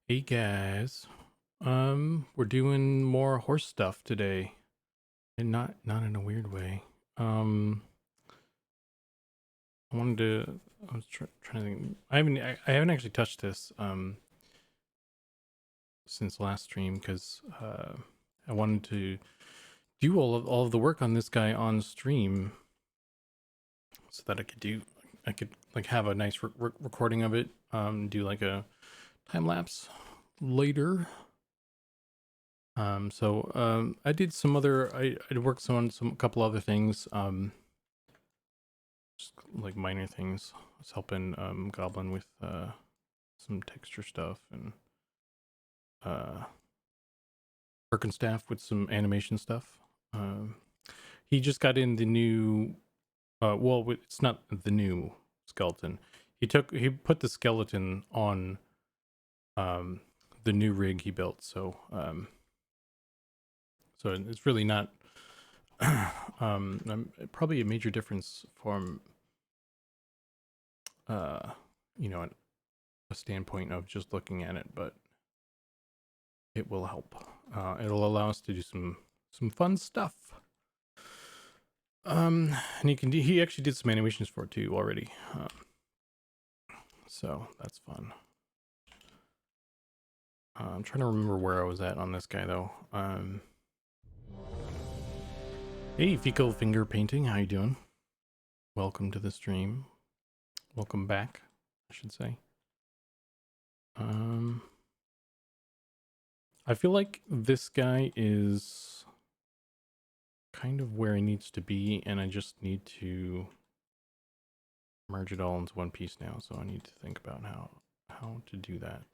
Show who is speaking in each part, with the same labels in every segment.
Speaker 1: Hey guys, we're doing more horse stuff today, and not in a weird way. I wanted to. I was trying to think. I haven't actually touched this since last stream because I wanted to do all of the work on this guy on stream so that I could like have a nice recording of it. Do like a time lapse later. I did some other I worked on a couple other things, just like minor things. I was helping Goblin with some texture stuff and uh Staff with some animation stuff. Um he just got in the new it's not the new skeleton. He put the skeleton on um the new rig he built, so it's really not probably a major difference from uh you know a standpoint of just looking at it, but it will help. It'll allow us to do some fun stuff. And he actually did some animations for it too already, so that's fun. I'm trying to remember where I was at on this guy though. Hey, Fecal Finger Painting, how you doing? Welcome to the stream. Welcome back, I should say. I feel like this guy is kind of where he needs to be, and I just need to merge it all into one piece now. So I need to think about how to do that.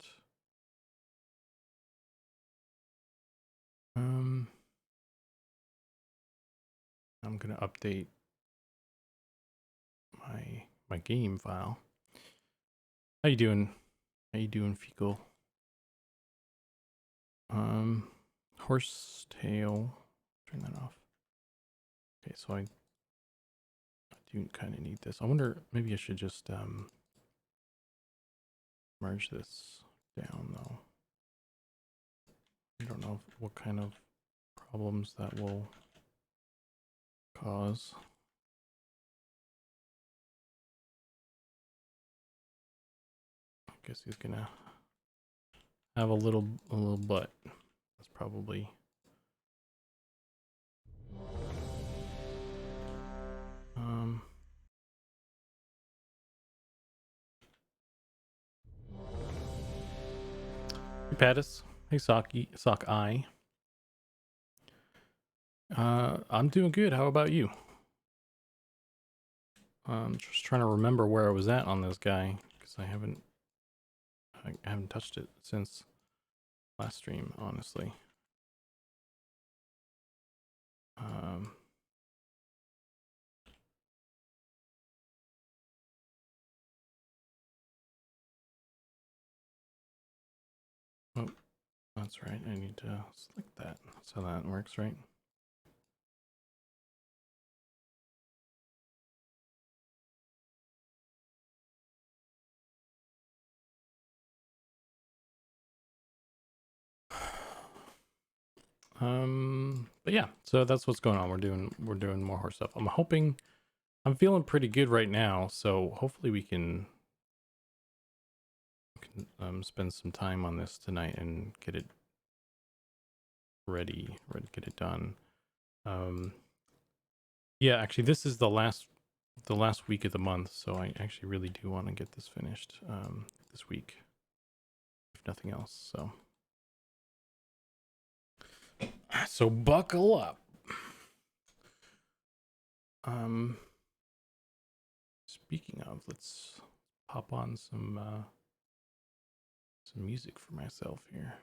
Speaker 1: I'm gonna update my game file. How you doing? How you doing, Fecal? Horse tail. Turn that off. Okay, so I do kind of need this. I wonder, maybe I should just merge this down though. I don't know what kind of problems that will cause. I guess he's gonna have a little butt. That's probably Hey Pattis. Hey Sock Eye. I'm doing good. How about you? I'm just trying to remember where I was at on this guy because I haven't touched it since last stream, honestly. Oh, that's right. I need to select that. That's how that works, right? But yeah, so that's what's going on. We're doing more horse stuff. I'm feeling pretty good right now, so hopefully we can spend some time on this tonight and get it ready, get it done. Yeah, actually this is the last week of the month, so I actually really do want to get this finished this week, if nothing else. So buckle up. Speaking of, let's pop on some music for myself here.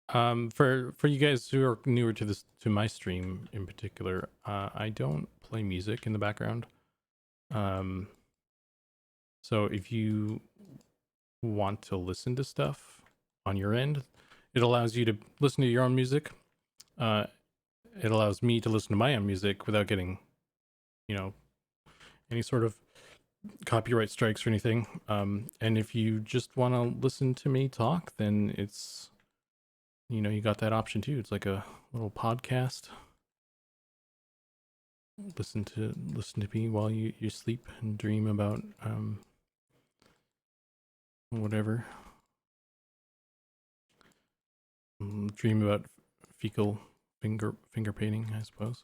Speaker 1: For you guys who are newer to my stream in particular, I don't play music in the background. So if you want to listen to stuff on your end, it allows you to listen to your own music. It allows me to listen to my own music without getting, any sort of copyright strikes or anything. And if you just want to listen to me talk, then it's, you got that option too. It's like a little podcast. Listen to me while you sleep and dream about whatever. Dream about fecal finger painting, I suppose.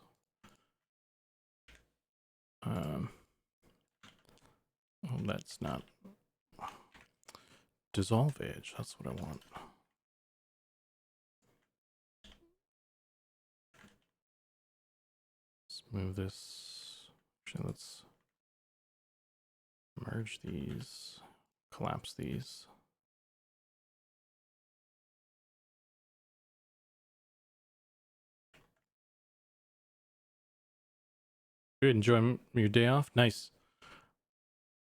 Speaker 1: Oh, that's not dissolve edge. That's what I want. Let's move this. Actually, let's merge these, collapse these. Good. Enjoy your day off. Nice.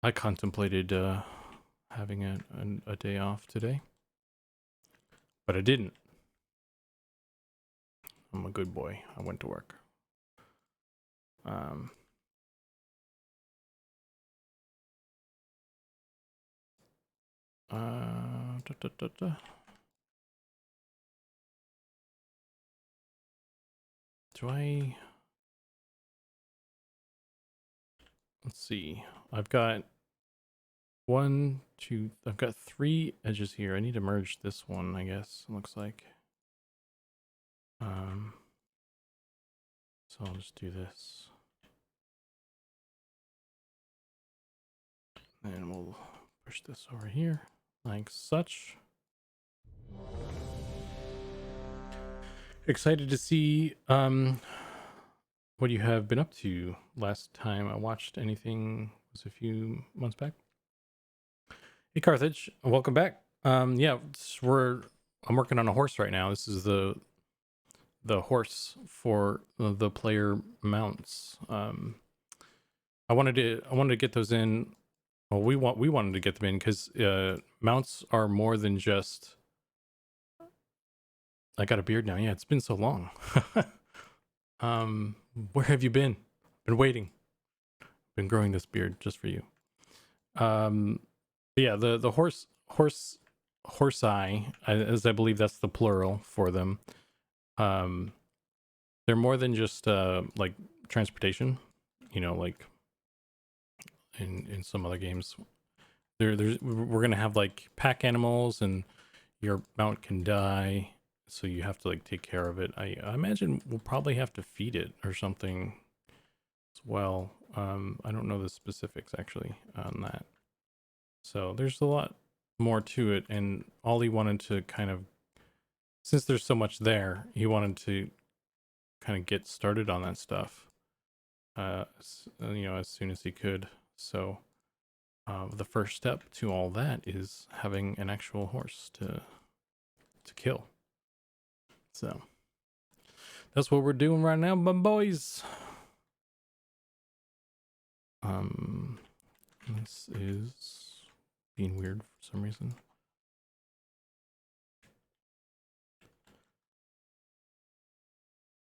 Speaker 1: I contemplated having a day off today, but I didn't. I'm a good boy. I went to work. Do I? Let's see. I've got I've got 3 edges here. I need to merge this one, I guess. It looks like. So I'll just do this. And we'll push this over here like such. Excited to see what you have been up to. Last time I watched anything was a few months back. Hey Carthage, welcome back. Yeah, I'm working on a horse right now. This is the horse for the player mounts. I wanted to get those in. Well, we wanted to get them in because mounts are more than just. I got a beard now. Yeah, it's been so long. Where have you been? Been waiting. Been growing this beard just for you. Yeah, the horsei, as I believe that's the plural for them. They're more than just like transportation. Like in some other games, we're gonna have like pack animals, and your mount can die, so you have to like take care of it. I imagine we'll probably have to feed it or something as well. I don't know the specifics actually on that. So there's a lot more to it, and Ollie wanted to kind of, since there's so much there, he wanted to kind of get started on that stuff, as soon as he could. So the first step to all that is having an actual horse to kill. So that's what we're doing right now, my boys. This is being weird for some reason.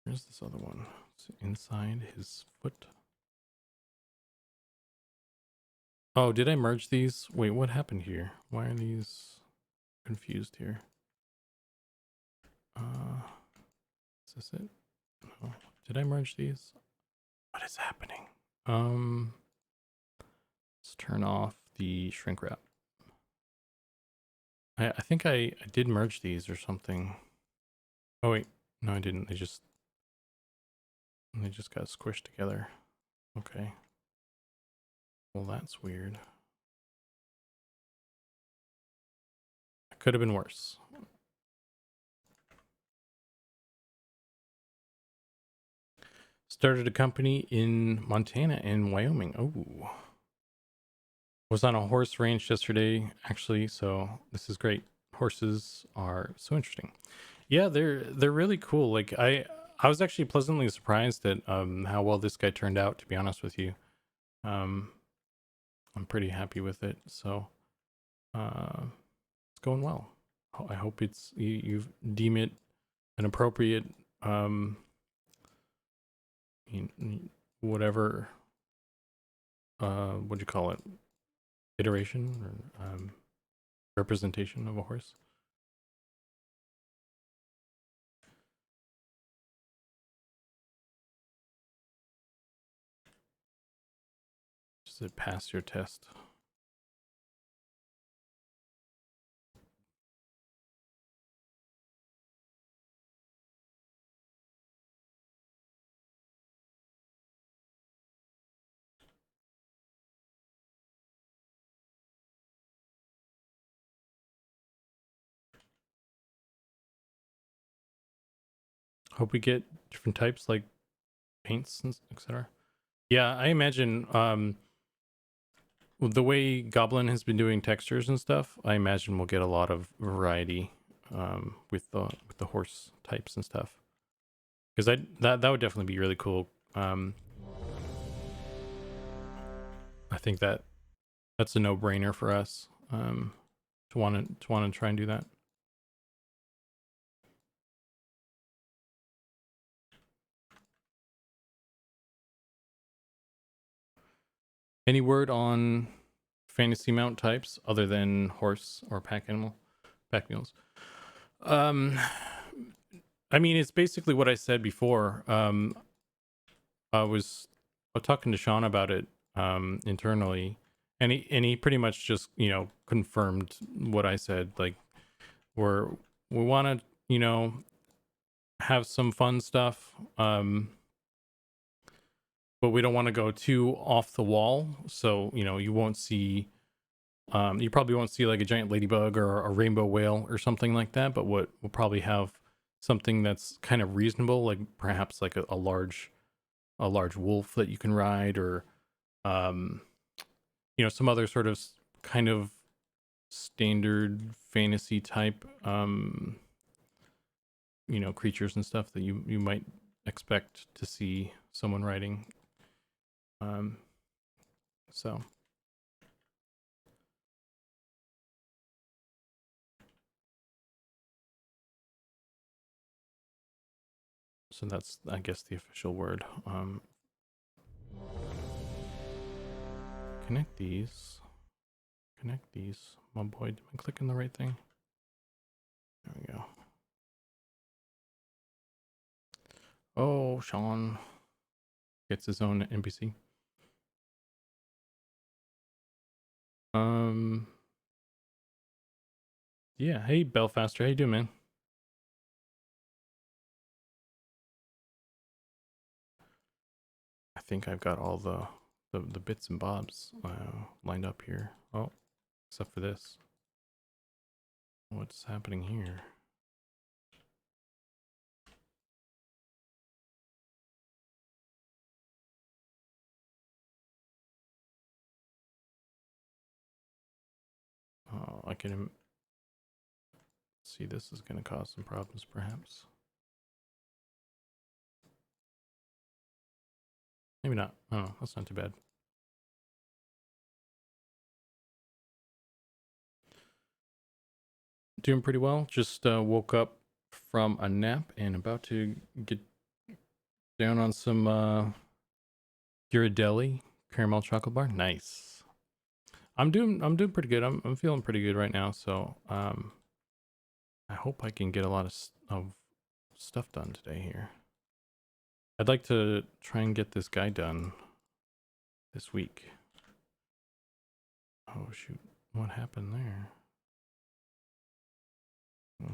Speaker 1: Where's this other one? It's inside his foot. Oh, did I merge these? Wait, what happened here? Why are these confused here? Is this it? No. Did I merge these? What is happening? Let's turn off the shrink wrap. I think I did merge these or something. Oh wait, no I didn't. They just got squished together. Okay. Well, that's weird. It could have been worse. Started a company in Montana and Wyoming. Oh. Was on a horse ranch yesterday, actually, so this is great. Horses are so interesting. Yeah, they're really cool. Like I was actually pleasantly surprised at how well this guy turned out, to be honest with you. I'm pretty happy with it. So it's going well. I hope you deem it an appropriate whatever what do you call it? Iteration or representation of a horse. Does it pass your test? Hope we get different types like paints and etc. Yeah, I imagine the way Goblin has been doing textures and stuff, I imagine we'll get a lot of variety with the horse types and stuff. Because that would definitely be really cool. I think that's a no-brainer for us to want to try and do that. Any word on fantasy mount types other than horse or pack mules? I mean, it's basically what I said before. I was talking to Sean about it internally, and he pretty much just confirmed what I said. Like we want to have some fun stuff, but we don't want to go too off the wall. So you won't see. You probably won't see like a giant ladybug or a rainbow whale or something like that. But we'll probably have something that's kind of reasonable, like perhaps like a large wolf that you can ride, or some other sort of kind of standard fantasy type creatures and stuff that you might expect to see someone riding. So that's, I guess, the official word. Connect these, my boy. Am I clicking the right thing? There we go. Oh, Sean gets his own NPC. Yeah. Hey, Belfaster, how you doing, man? I think I've got all the bits and bobs lined up here. Oh, except for this. What's happening here? Oh, I can see this is going to cause some problems, perhaps. Maybe not. Oh, that's not too bad. Doing pretty well. Just woke up from a nap and about to get down on some Ghirardelli caramel chocolate bar. Nice. I'm doing pretty good. I'm feeling pretty good right now. So I hope I can get a lot of stuff done today here. I'd like to try and get this guy done this week. Oh shoot! What happened there? Hmm.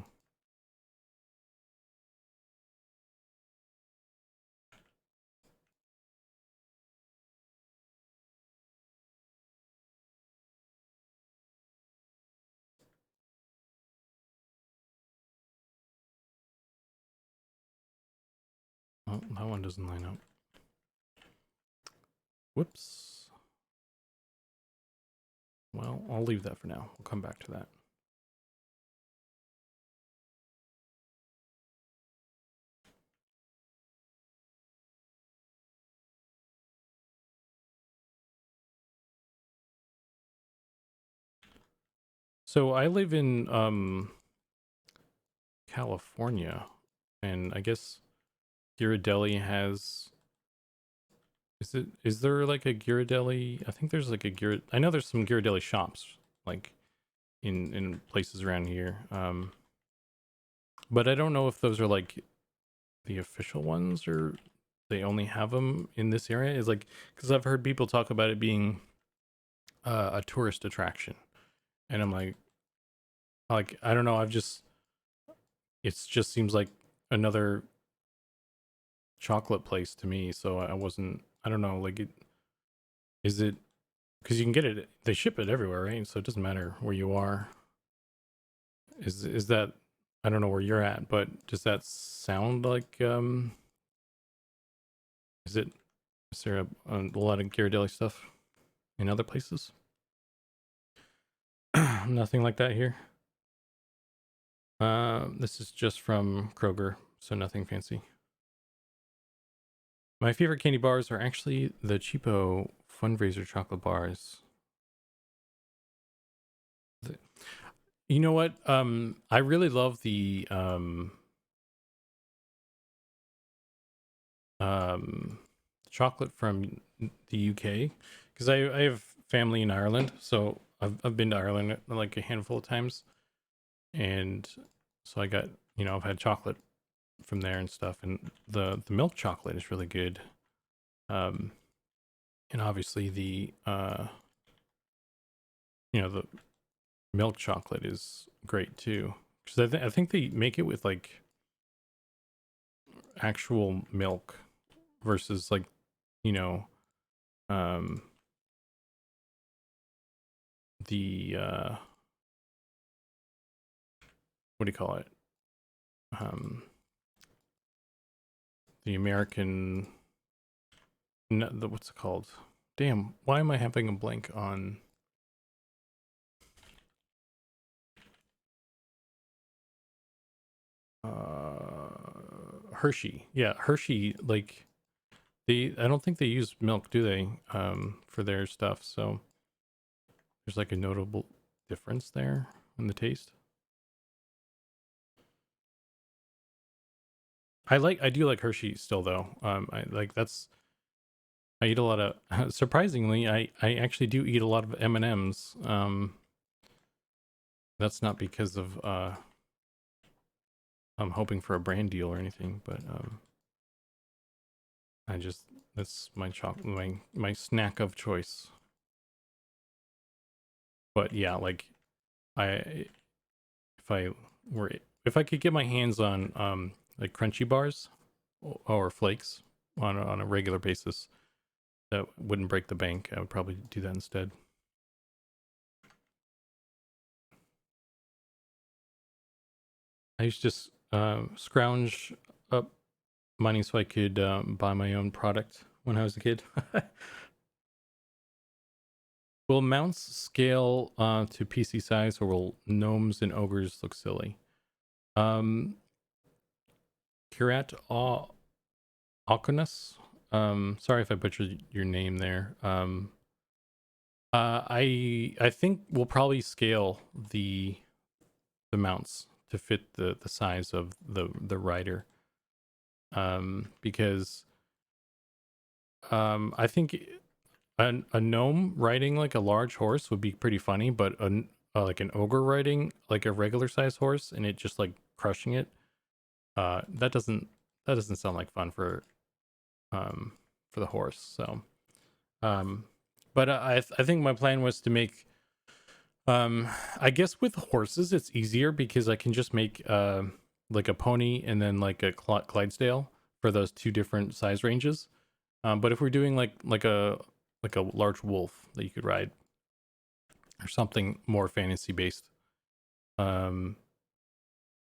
Speaker 1: Oh, that one doesn't line up. Whoops. Well, I'll leave that for now. We'll come back to that. So I live in California, and I guess Ghirardelli has Is there like a Ghirardelli? I think there's like a I know there's some Ghirardelli shops like in places around here. But I don't know if those are like the official ones or they only have them in this area. Is like because I've heard people talk about it being a tourist attraction, and I'm like I don't know. It just seems like another chocolate place to me. So I wasn't. I don't know. Like is it because you can get it? They ship it everywhere, right? So it doesn't matter where you are. Is that I don't know where you're at, but does that sound like is it is there a lot of Ghirardelli stuff in other places? Nothing like that here. This is just from Kroger, so nothing fancy. My favorite candy bars are actually the cheapo fundraiser chocolate bars. You know what? I really love the chocolate from the UK because I have family in Ireland, so I've been to Ireland like a handful of times, and so I got I've had chocolate from there and stuff, and the milk chocolate is really good, and obviously the milk chocolate is great too because I think they make it with like actual milk versus like you know um the what do you call it um the American what's it called, damn, why am I having a blank on Hershey. Yeah, Hershey, like I don't think they use milk, do they, for their stuff, so there's like a notable difference there in the taste. I do like Hershey still though. I eat a lot of surprisingly I actually do eat a lot of M&Ms. That's not because of I'm hoping for a brand deal or anything, but I just that's my my snack of choice. But yeah, like I if I if I could get my hands on like crunchy bars or flakes on a regular basis that wouldn't break the bank, I would probably do that instead. I used to just scrounge up money so I could buy my own product when I was a kid. Will mounts scale to PC size, or will gnomes and ogres look silly? Kirat Alconus. Sorry if I butchered your name there. I think we'll probably scale the mounts to fit the size of the rider. Because I think a gnome riding like a large horse would be pretty funny, but like an ogre riding like a regular size horse and it just like crushing it, that doesn't sound like fun for the horse. So, um, but I think my plan was to make I guess with horses it's easier because I can just make like a pony and then like a Clydesdale for those two different size ranges. But if we're doing like a large wolf that you could ride or something more fantasy based, um,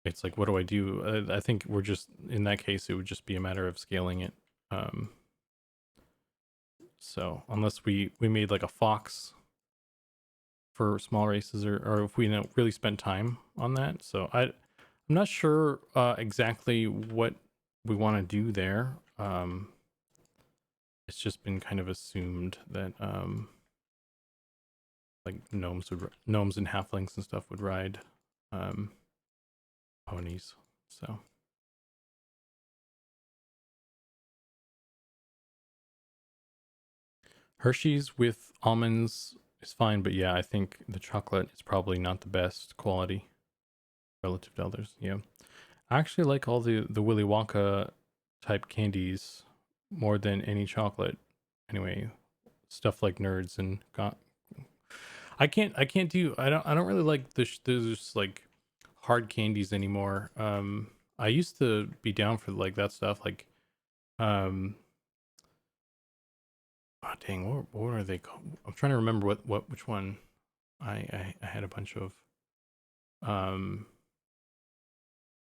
Speaker 1: it's like what do I do? I think we're just in that case it would just be a matter of scaling it. Um, so unless we made like a fox for small races or if we don't really spend time on that. So I'm not sure exactly what we want to do there. It's just been kind of assumed that like gnomes and halflings and stuff would ride um, ponies. So Hershey's with almonds is fine, but yeah, I think the chocolate is probably not the best quality relative to others. Yeah, I actually like all the Willy Wonka type candies more than any chocolate. Anyway, stuff like Nerds and got. I don't really like those like hard candies anymore. I used to be down for like that stuff. Like, oh dang, what are they called? I'm trying to remember which one. I had a bunch of um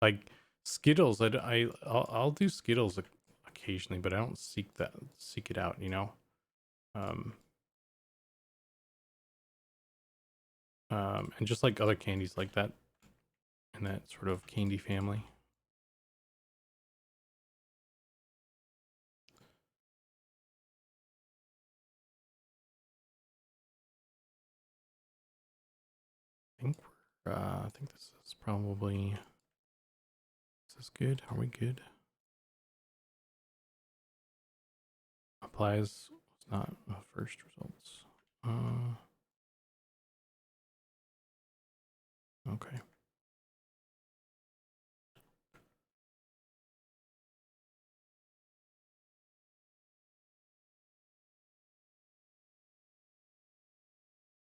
Speaker 1: like Skittles. I'll do Skittles occasionally, but I don't seek it out. Um and just like other candies like that in that sort of candy family. I think this is probably. Is this good? Are we good? Applies not first results. Okay.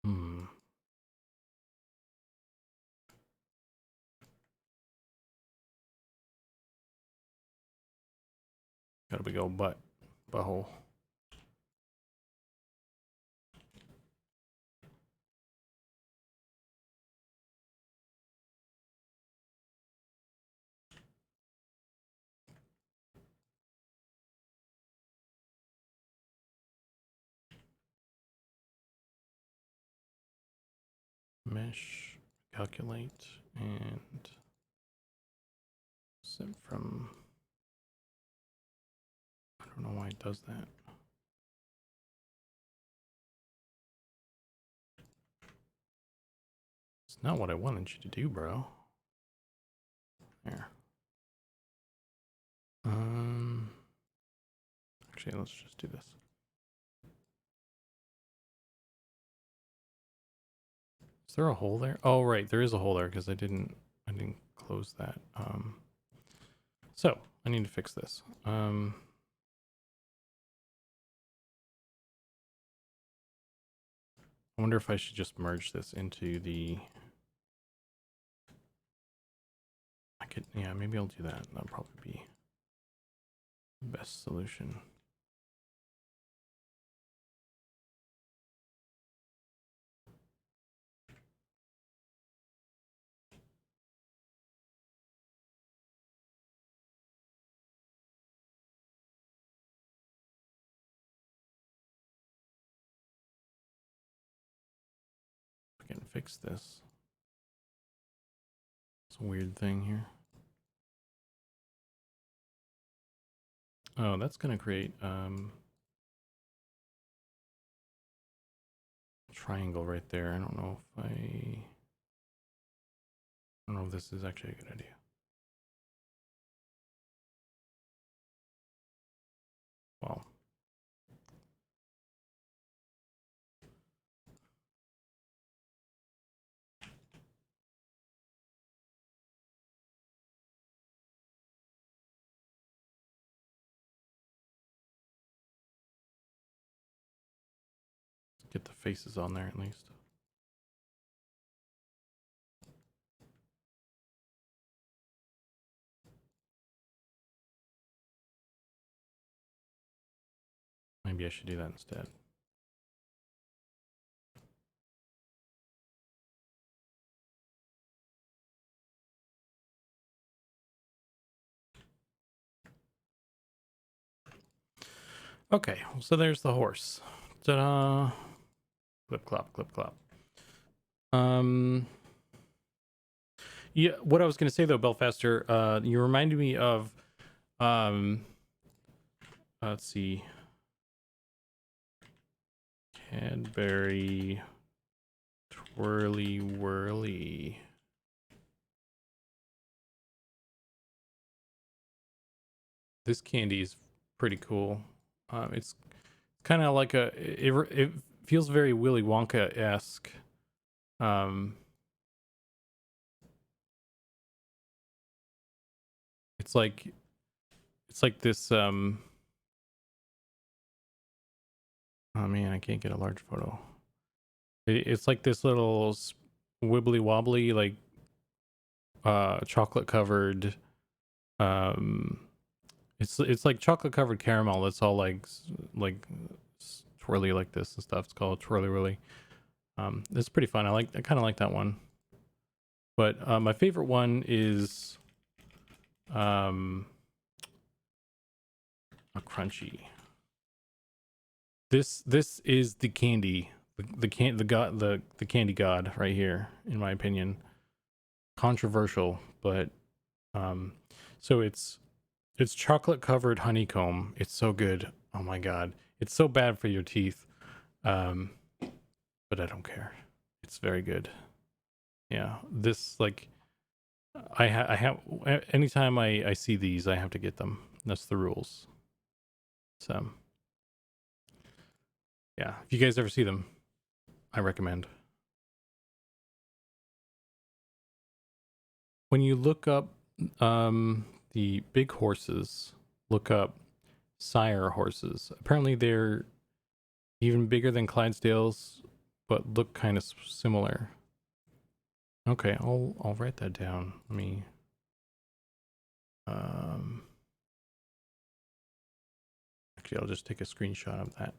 Speaker 1: Hmm. Gotta be go butthole. Mesh, calculate, and set from. I don't know why it does that. It's not what I wanted you to do, bro. There. Actually, let's just do this. Is there a hole there? Oh, right, there is a hole there because I didn't close that. So I need to fix this. I wonder if I should just merge this into the. Yeah, maybe I'll do that. That'll probably be the best solution. I can fix this. It's a weird thing here. Oh, that's gonna create a triangle right there. I don't know if I don't know if this is actually a good idea. Well, let's get the faces on there at least. Maybe I should do that instead. Okay, so there's the horse. Ta-da! Clip clop, clip clop. Yeah, what I was gonna say though, Belfaster, you reminded me of let's see. Cadbury Twirly Whirly. This candy is pretty cool. It's kind of like it feels very Willy Wonka-esque. It's like this oh man, I can't get a large photo. It's like this little wibbly wobbly, like chocolate covered, it's like chocolate covered caramel that's all like twirly like this and stuff. It's called Twirly Willy. It's pretty fun. I kind of like that one. But my favorite one is a crunchy. This is the candy, the candy god right here, in my opinion. Controversial, but so it's chocolate covered honeycomb. It's so good. Oh my god, it's so bad for your teeth, but I don't care. It's very good. Yeah, this like I have anytime I see these, I have to get them. That's the rules. So yeah, if you guys ever see them, I recommend. When you look up the big horses, look up sire horses. Apparently they're even bigger than Clydesdales, but look kind of similar. Okay, I'll write that down. Let me actually I'll just take a screenshot of that.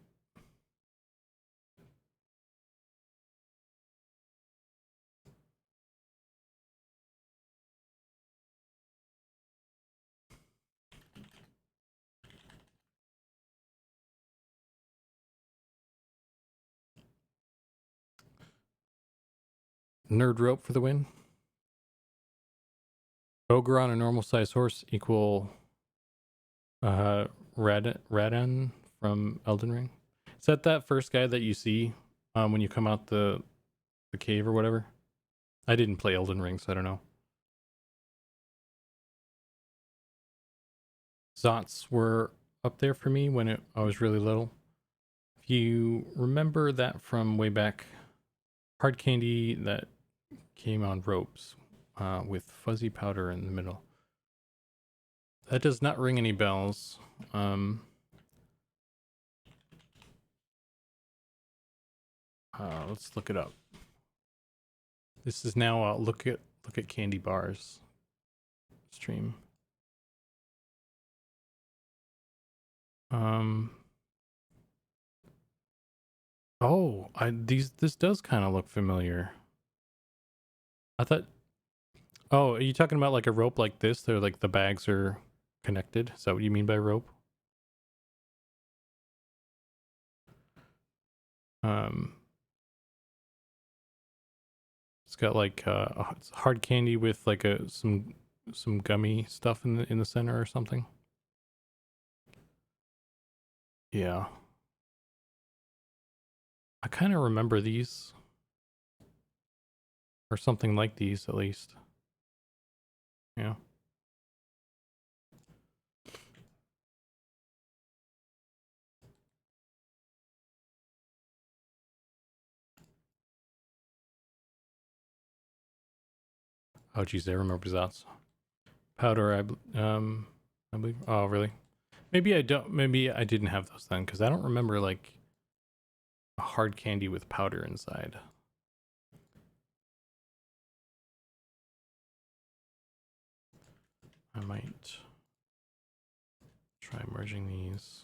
Speaker 1: Nerd rope for the win. Ogre on a normal size horse equal Radan from Elden Ring. Is that first guy that you see when you come out the cave or whatever? I didn't play Elden Ring, so I don't know. Zots were up there for me when I was really little. If you remember that from way back, hard candy that came on ropes with fuzzy powder in the middle. That does not ring any bells. Let's look it up. This is now look at candy bars stream. Oh, this does kind of look familiar. I thought, oh, are you talking about like a rope like this? They're like the bags are connected. Is that what you mean by rope? It's got like it's hard candy with like some gummy stuff in the center or something. Yeah. I kind of remember these. Or something like these, at least. Yeah. Oh, geez, I remember Zats. Powder, I believe. Oh, really? Maybe I don't. Maybe I didn't have those then, because I don't remember like a hard candy with powder inside. I might try merging these.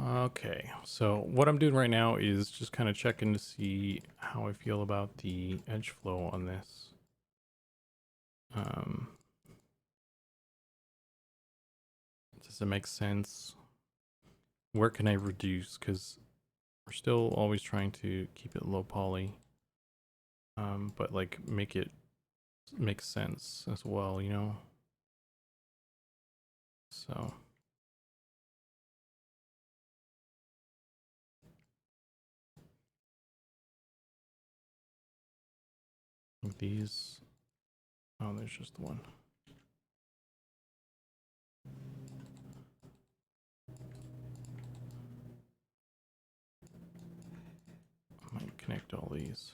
Speaker 1: Okay, so what I'm doing right now is just kind of checking to see how I feel about the edge flow on this. Does it make sense? Where can I reduce? Because we're still always trying to keep it low poly. But like make it make sense as well, you know? So these, oh, there's just one. I might connect all these.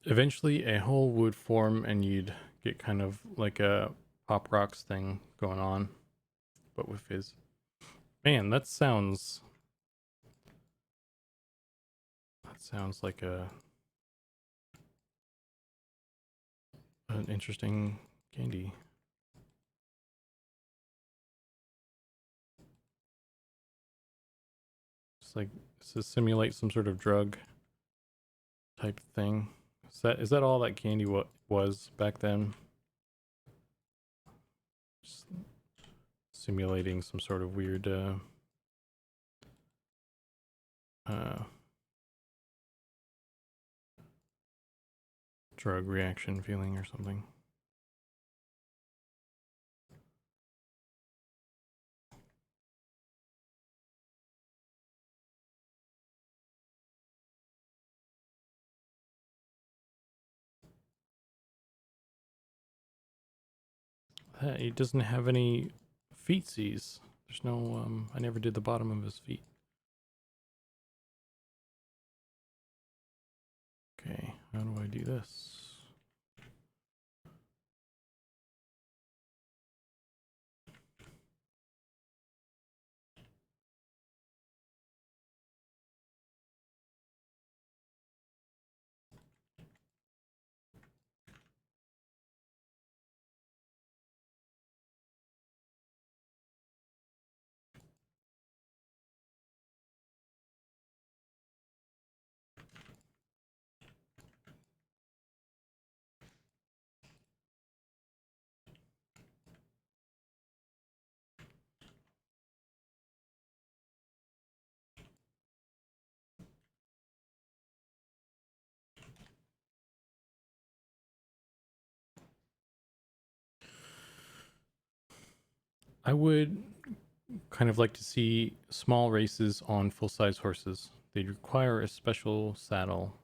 Speaker 1: Eventually a hole would form and you'd get kind of like a pop rocks thing going on, but with fizz. Man, that sounds like an interesting candy. It's like to simulate some sort of drug type thing. Is that all that candy was back then? Just simulating some sort of weird drug reaction feeling or something. He doesn't have any feetsies. There's no I never did the bottom of his feet. Okay, how do I do this? I would kind of like to see small races on full-size horses. They'd require a special saddle.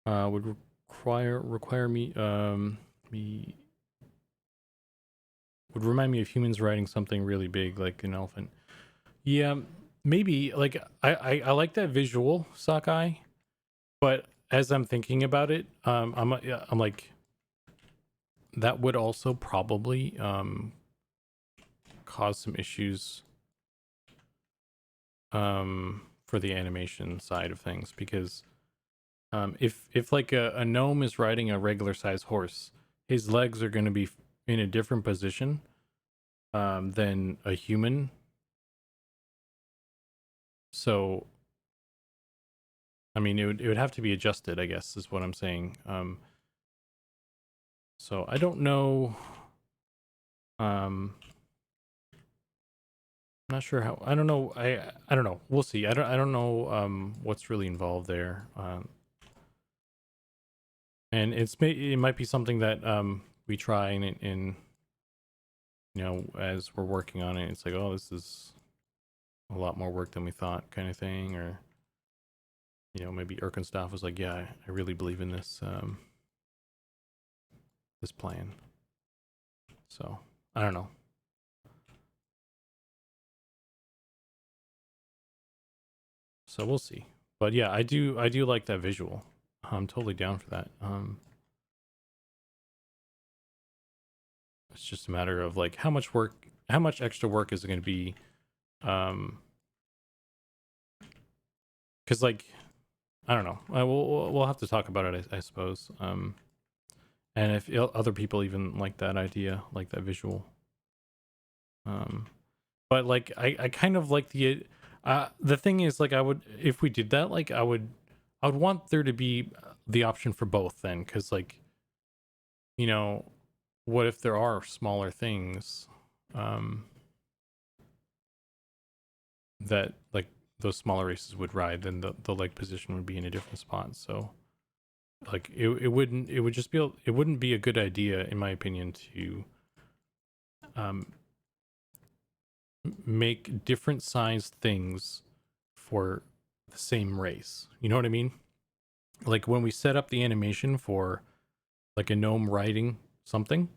Speaker 1: Would require me would remind me of humans riding something really big like an elephant. Yeah, maybe like I like that visual, Sockeye, but as I'm thinking about it, I'm like that would also probably cause some issues for the animation side of things, because if like a gnome is riding a regular size horse, his legs are going to be in a different position than a human. So I mean it would have to be adjusted, I guess, is what I'm saying. So I don't know. Not sure how. I don't know. I don't know. We'll see. I don't know what's really involved there. And it might be something that we try in you know, as we're working on it. It's like, oh, this is a lot more work than we thought, kind of thing. Or you know, maybe Erkenstaff was like, yeah, I really believe in this this plan. So I don't know. So we'll see. But yeah, I do like that visual. I'm totally down for that. It's just a matter of like how much extra work is it going to be? Because like I don't know. We'll have to talk about it, I suppose. And if other people even like that idea, like that visual. But like I kind of like the thing is like I would, if we did that, like I would want there to be the option for both then, because like, you know, what if there are smaller things that like those smaller races would ride, then the leg position would be in a different spot. So like it wouldn't, it would just be, it wouldn't be a good idea in my opinion to make different sized things for the same race. You know what I mean? Like when we set up the animation for like a gnome riding something,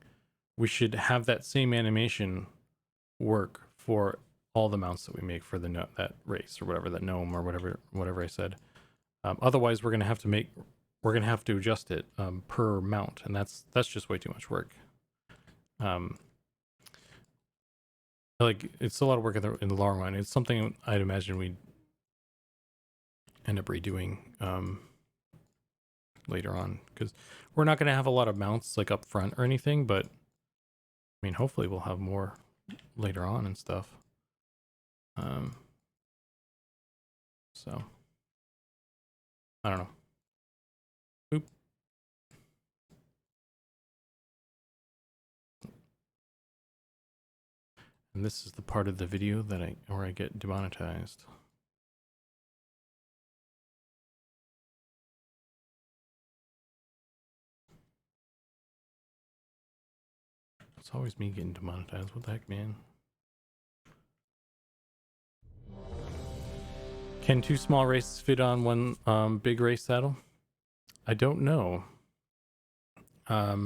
Speaker 1: we should have that same animation work for all the mounts that we make for that race or whatever, that gnome or whatever I said. Otherwise, we're gonna have to adjust it per mount, and that's just way too much work. Like it's a lot of work in the long run. It's something I'd imagine we'd end up redoing later on, because we're not going to have a lot of mounts like up front or anything, but I mean hopefully we'll have more later on and stuff. So I don't know. Oop. And this is the part of the video that where I get demonetized. It's always me getting demonetized. What the heck, man? Can 2 small races fit on one big race saddle? I don't know. I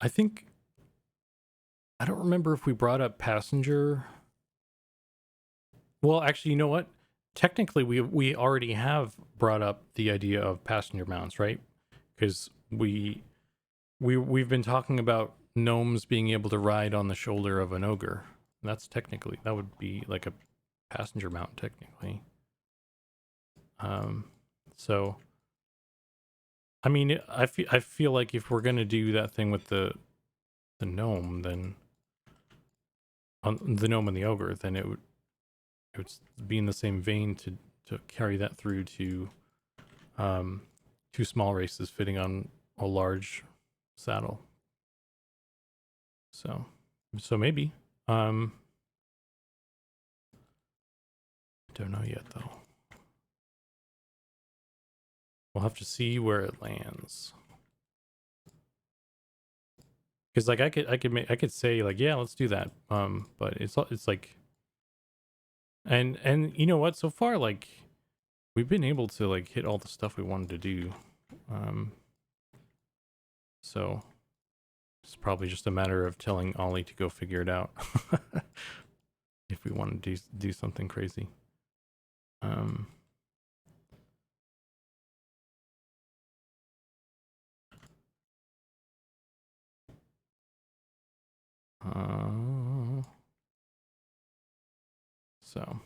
Speaker 1: think I don't remember if we brought up passenger. Well, actually, you know what? Technically, we already have brought up the idea of passenger mounts, right? Because we've been talking about gnomes being able to ride on the shoulder of an ogre. That's technically, that would be like a passenger mount technically. So I mean, I feel like if we're gonna do that thing with the gnome, then on the gnome and the ogre, then it would be in the same vein to carry that through to 2 small races fitting on a large saddle. So maybe. Don't know yet though. We'll have to see where it lands. Because like I could say like, yeah, let's do that. But it's like, and you know what? So far, like we've been able to like hit all the stuff we wanted to do. So it's probably just a matter of telling Ollie to go figure it out. If we want to do something crazy. So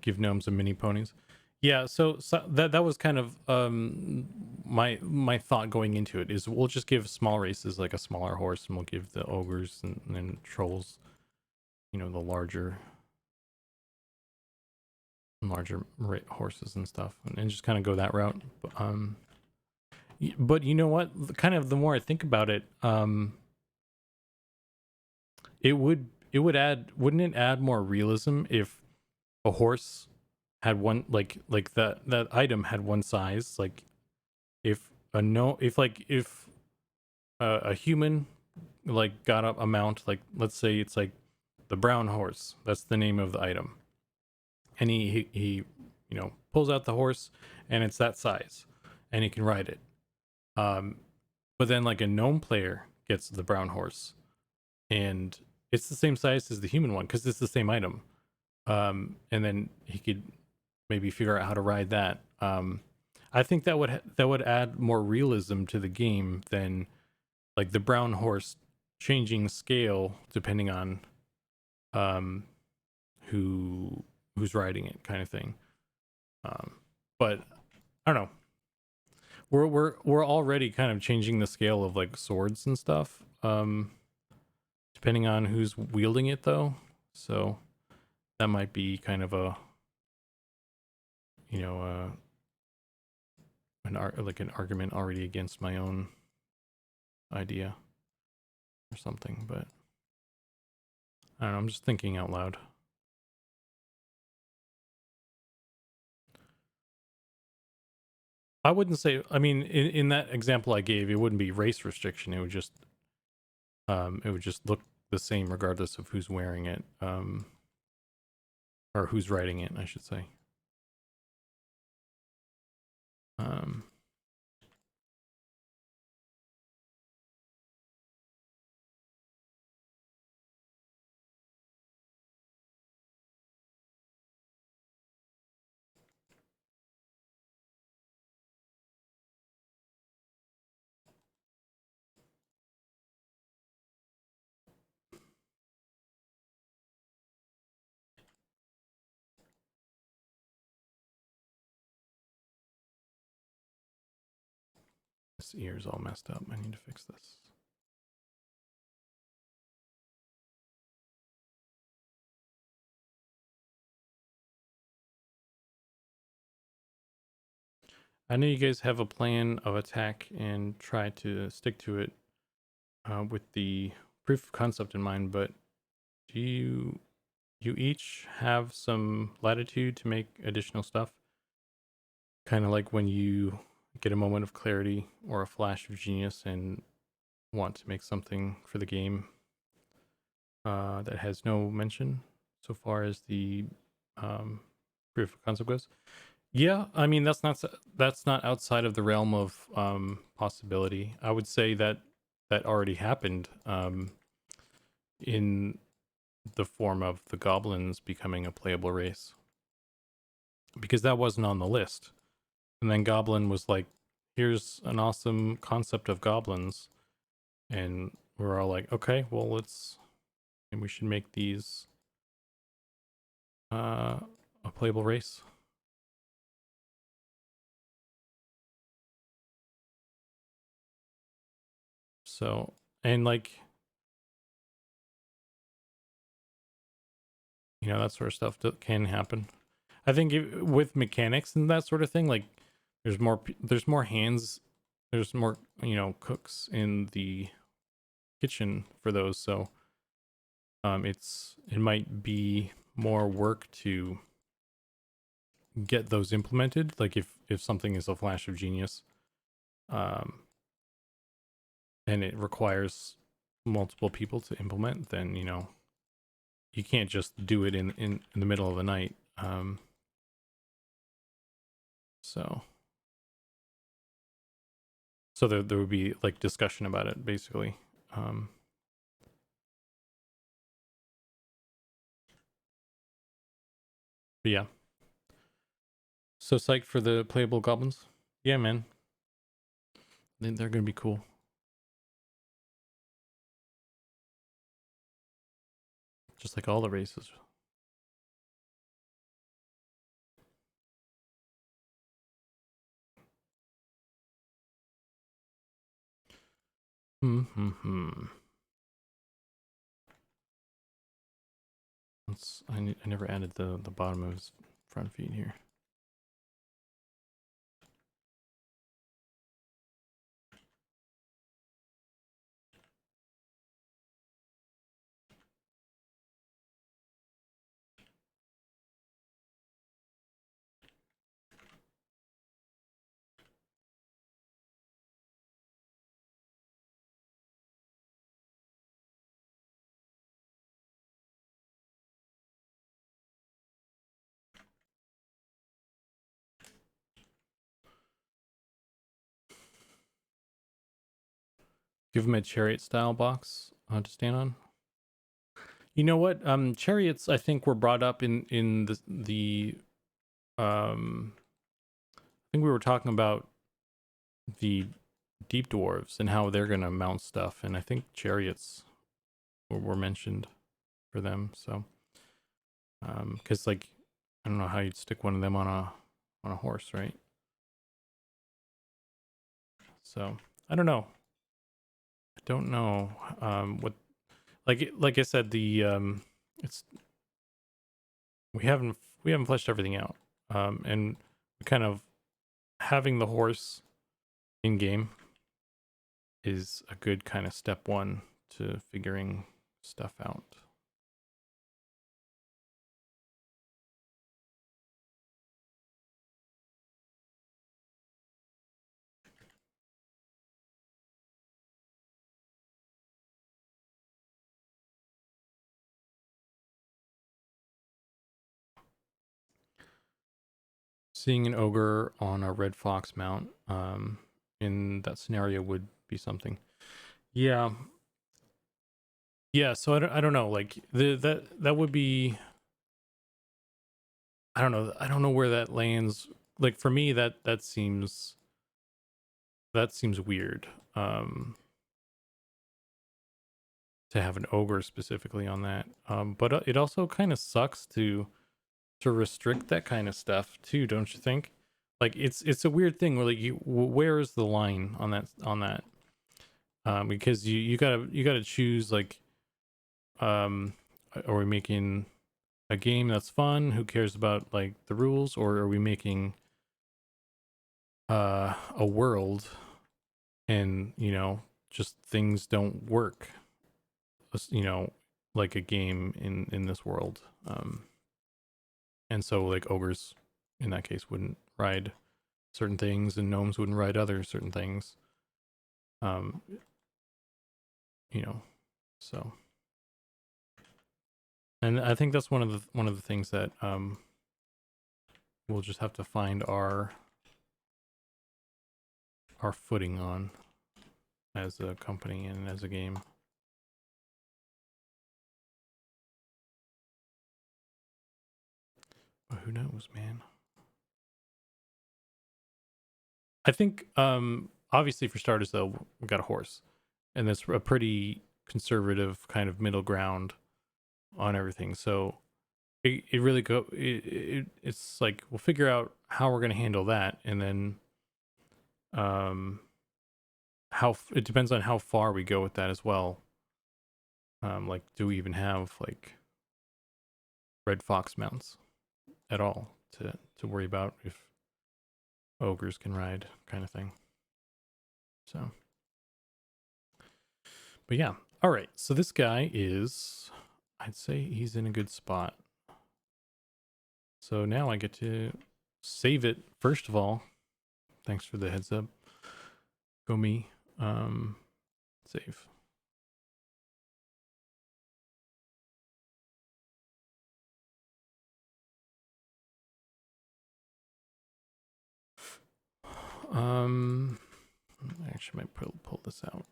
Speaker 1: give gnomes some mini ponies. Yeah, so that was kind of my thought going into it, is we'll just give small races like a smaller horse, and we'll give the ogres and trolls, you know, the larger horses and stuff, and just kind of go that route. But you know what? Kind of the more I think about it, it would add, wouldn't it add more realism if a horse had one, like that item had one size, like if a human like got a mount, like let's say it's like the brown horse, that's the name of the item, and he you know pulls out the horse and it's that size and he can ride it, But then like a gnome player gets the brown horse, and it's the same size as the human one because it's the same item. And then he could maybe figure out how to ride that. I think that would add more realism to the game than like the brown horse changing scale depending on um who's riding it, kind of thing. But I don't know. We're already kind of changing the scale of like swords and stuff. Depending on who's wielding it though. So that might be kind of a, you know, like an argument already against my own idea or something, but I don't know, I'm just thinking out loud. I wouldn't say, I mean, in that example I gave, it wouldn't be race restriction. It would just look the same regardless of who's wearing it, or who's writing it, I should say. Um, this ear's all messed up. I need to fix this. I know you guys have a plan of attack and try to stick to it with the proof of concept in mind, but do you each have some latitude to make additional stuff? Kind of like when you get a moment of clarity or a flash of genius and want to make something for the game that has no mention so far as the proof of concept goes. Yeah, I mean that's not outside of the realm of possibility. I would say that that already happened in the form of the goblins becoming a playable race, because that wasn't on the list. And then Goblin was like, "Here's an awesome concept of goblins," and we're all like, "Okay, well and we should make these a playable race." So, and like, you know, that sort of stuff can happen. I think with mechanics and that sort of thing, like there's more hands, there's more, you know, cooks in the kitchen for those. So it might be more work to get those implemented. Like if something is a flash of genius, um, and it requires multiple people to implement, then you know you can't just do it in the middle of the night. So so there would be like discussion about it basically. Um, but yeah. So psyched for the playable goblins. Yeah, man. They're gonna be cool. Just like all the races. Hmm. I never added the bottom of his front feet here. Give him a chariot style box to stand on. You know what? Chariots I think were brought up in the I think we were talking about the deep dwarves and how they're gonna mount stuff, and I think chariots were mentioned for them. So, because like I don't know how you'd stick one of them on a horse, right? So I don't know. I don't know what like I said it's we haven't fleshed everything out, and kind of having the horse in game is a good kind of step one to figuring stuff out. Seeing an ogre on a red fox mount in that scenario would be something. Yeah. Yeah, so I don't know, like that would be, I don't know. I don't know where that lands. Like for me that seems weird. To have an ogre specifically on that. But it also kind of sucks to restrict that kind of stuff too, don't you think? Like it's a weird thing where like where is the line on that? Because you gotta choose like, are we making a game that's fun? Who cares about like the rules, or are we making a world and just things don't work, you know, like a game in this world. And so like ogres in that case wouldn't ride certain things, and gnomes wouldn't ride other certain things. Um, so, and I think that's one of the things that we'll just have to find our footing on as a company and as a game. But who knows, man? I think obviously for starters though, we got a horse, and that's a pretty conservative kind of middle ground on everything. So it really it's like we'll figure out how we're going to handle that, and then how it depends on how far we go with that as well. Like do we even have like red fox mounts at all to worry about if ogres can ride, kind of thing. So, but yeah, all right, so this guy is, I'd say he's in a good spot. So now I get to save it first of all. Thanks for the heads up. Go me. Save. I actually might pull this out.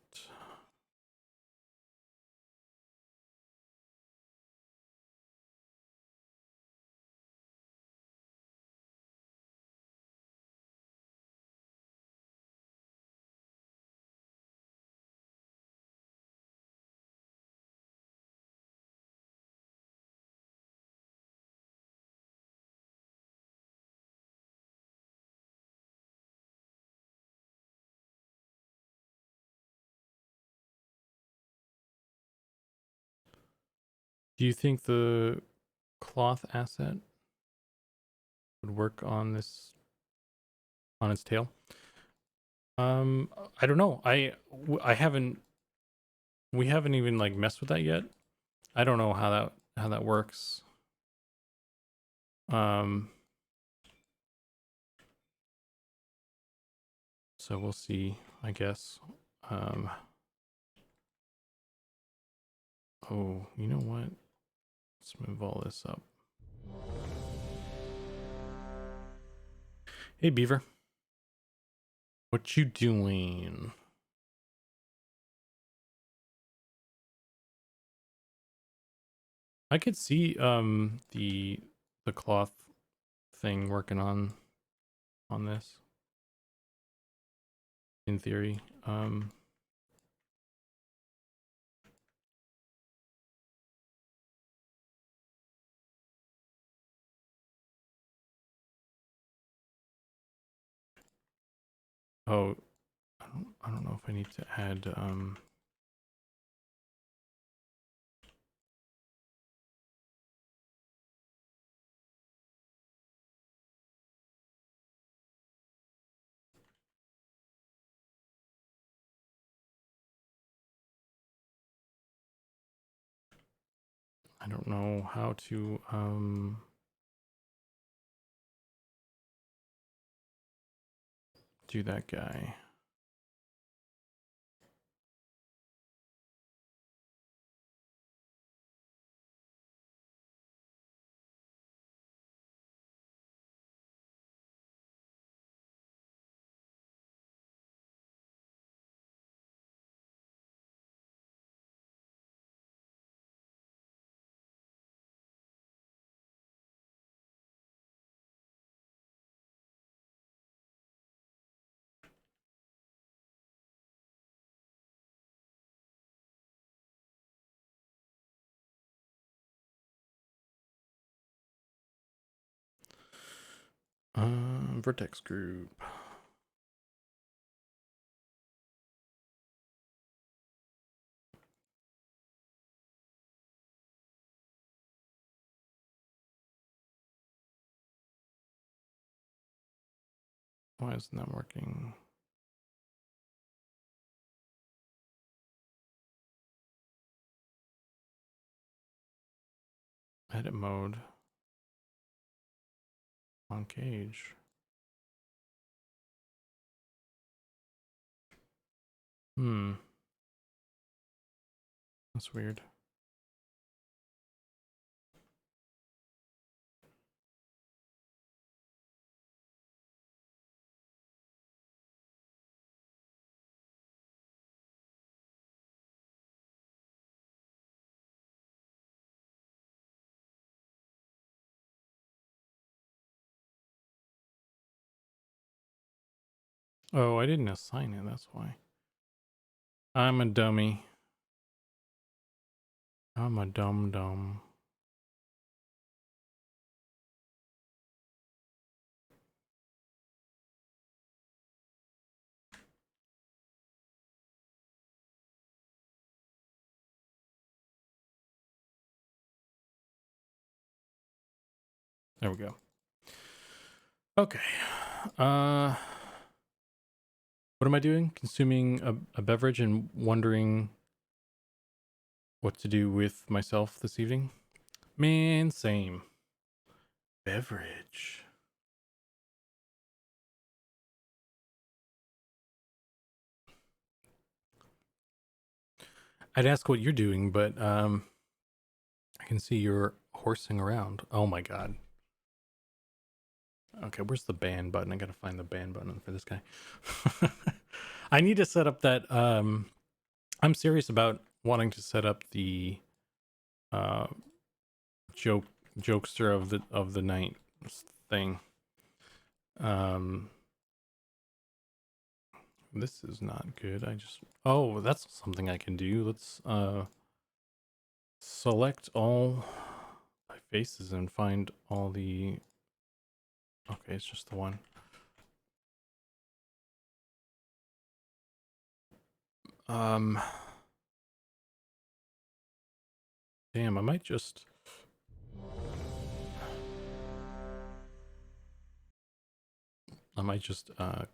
Speaker 1: Do you think the cloth asset would work on this, on its tail? I don't know. I haven't. We haven't even like messed with that yet. I don't know how that works. So we'll see, I guess. Oh, you know what? Let's move all this up. Hey, Beaver. What you doing? I could see the cloth thing working on this in theory. Oh, I don't know if I need to add I don't know how to do that guy. Vertex group. Why isn't that working? Edit mode on cage. That's weird. Oh, I didn't assign it, that's why. I'm a dummy. I'm a dumb. There we go. Okay. What am I doing? Consuming a beverage and wondering what to do with myself this evening? Man, same. Beverage. I'd ask what you're doing, but I can see you're horsing around. Oh my god. Okay, where's the ban button? I gotta find the ban button for this guy. I need to set up that I'm serious about wanting to set up the uh jokester of the night thing. This is not good. Oh, that's something I can do. Let's select all my faces and find all the okay, it's just the one. Damn, I might just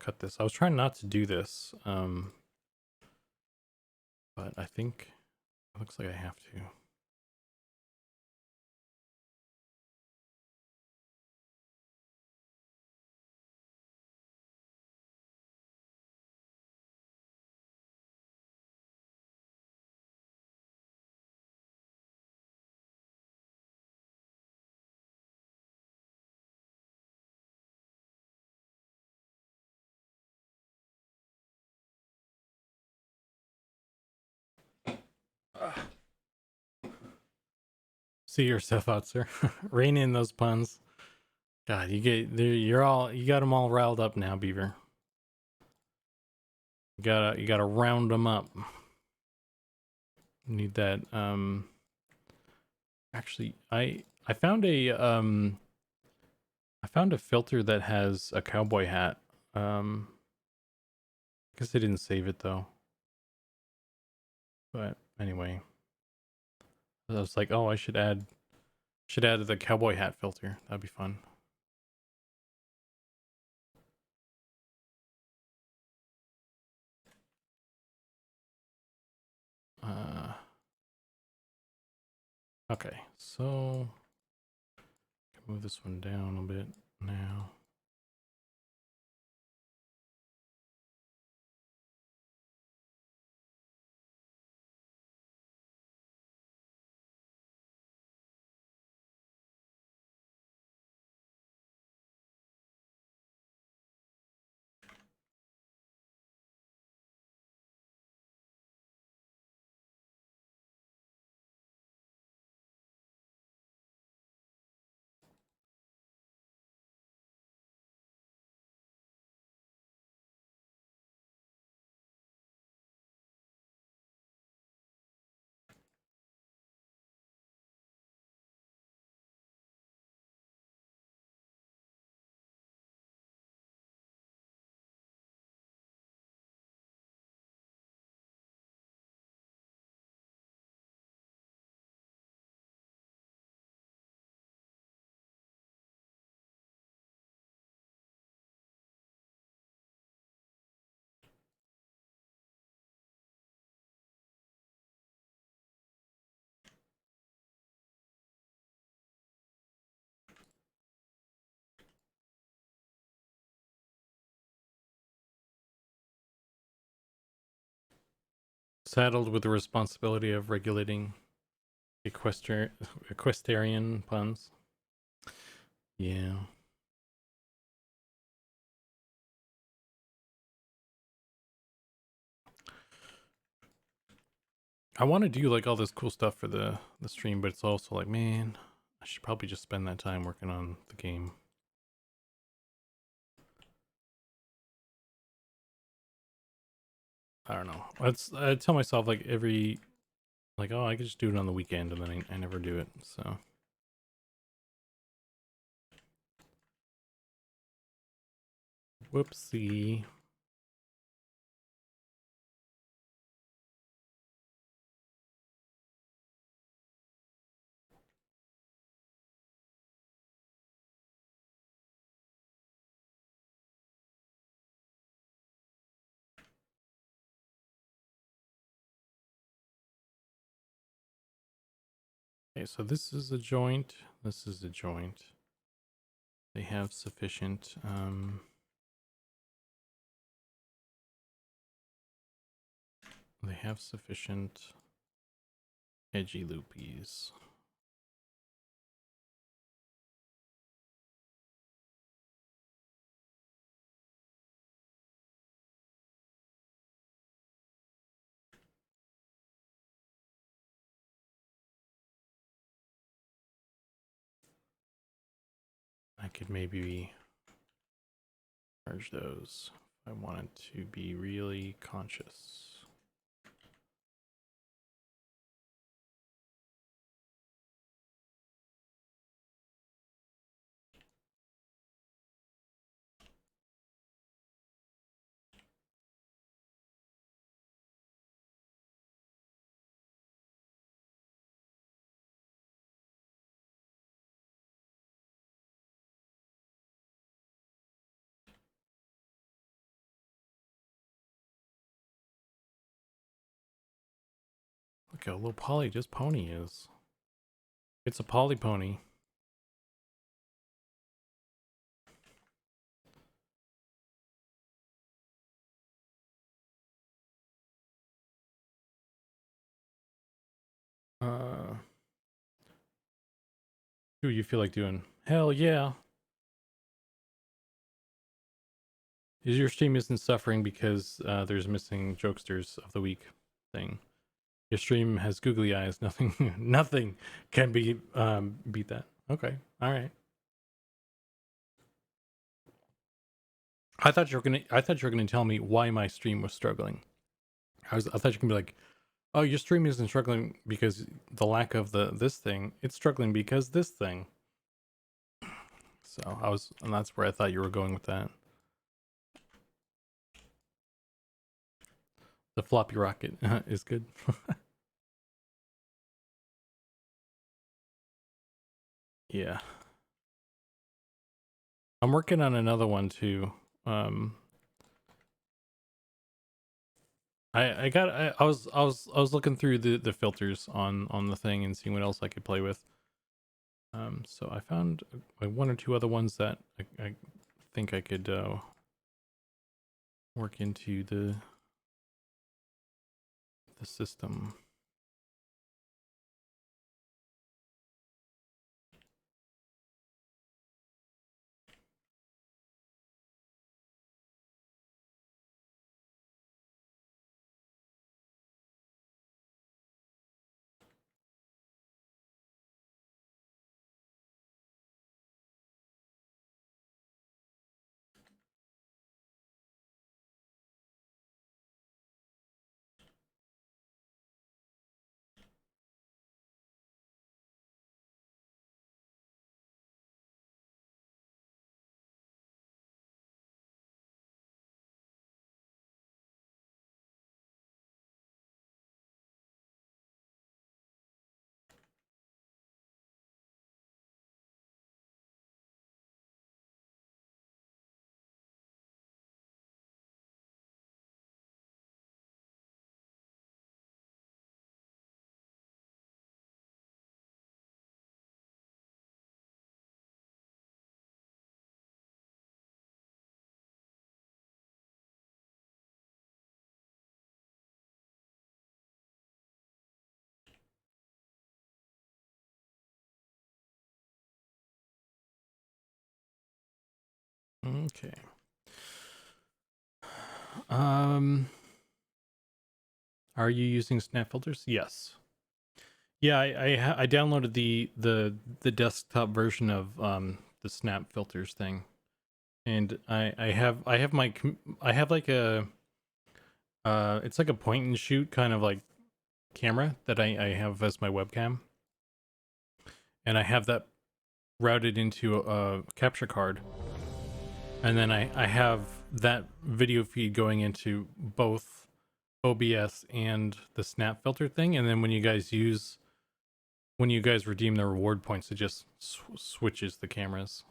Speaker 1: cut this. I was trying not to do this, but I think it looks like I have to. See yourself out, sir. Rein in those puns. God, you got them all riled up now, Beaver. You gotta round them up. Need that. Actually, I found a filter that has a cowboy hat. I guess I didn't save it though. But anyway, I was like, oh, I should add the cowboy hat filter. That'd be fun. Okay, so move this one down a bit now. Saddled with the responsibility of regulating equestrian puns. Yeah. I want to do like all this cool stuff for the stream, but it's also like, man, I should probably just spend that time working on the game. I don't know. I tell myself like oh, I could just do it on the weekend, and then I never do it. So whoopsie. Okay, so this is a joint. This is a joint. They have sufficient. They have sufficient edgy loopies. I could maybe merge those if I wanted to be really conscious. Look how little poly this pony is. It's a poly pony. Who you feel like doing? Hell yeah. Your stream isn't suffering because there's missing jokesters of the week thing. Your stream has googly eyes. Nothing, nothing can beat that. Okay, all right. I thought you were gonna tell me why my stream was struggling. I thought you were gonna be like, oh, your stream isn't struggling because the lack of this thing. It's struggling because this thing. So and that's where I thought you were going with that. The floppy rocket is good. Yeah. I'm working on another one too. I was looking through the filters on the thing and seeing what else I could play with. So I found one or two other ones that I think I could work into the system. Okay. Are you using snap filters? Yes. Yeah, I downloaded the desktop version of the snap filters thing, and I have I have like a it's like a point and shoot kind of like camera that I have as my webcam, and I have that routed into a capture card, and then I have that video feed going into both OBS and the snap filter thing, and then when you guys redeem the reward points, it just switches the cameras.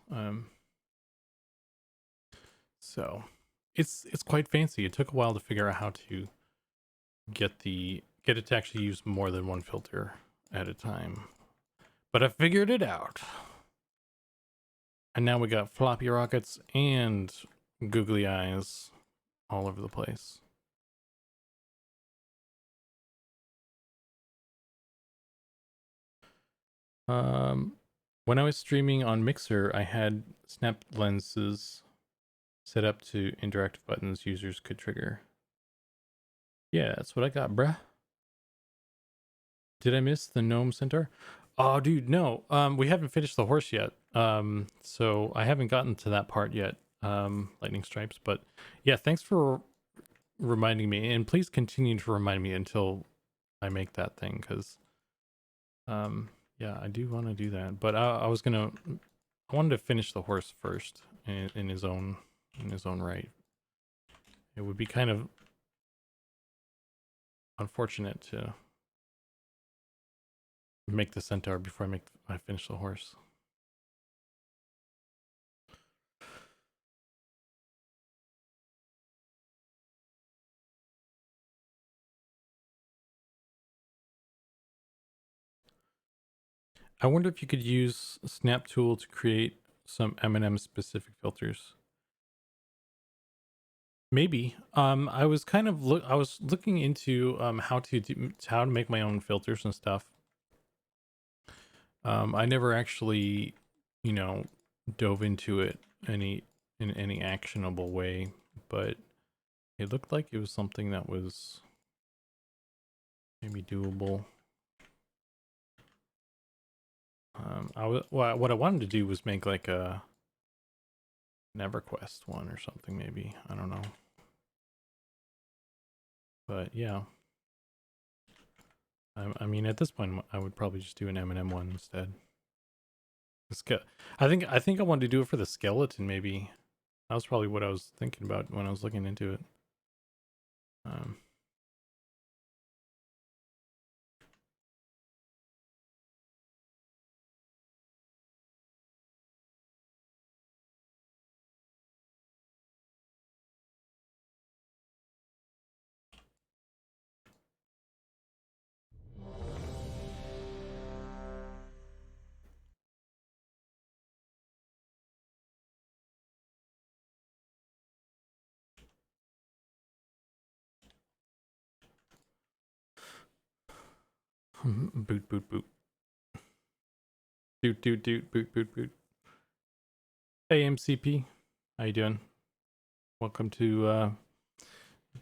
Speaker 1: So it's quite fancy. It took a while to figure out how to get it to actually use more than one filter at a time, but I figured it out. And now we got floppy rockets and googly eyes all over the place. When I was streaming on Mixer, I had snap lenses set up to interactive buttons users could trigger. Yeah, that's what I got, bruh. Did I miss the gnome centaur? Oh, dude, no. We haven't finished the horse yet. So I haven't gotten to that part yet. Lightning stripes, but yeah, thanks for reminding me, and please continue to remind me until I make that thing, because yeah, I do want to do that. But I wanted to finish the horse first in his own right. It would be kind of unfortunate to make the centaur before I finish the horse. I wonder if you could use Snap Tool to create some M&M specific filters. Maybe. I was kind of I was looking into how to make my own filters and stuff. I never actually, dove into it in any actionable way, but it looked like it was something that was maybe doable. What I wanted to do was make like a EverQuest one or something, maybe. I don't know. But yeah. I mean, at this point, I would probably just do an M&M one instead. I think I wanted to do it for the skeleton, maybe. That was probably what I was thinking about when I was looking into it. Boot, boot, boot. Doot, doot, doot, boot, boot, boot. Hey, MCP. How you doing? Welcome to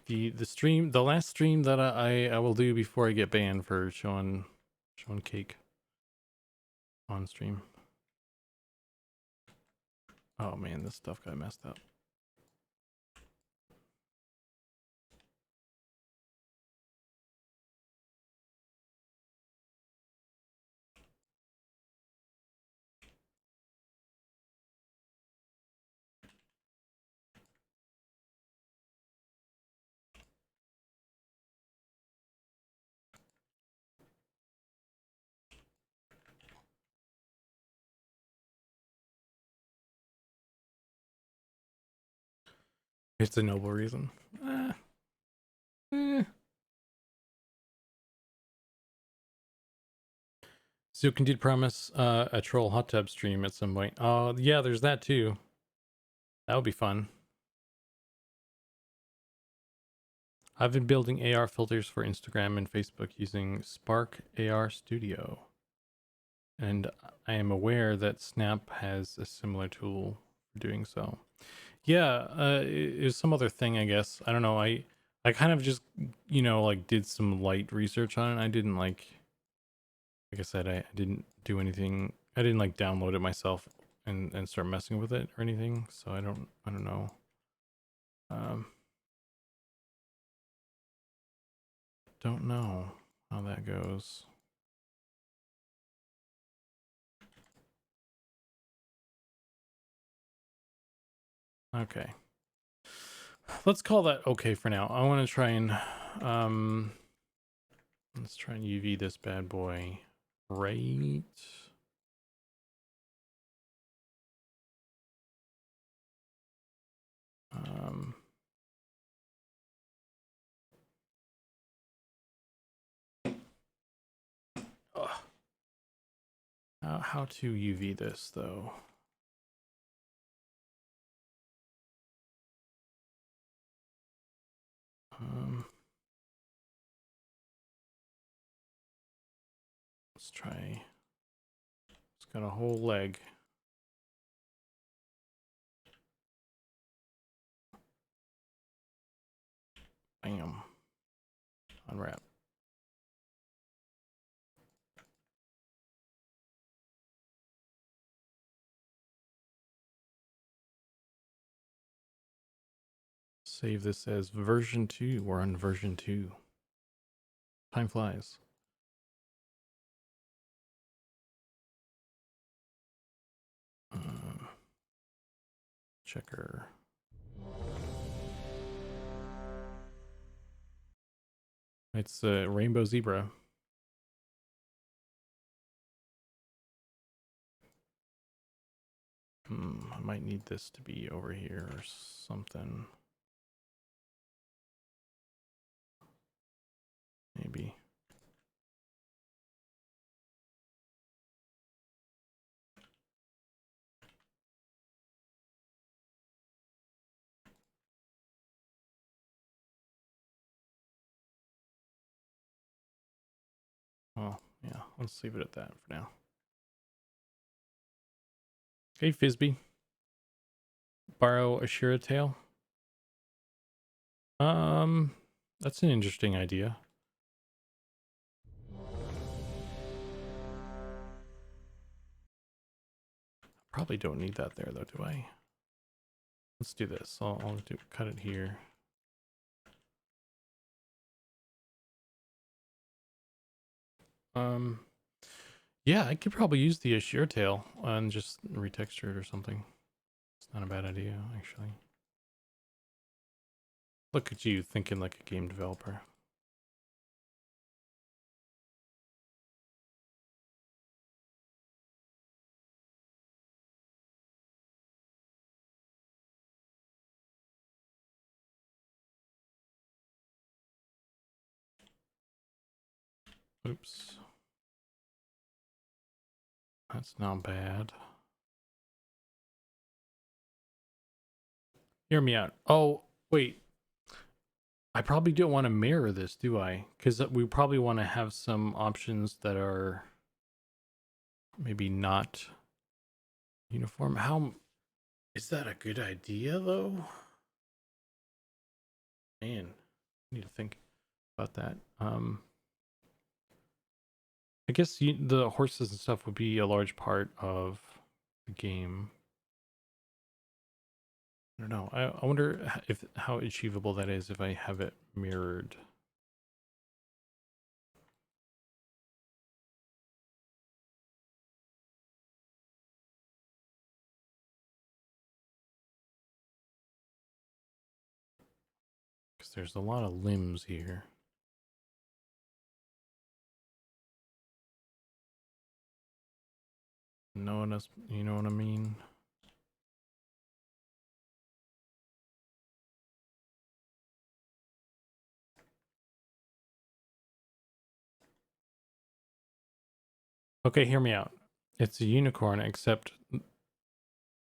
Speaker 1: the stream, the last stream that I will do before I get banned for showing cake on stream. Oh man, this stuff got messed up. It's a noble reason. Zukan did promise a troll hot tub stream at some point. Oh yeah, there's that too. That would be fun. I've been building AR filters for Instagram and Facebook using Spark AR Studio. And I am aware that Snap has a similar tool for doing so. Yeah, it was some other thing, I guess. I don't know. I kind of just, like did some light research on it. I didn't like I said, I didn't do anything. I didn't like download it myself and start messing with it or anything. So I don't know. Don't know how that goes. Okay. Let's call that okay for now. I want to try and let's try and UV this bad boy. Right. How to UV this though? Let's try. It's got a whole leg. Bam. Unwrap. Save this as version 2. We're on version 2. Time flies. Checker. It's a rainbow zebra. I might need this to be over here or something. Maybe. Well, yeah, let's leave it at that for now. Hey, Fizby. Borrow a Shira tail? That's an interesting idea. Probably don't need that there though, do I? Let's do this. I'll cut it here. Yeah, I could probably use the sheer tail and just retexture it or something. It's not a bad idea, actually. Look at you thinking like a game developer. Oops. That's not bad. Hear me out. Oh, wait. I probably don't want to mirror this, do I? Because we probably want to have some options that are maybe not uniform. How is that a good idea though? Man, I need to think about that. I guess the horses and stuff would be a large part of the game. I don't know. I wonder if how achievable that is if I have it mirrored. Because there's a lot of limbs here. You know what I mean? Okay, hear me out. It's a unicorn, except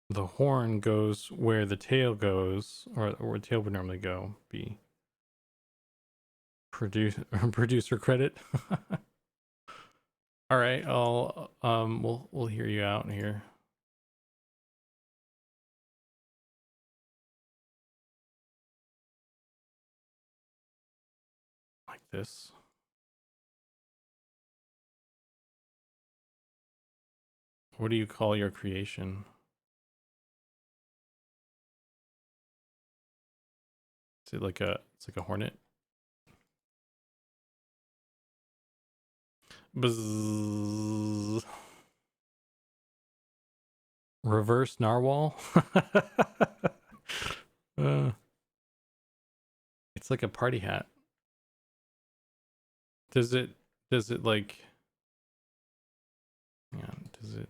Speaker 1: the horn goes where the tail goes, or where the tail would normally go. Be producer credit. All right, we'll hear you out here. Like this. What do you call your creation? Is it like it's like a hornet? Bzzz. Reverse narwhal. It's like a party hat. Does it like, yeah, does it?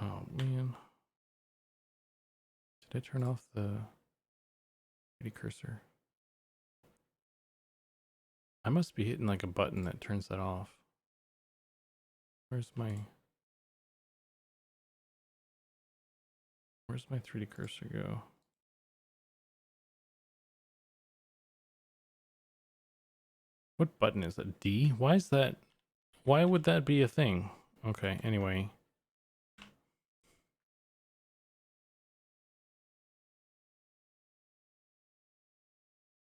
Speaker 1: Oh man, did I turn off the 3D cursor? I must be hitting like a button that turns that off. Where's my 3D cursor go? What button is that? D? Why is that? Why would that be a thing? Okay, anyway.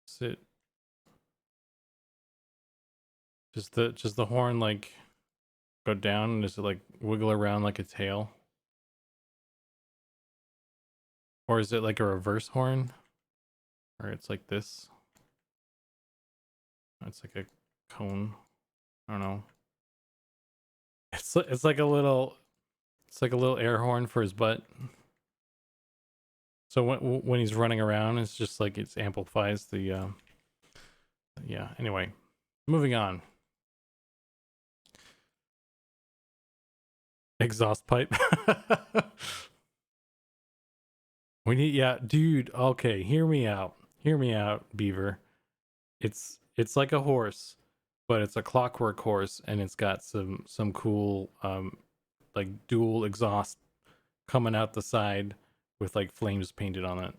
Speaker 1: Sit. Does the horn like go down? Does it like wiggle around like a tail? Or is it like a reverse horn? Or it's like this? It's like a cone. I don't know. It's like a little air horn for his butt. So when he's running around, it's just like it amplifies the yeah. Anyway, moving on. Exhaust pipe. We need, yeah, dude. Okay, hear me out. Hear me out, Beaver. It's like a horse, but it's a clockwork horse, and it's got some cool like dual exhaust coming out the side with like flames painted on it.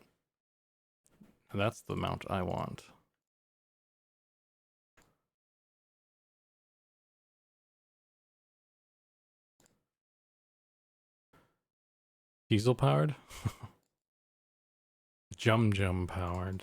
Speaker 1: And that's the mount I want. Diesel powered? Jum powered.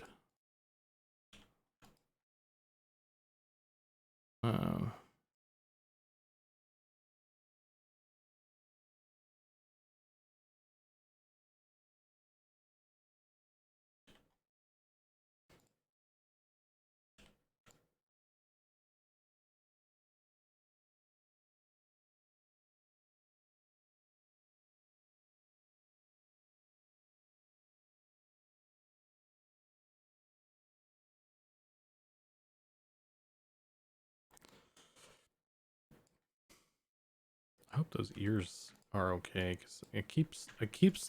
Speaker 1: I hope those ears are okay, because it keeps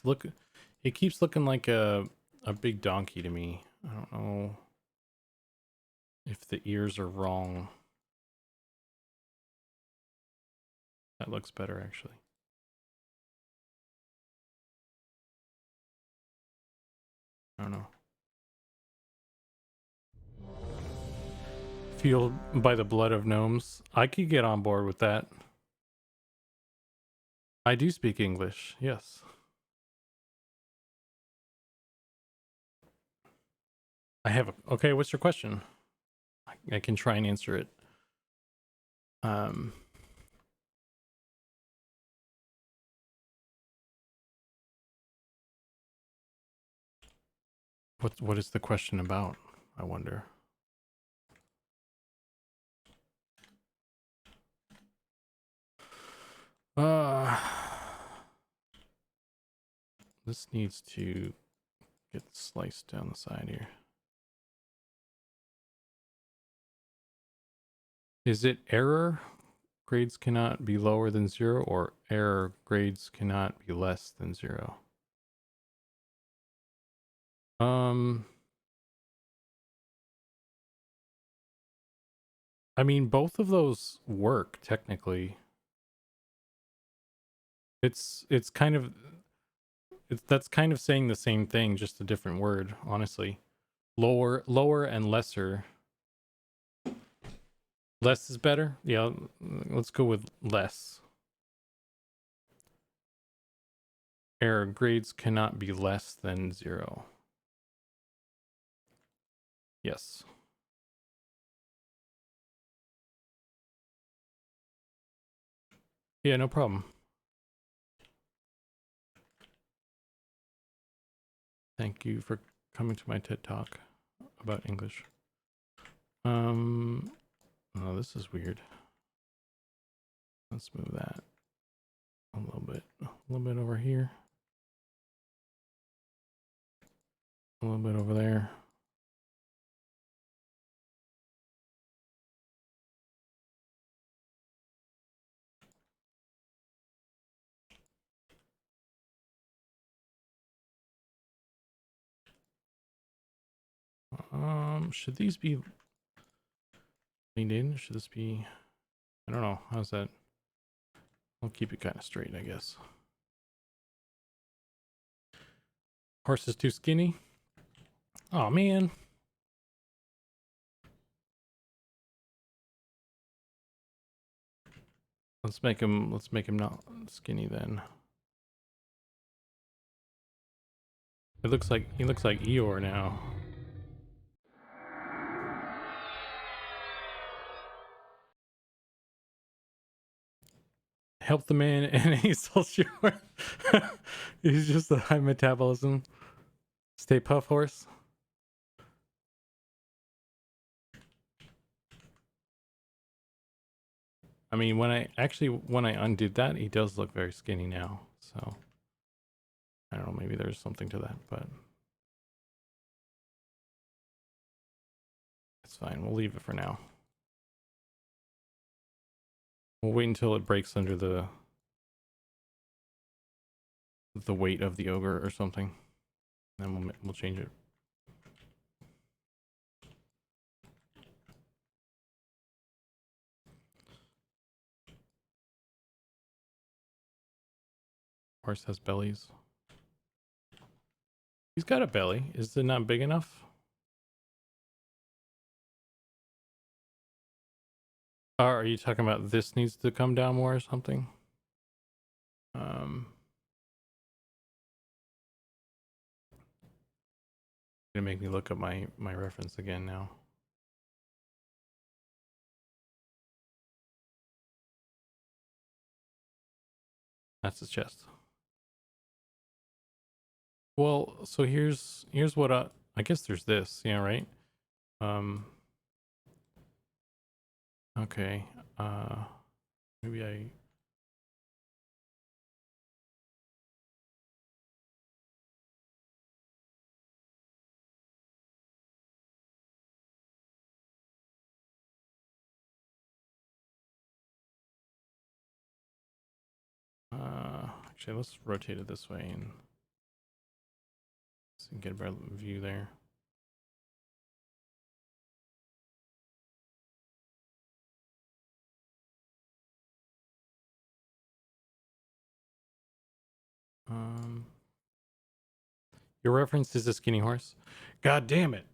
Speaker 1: looking like a big donkey to me. I don't know if the ears are wrong. That looks better, actually. I don't know. Fueled by the blood of gnomes. I could get on board with that. I do speak English, yes. I have okay, what's your question? I can try and answer it. What is the question about? I wonder. This needs to get sliced down the side here. Is it error? Grades cannot be lower than 0, or error grades cannot be less than 0? I mean, both of those work technically. It's kind of that's kind of saying the same thing, just a different word, honestly. Lower and lesser. Less is better? Yeah, let's go with less. Error grades cannot be less than 0. Yes. Yeah, no problem. Thank you for coming to my TED Talk about English. Oh, this is weird. Let's move that a little bit over here. A little bit over there. Should these be leaned in? Should this be, I don't know. How's that? I'll keep it kind of straight, I guess. Horse is too skinny. Oh man. Let's make him not skinny then. It looks like he looks like Eeyore now. Help the man and he's so short. He's just a high metabolism. Stay puff horse. I mean, when I undid that, he does look very skinny now. So I don't know, maybe there's something to that, but it's fine. We'll leave it for now. We'll wait until it breaks under the weight of the ogre or something. Then we'll change it. Horse has bellies. He's got a belly. Is it not big enough? Are you talking about this needs to come down more or something? Gonna make me look up my reference again now. That's his chest. Well, so here's what I guess there's this, yeah, right? Okay. Maybe I Actually, let's rotate it this way and so get a better view there. Your reference is a skinny horse. God damn it.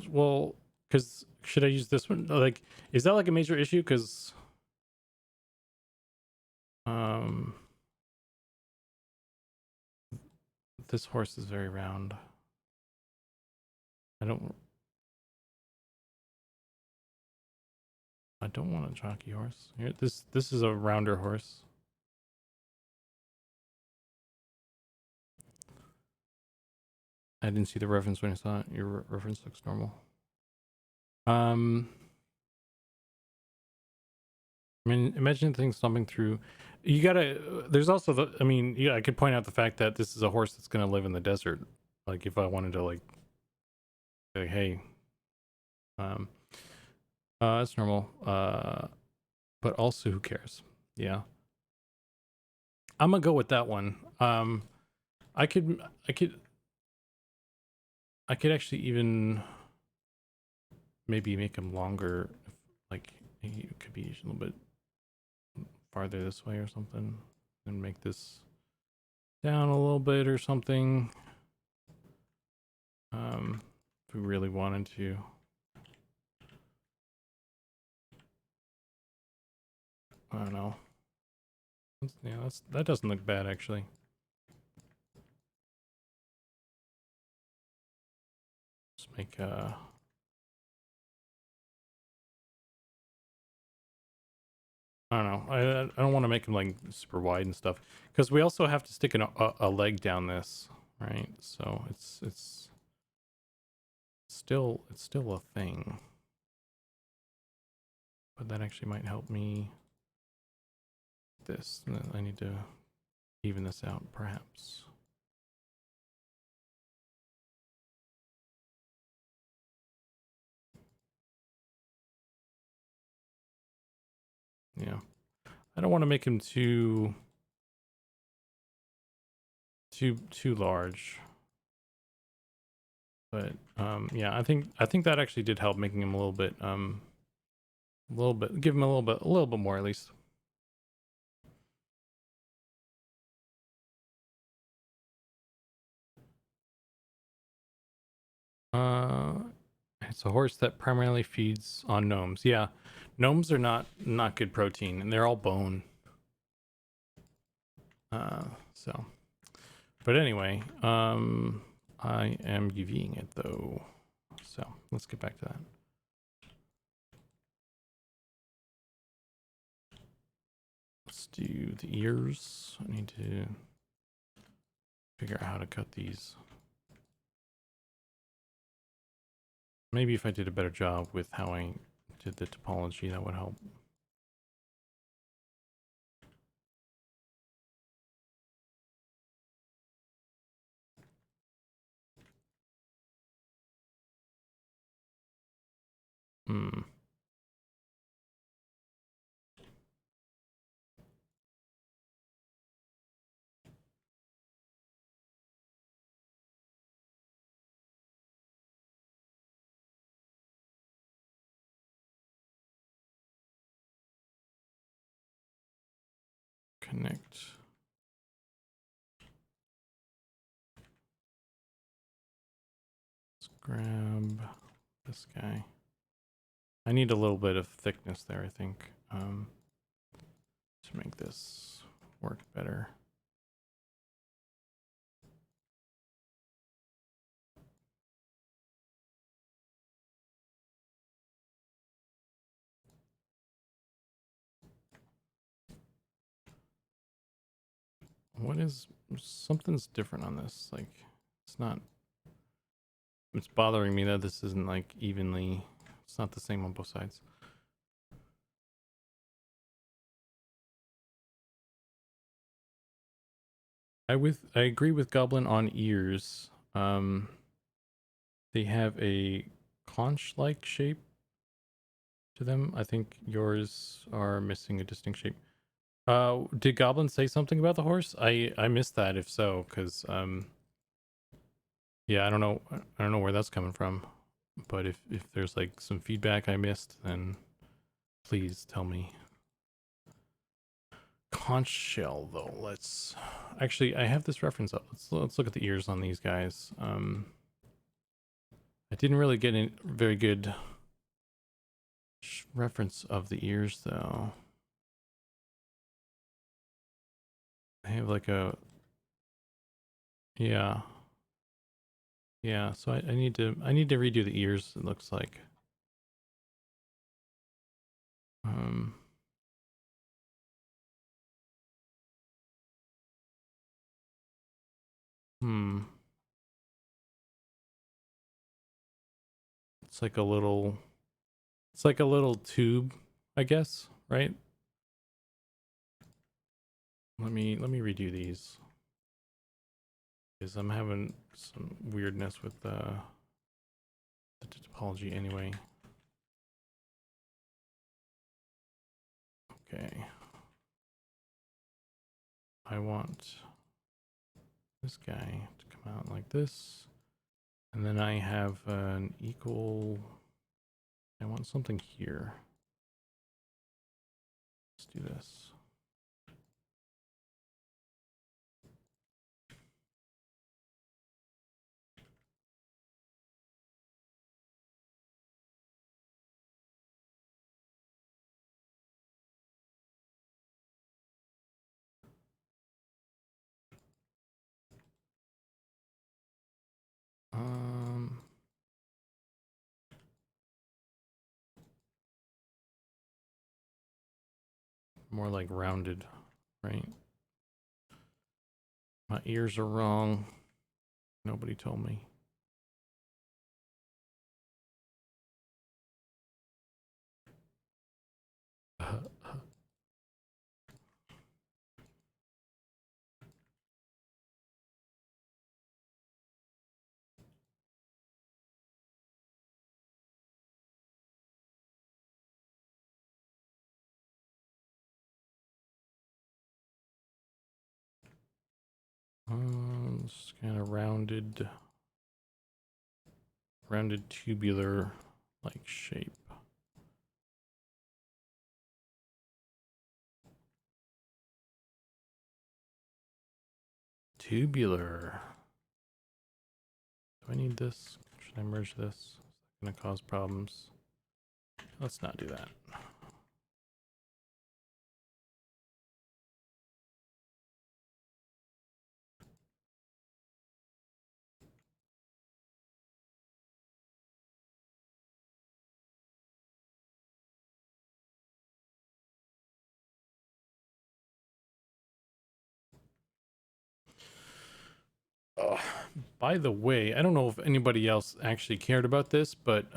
Speaker 1: Well, because should I use this one? Like, is that like a major issue? Because this horse is very round. I don't want a jockey horse. Here, this is a rounder horse. I didn't see the reference when I saw it. Your reference looks normal. I mean, imagine things stumbling through. You gotta. There's also the. I mean, yeah, I could point out the fact that this is a horse that's gonna live in the desert. Like, if I wanted to, like, say, hey, that's normal. But also, who cares? Yeah, I'm gonna go with that one. I could actually even maybe make him longer. Like, he could be a little bit farther this way or something, and make this down a little bit or something. If we really wanted to. I don't know. Yeah, that doesn't look bad actually. Just make I don't know. I don't want to make him like super wide and stuff, because we also have to stick a leg down this, right? So it's still a thing. But that actually might help me. This I need to even this out perhaps. Yeah, I don't want to make him too large. But yeah, I think that actually did help, making him a little bit give him a little bit more at least. It's a horse that primarily feeds on gnomes. Yeah, gnomes are not good protein, and they're all bone. So, but anyway, I am UVing it though. So let's get back to that. Let's do the ears. I need to figure out how to cut these. Maybe if I did a better job with how I did the topology, that would help. Connect. Let's grab this guy. I need a little bit of thickness there, I think, to make this work better. What is, something's different on this, like, it's bothering me that this isn't like evenly, it's not the same on both sides. I agree with Goblin on ears. They have a conch-like shape to them. I think yours are missing a distinct shape. Did Goblin say something about the horse? I missed that if so, because yeah, I don't know where that's coming from. But if there's like some feedback I missed, then please tell me. Conch shell though. Let's actually, I have this reference up. Let's look at the ears on these guys. I didn't really get a very good reference of the ears though. I have like a yeah. Yeah, so I need to redo the ears, it looks like. Um hmm. It's like a little tube, I guess, right? Let me redo these. Because I'm having some weirdness with the topology anyway. Okay. I want this guy to come out like this. And then I have an equal, I want something here. Let's do this. More like rounded, right? My ears are wrong. Nobody told me. It's kind of rounded tubular like shape. Tubular. Do I need this? Should I merge this? Is that gonna cause problems? Let's not do that. Oh, by the way, I don't know if anybody else actually cared about this, but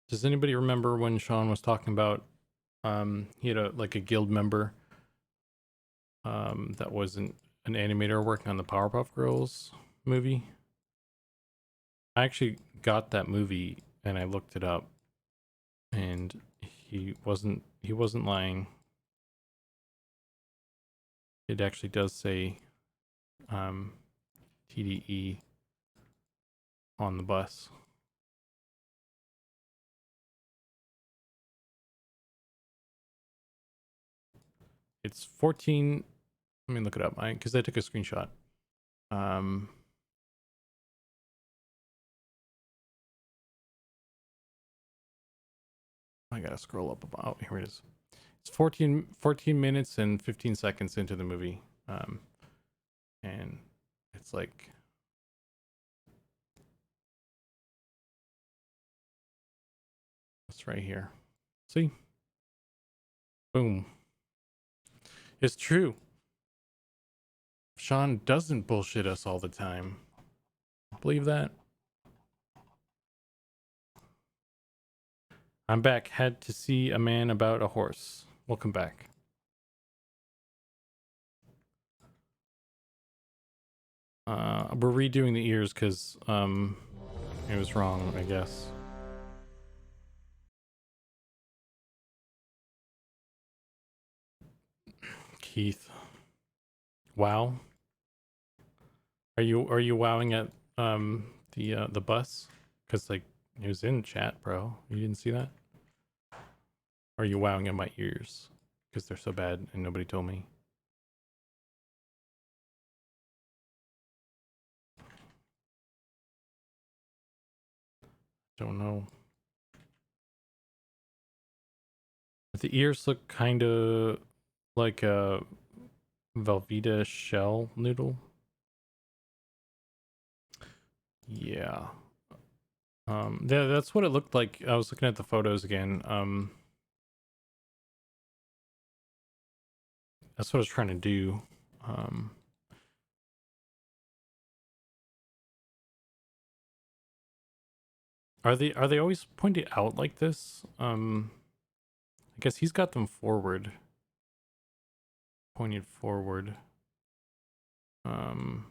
Speaker 1: does anybody remember when Sean was talking about he had a guild member that wasn't an animator working on the Powerpuff Girls movie? I actually got that movie and I looked it up, and he wasn't lying. It actually does say TDE on the bus. It's 14. Let me look it up, because I took a screenshot. I gotta scroll up about. Here it is. It's 14 minutes and 15 seconds into the movie. And it's like, it's right here. See? Boom. It's true. Sean doesn't bullshit us all the time. Believe that? I'm back. Had to see a man about a horse. Welcome back. We're redoing the ears because it was wrong, I guess. Keith. Wow. Are you wowing at the bus? Because like it was in chat, bro. You didn't see that? Or are you wowing at my ears? Because they're so bad and nobody told me. Don't know. But the ears look kind of like a Velveeta shell noodle. Yeah. That's what it looked like. I was looking at the photos again. That's what I was trying to do. Are they always pointed out like this? I guess he's got them forward. Pointed forward. And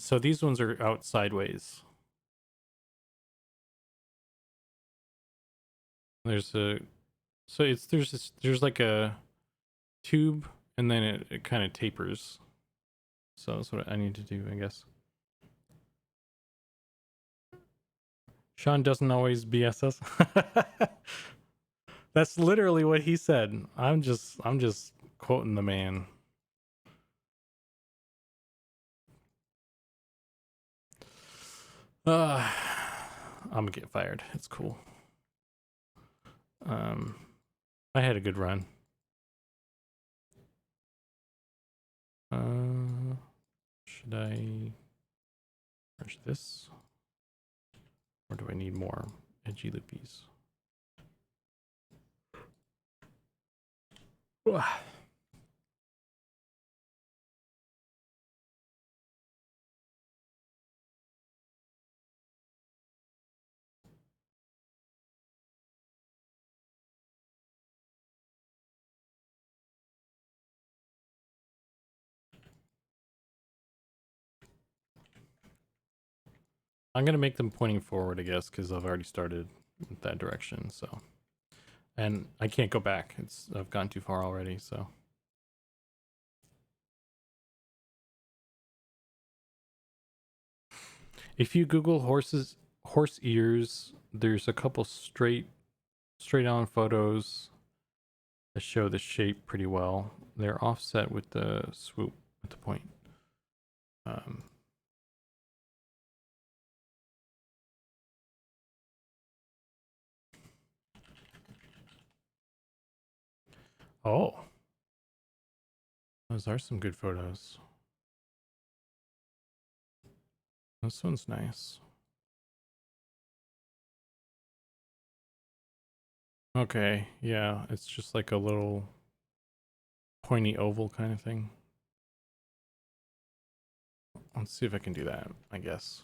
Speaker 1: so these ones are out sideways. There's like a tube and then it kind of tapers. So that's what I need to do, I guess. Sean doesn't always BS us. That's literally what he said. I'm just quoting the man. I'm gonna get fired. It's cool. I had a good run. Should I merge this? Or do I need more edgy loopies? I'm gonna make them pointing forward, I guess, because I've already started that direction. So, and I can't go back. I've gone too far already. So, if you Google horse ears, there's a couple straight on photos that show the shape pretty well. They're offset with the swoop at the point. Oh, those are some good photos. This one's nice. Okay, yeah, it's just like a little pointy oval kind of thing. Let's see if I can do that, I guess.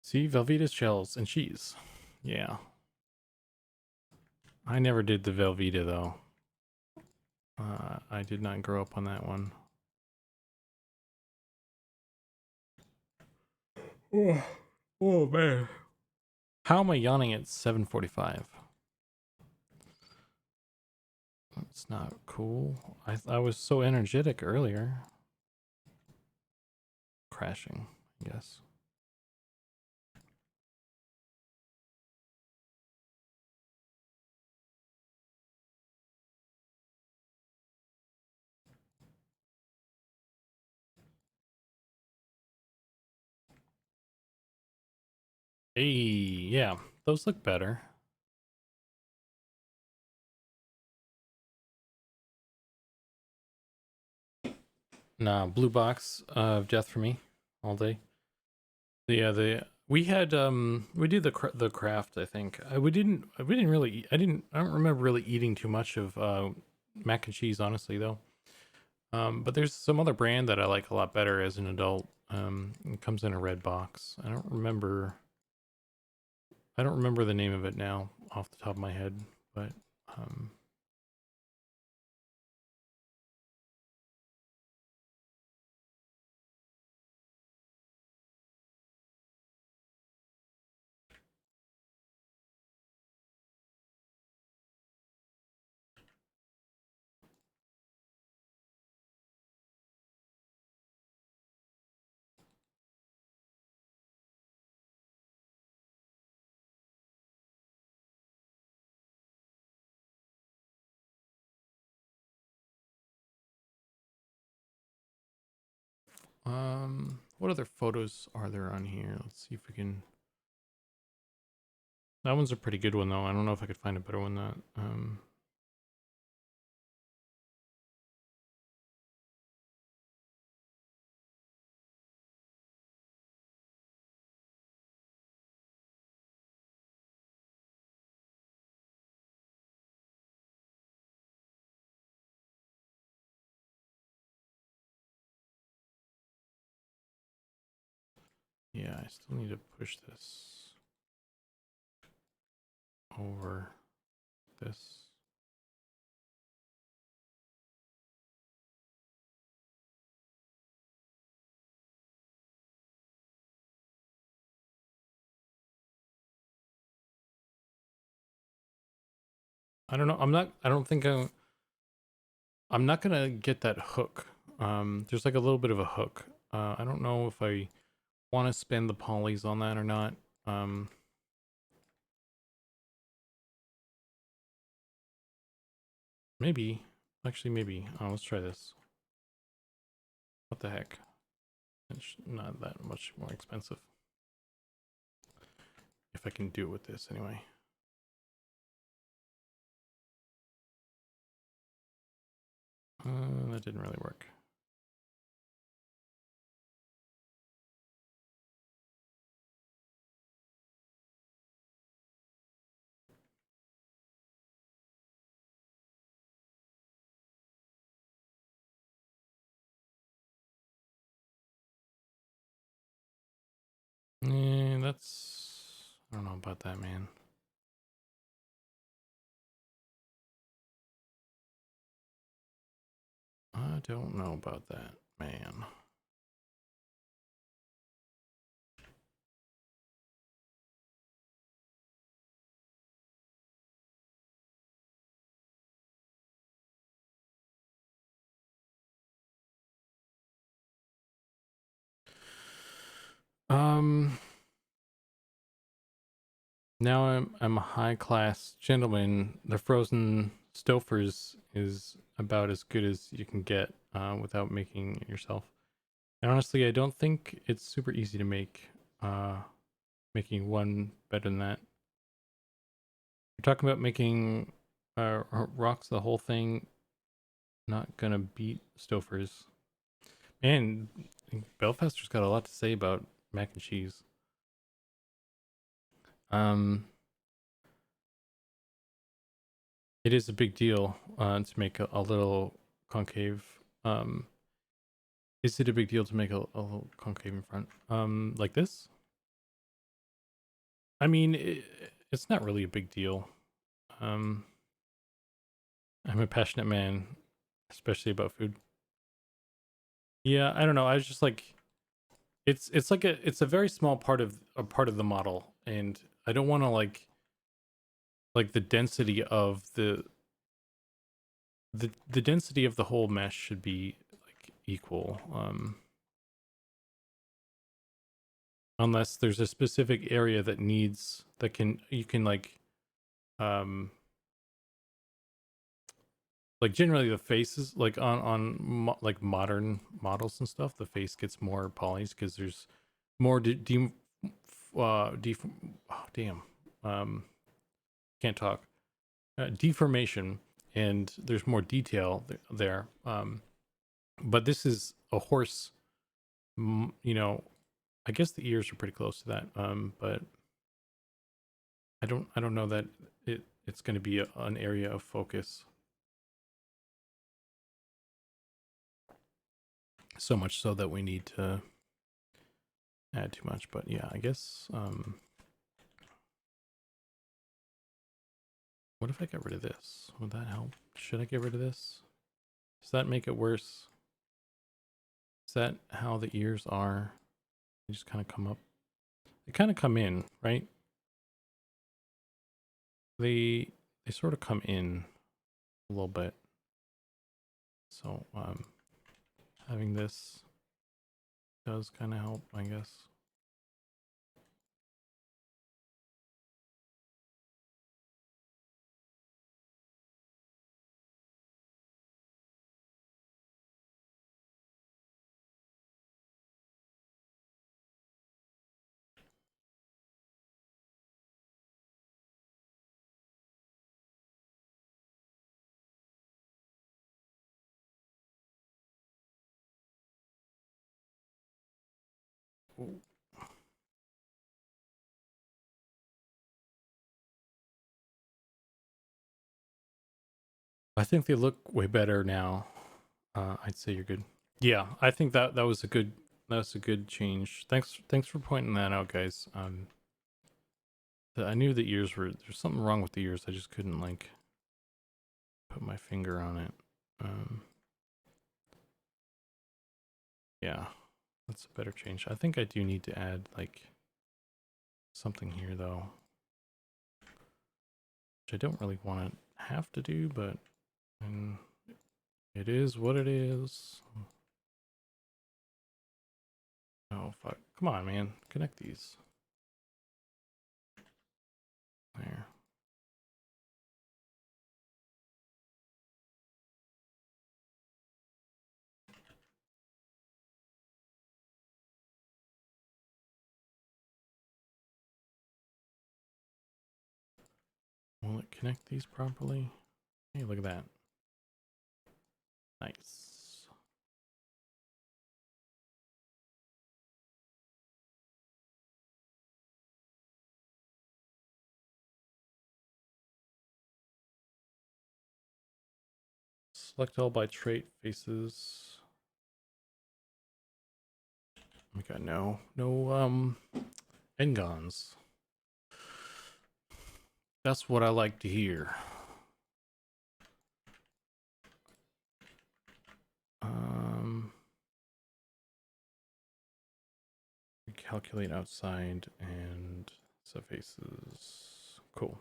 Speaker 1: See, Velveeta shells and cheese. Yeah. I never did the Velveeta though. I did not grow up on that one. Oh man. How am I yawning at 7:45? That's not cool. I was so energetic earlier. Crashing, I guess. Hey, yeah, those look better. Nah, blue box of death for me all day. Yeah, we had we did the craft. I think we didn't really I don't remember really eating too much of mac and cheese, honestly, though. But there's some other brand that I like a lot better as an adult. It comes in a red box. I don't remember the name of it now off the top of my head, but um what other photos are there on here? Let's see if we can. That one's a pretty good one though. I don't know if I could find a better one than that. Yeah, I still need to push this over this. I don't know. I don't think I'm not gonna get that hook. There's like a little bit of a hook. I don't know if I want to spend the polys on that or not. Um, maybe. Actually, maybe. Let's try this. What the heck? It's not that much more expensive. If I can do it with this anyway. That didn't really work. That's... I don't know about that, man. I don't know about that, man. Now I'm a high class gentleman. The frozen Stofers is about as good as you can get without making it yourself. And honestly, I don't think it's super easy to make. Making one better than that. You're talking about making rocks the whole thing. Not gonna beat Stofers. And Belfaster's got a lot to say about mac and cheese. It is a big deal to make a little concave. Is it a big deal to make a little concave in front? Like this? I mean, it's not really a big deal. I'm a passionate man, especially about food. Yeah, I don't know. I was just like, it's like it's a very small part of the model, and I don't want to like the density of the density of the whole mesh should be like equal. Unless there's a specific area that needs you can um like generally the faces like like modern models and stuff, the face gets more polys because there's more oh, damn, can't talk. Deformation, and there's more detail there. But this is a horse. You know, I guess the ears are pretty close to that. But I don't know that it's going to be an area of focus. So much so that we need to add too much. But yeah, I guess. What if I get rid of this? Would that help? Should I get rid of this? Does that make it worse? Is that how the ears are? They just kind of come up. They kind of come in, right? They sort of come in a little bit. So having this does kind of help, I guess. Ooh. I think they look way better now. I'd say you're good. Yeah, I think that was a good change. Thanks for pointing that out, guys. I knew the ears were there's something wrong with the ears. I just couldn't like put my finger on it. Yeah, that's a better change. I think I do need to add like something here though, which I don't really want to have to do, but it is what it is. Oh fuck! Come on, man, connect these. There. Will it connect these properly? Hey, look at that. Nice. Select all by trait faces. We got no engons. That's what I like to hear. Calculate outside and faces. Cool.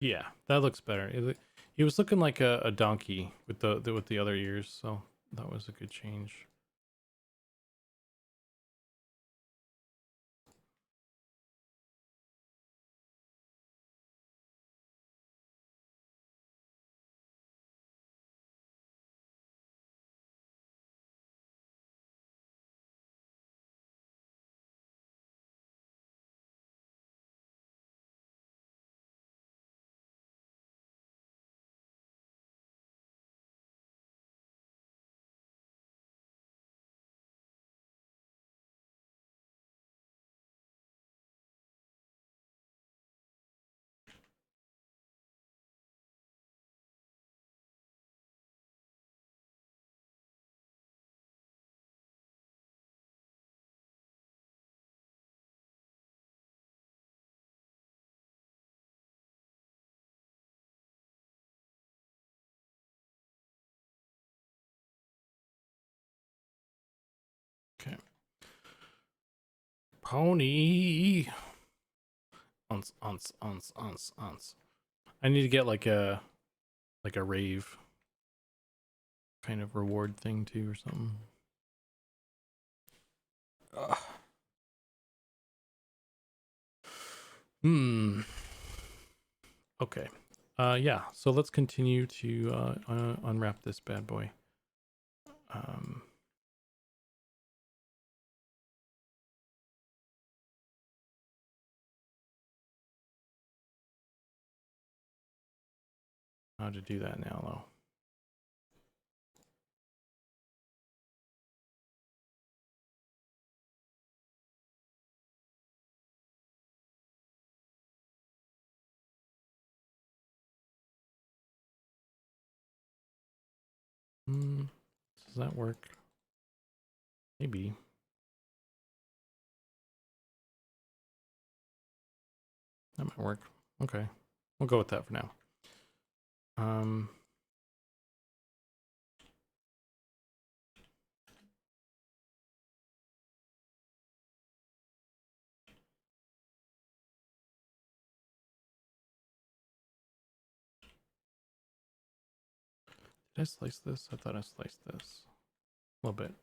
Speaker 1: Yeah, that looks better. He was looking like a donkey with the other ears, so that was a good change. Okay. Pony. Ons. I need to get like a rave kind of reward thing too or something. Okay. Yeah, so let's continue to unwrap this bad boy. how to do that now, though. Does that work? Maybe. That might work. Okay. We'll go with that for now. Did I slice this? I thought I sliced this. A little bit,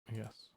Speaker 1: I guess.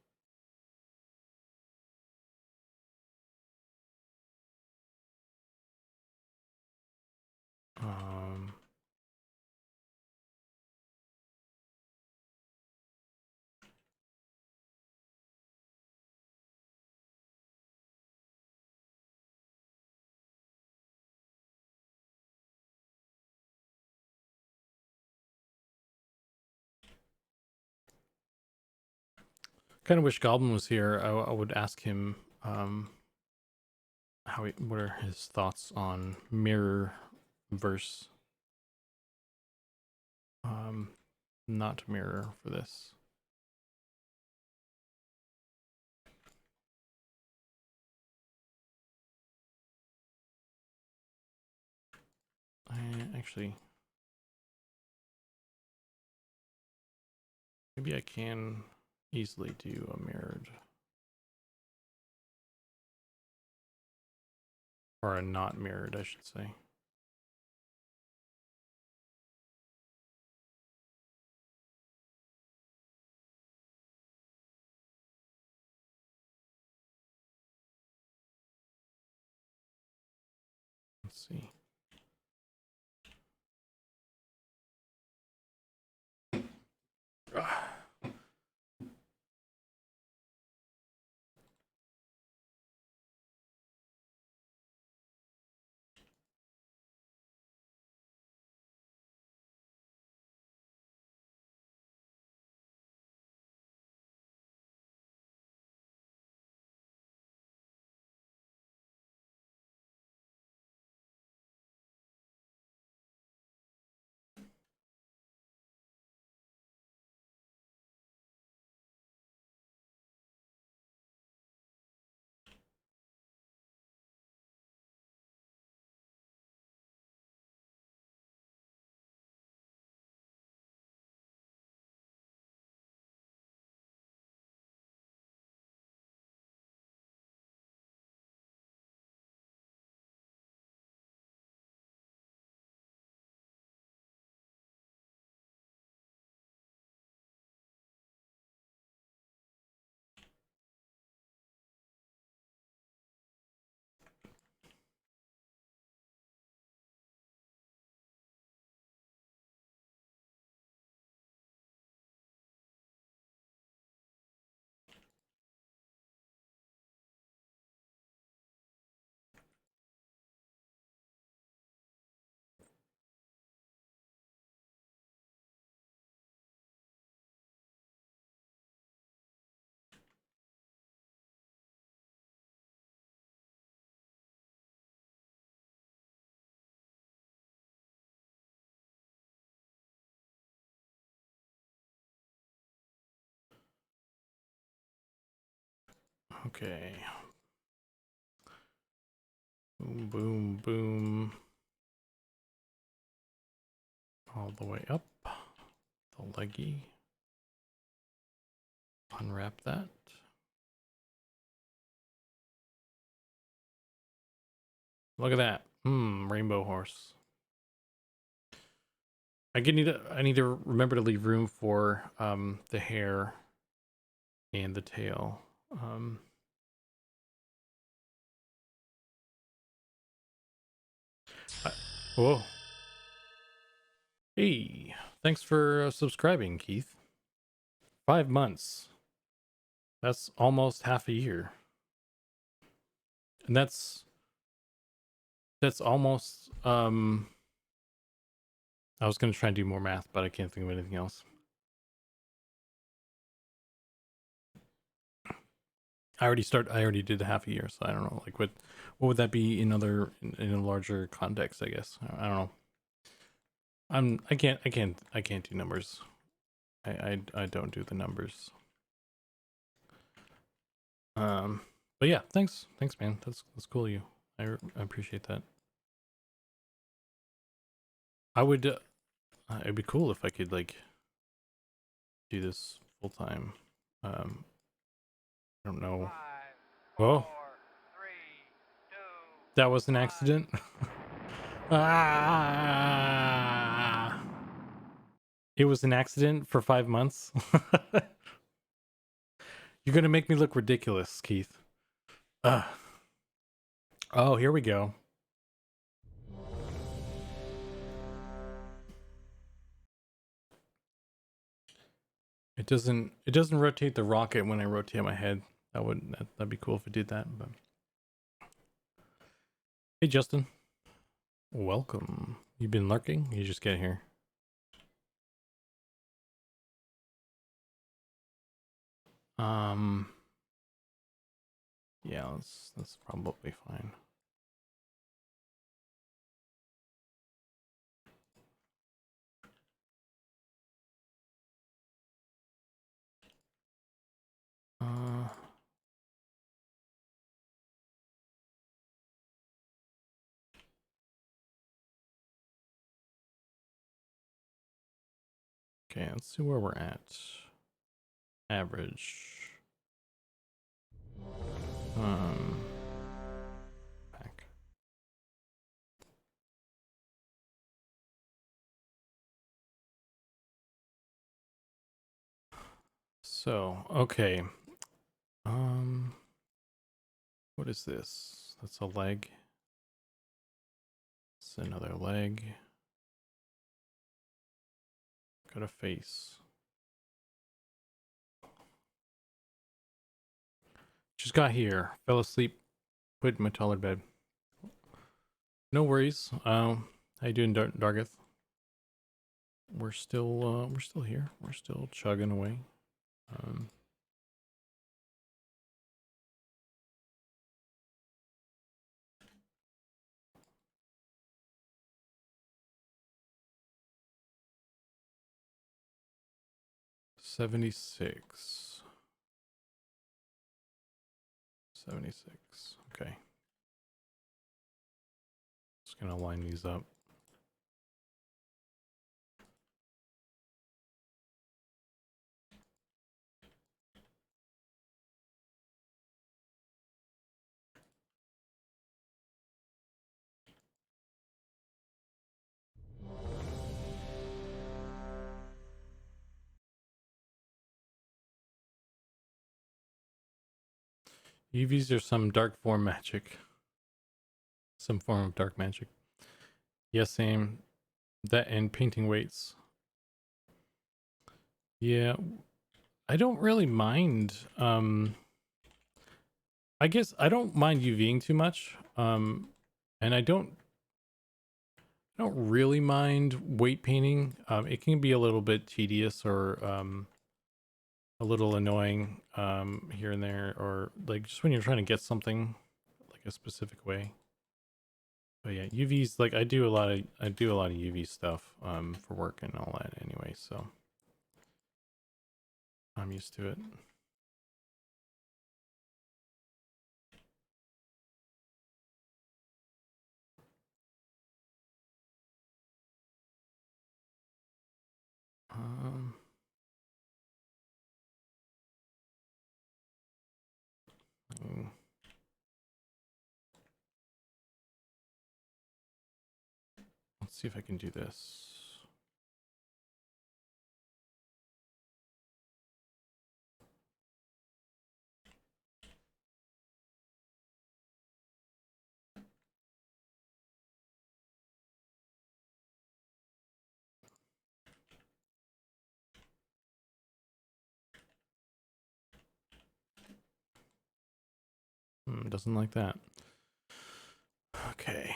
Speaker 1: Kind of wish Goblin was here. I would ask him what are his thoughts on mirror verse, not mirror for this. I actually, maybe I can easily do a mirrored or a not mirrored, I should say. Let's see. Okay. Boom, boom, boom. All the way up. The leggy. Unwrap that. Look at that. Rainbow horse. I need to remember to leave room for the hair and the tail. Whoa. Hey, thanks for subscribing, Keith. 5 months. That's almost half a year. And that's almost I was gonna try and do more math, but I can't think of anything else. I already did half a year, so I don't know. Like, what would that be in in a larger context? I guess I don't know. I can't do numbers. I don't do the numbers. But yeah, thanks, man. That's cool of you. I appreciate that. I would. It'd be cool if I could like do this full time. I don't know.
Speaker 2: 5, 4,
Speaker 1: Whoa,
Speaker 2: 3, 2,
Speaker 1: that was an
Speaker 2: 1.
Speaker 1: accident. Ah! It was an accident for 5 months. You're gonna make me look ridiculous, Keith. Oh, here we go. It doesn't rotate the rocket when I rotate my head. That'd be cool if it did that. But hey, Justin, welcome. You've been lurking. You just get here. Yeah, that's probably fine. Okay, let's see where we're at. Average. Back. So, okay. What is this? That's a leg. It's another leg. Got a face. Just got here. Fell asleep. Put in my taller bed. No worries. How you doing, Dargeth? We're still here. We're still chugging away. 76. 76. Okay. Just gonna line these up. UVs are some dark form magic. Some form of dark magic. Yes, same. That and painting weights. Yeah. I don't really mind. I guess I don't mind UVing too much. And I don't really mind weight painting. It can be a little bit tedious or a little annoying here and there, or like just when you're trying to get something like a specific way. But yeah, UVs, like I do a lot of UV stuff for work and all that anyway, so I'm used to it. Um, let's see if I can do this. Doesn't like that. Okay.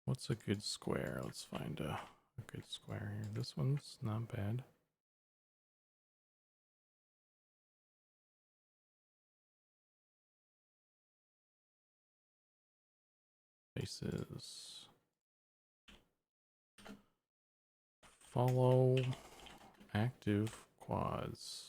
Speaker 1: What's a good square? Let's find a good square here. This one's not bad. Faces. Follow active quads.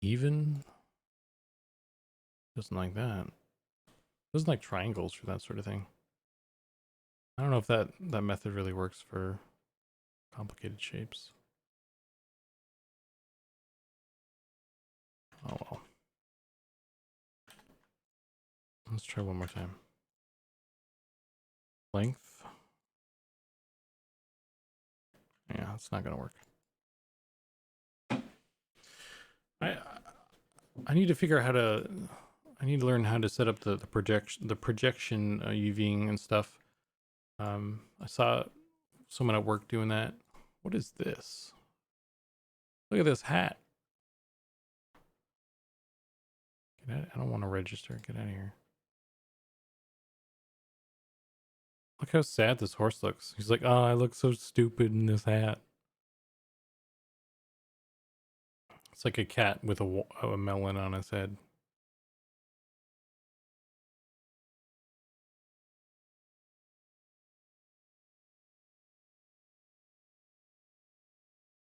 Speaker 1: Even doesn't like that. Doesn't like triangles for that sort of thing. I don't know if that method really works for complicated shapes. Oh well. Let's try one more time. Length. Yeah, it's not gonna work. I need to figure out how to. I need to learn how to set up the projection UVing and stuff. I saw someone at work doing that. What is this? Look at this hat. Get out, I don't want to register. Get out of here. Look how sad this horse looks. He's like, oh, I look so stupid in this hat. It's like a cat with a melon on his head.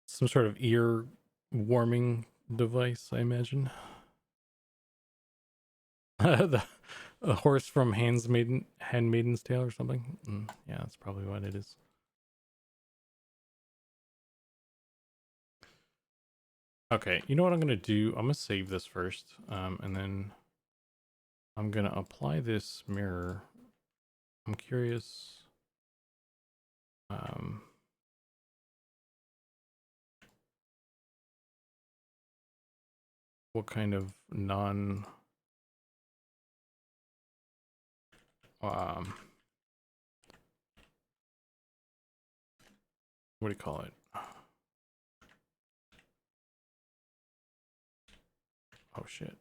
Speaker 1: Some sort of ear warming device, I imagine. A horse from Handmaiden's Tale or something. Yeah, that's probably what it is. Okay, you know what I'm gonna do? I'm gonna save this first, and then I'm gonna apply this mirror. I'm curious. What kind of what do you call it? Oh shit.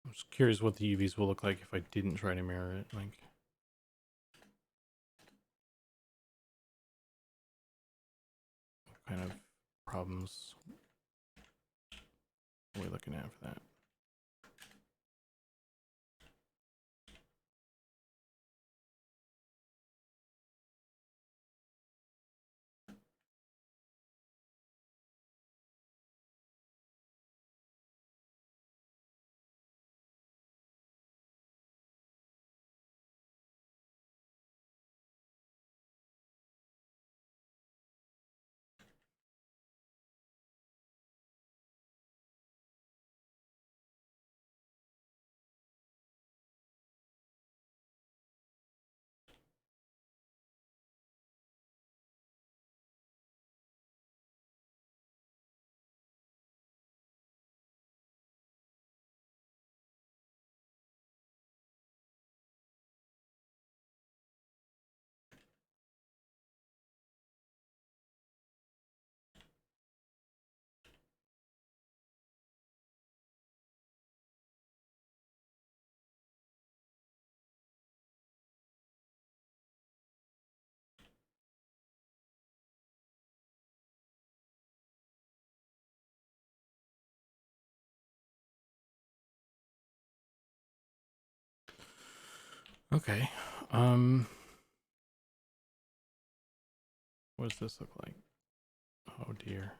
Speaker 1: I'm just curious what the UVs will look like if I didn't try to mirror it. Like, what kind of problems are we looking at for that? Okay. What does this look like? Oh dear.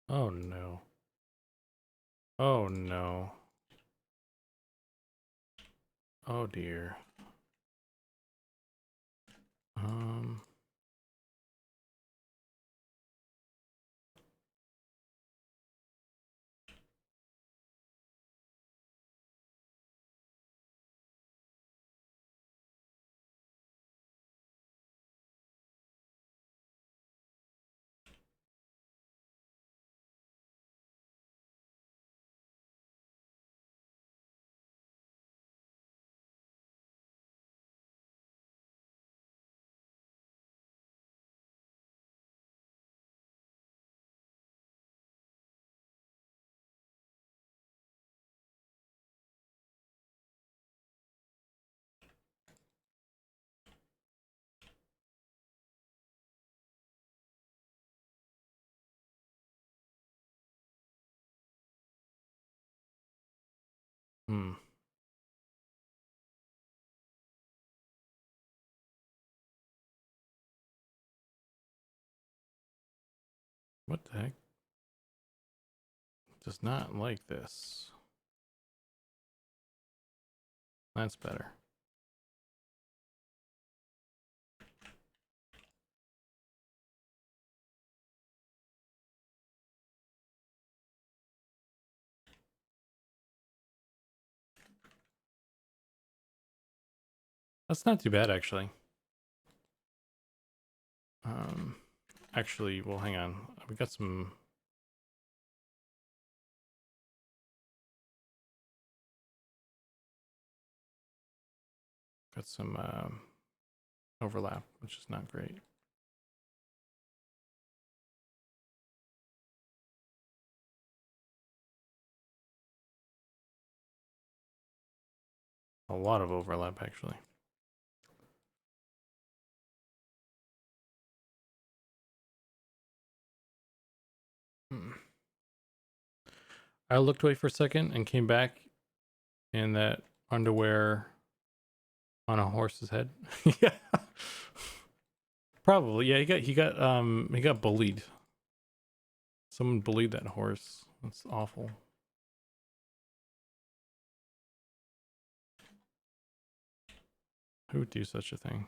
Speaker 1: Oh no. Oh no. Oh dear. Um. Hmm. What the heck? Does not like this. That's better. That's not too bad, actually. Actually, well, hang on. We got some. Got some overlap, which is not great. A lot of overlap, actually. Hmm. I looked away for a second and came back in that underwear on a horse's head. Yeah. Probably. Yeah, he got bullied. Someone bullied that horse. That's awful. Who would do such a thing?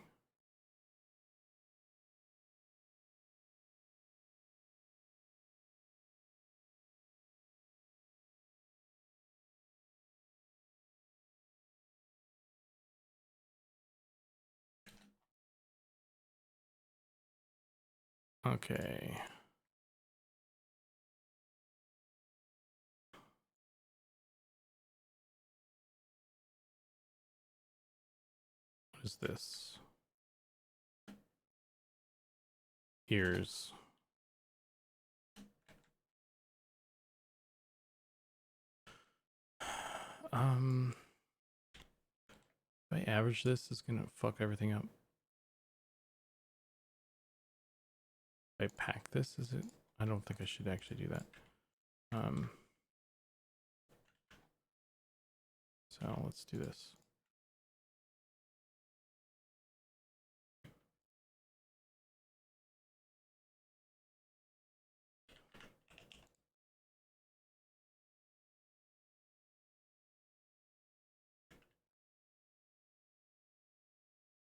Speaker 1: Okay. What is this? Ears. If I average this, it's gonna fuck everything up. If I pack this, is it? I don't think I should actually do that. So let's do this.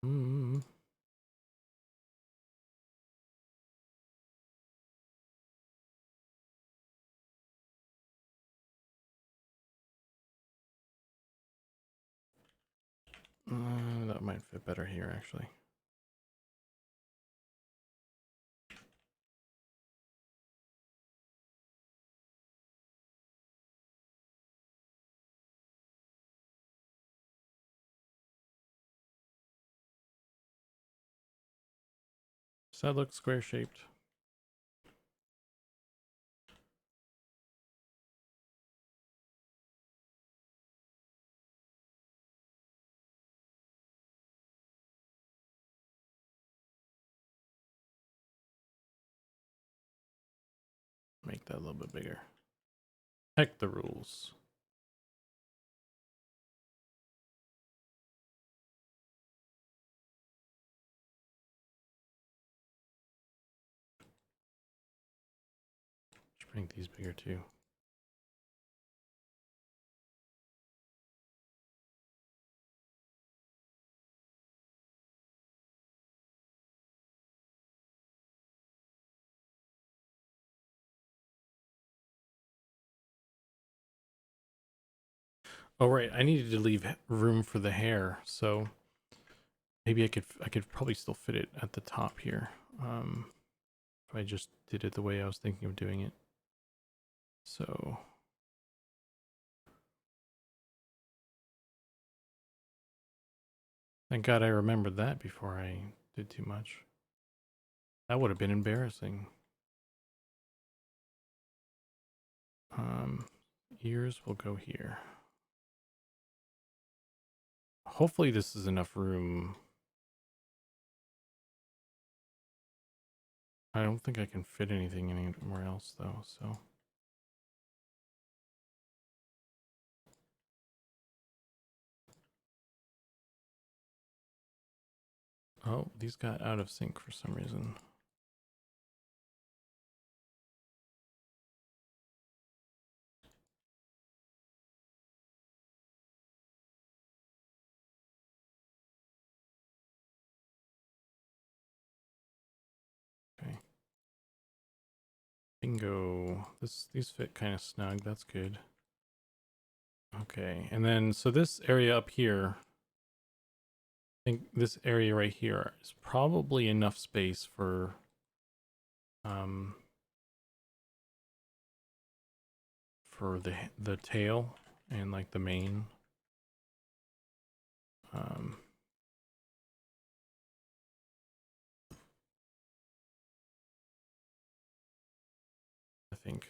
Speaker 1: Mm. That might fit better here, actually. Does that look square shaped? Make that a little bit bigger. Heck the rules. Should make these bigger too. Oh right, I needed to leave room for the hair, so maybe I could probably still fit it at the top here. If I just did it the way I was thinking of doing it. So thank God I remembered that before I did too much. That would have been embarrassing. Ears will go here. Hopefully this is enough room. I don't think I can fit anything anywhere else though, so. Oh, these got out of sync for some reason. Okay. Bingo. These fit kind of snug. That's good. Okay, and then so this area up here, I think this area right here is probably enough space for the tail and like the mane. I think.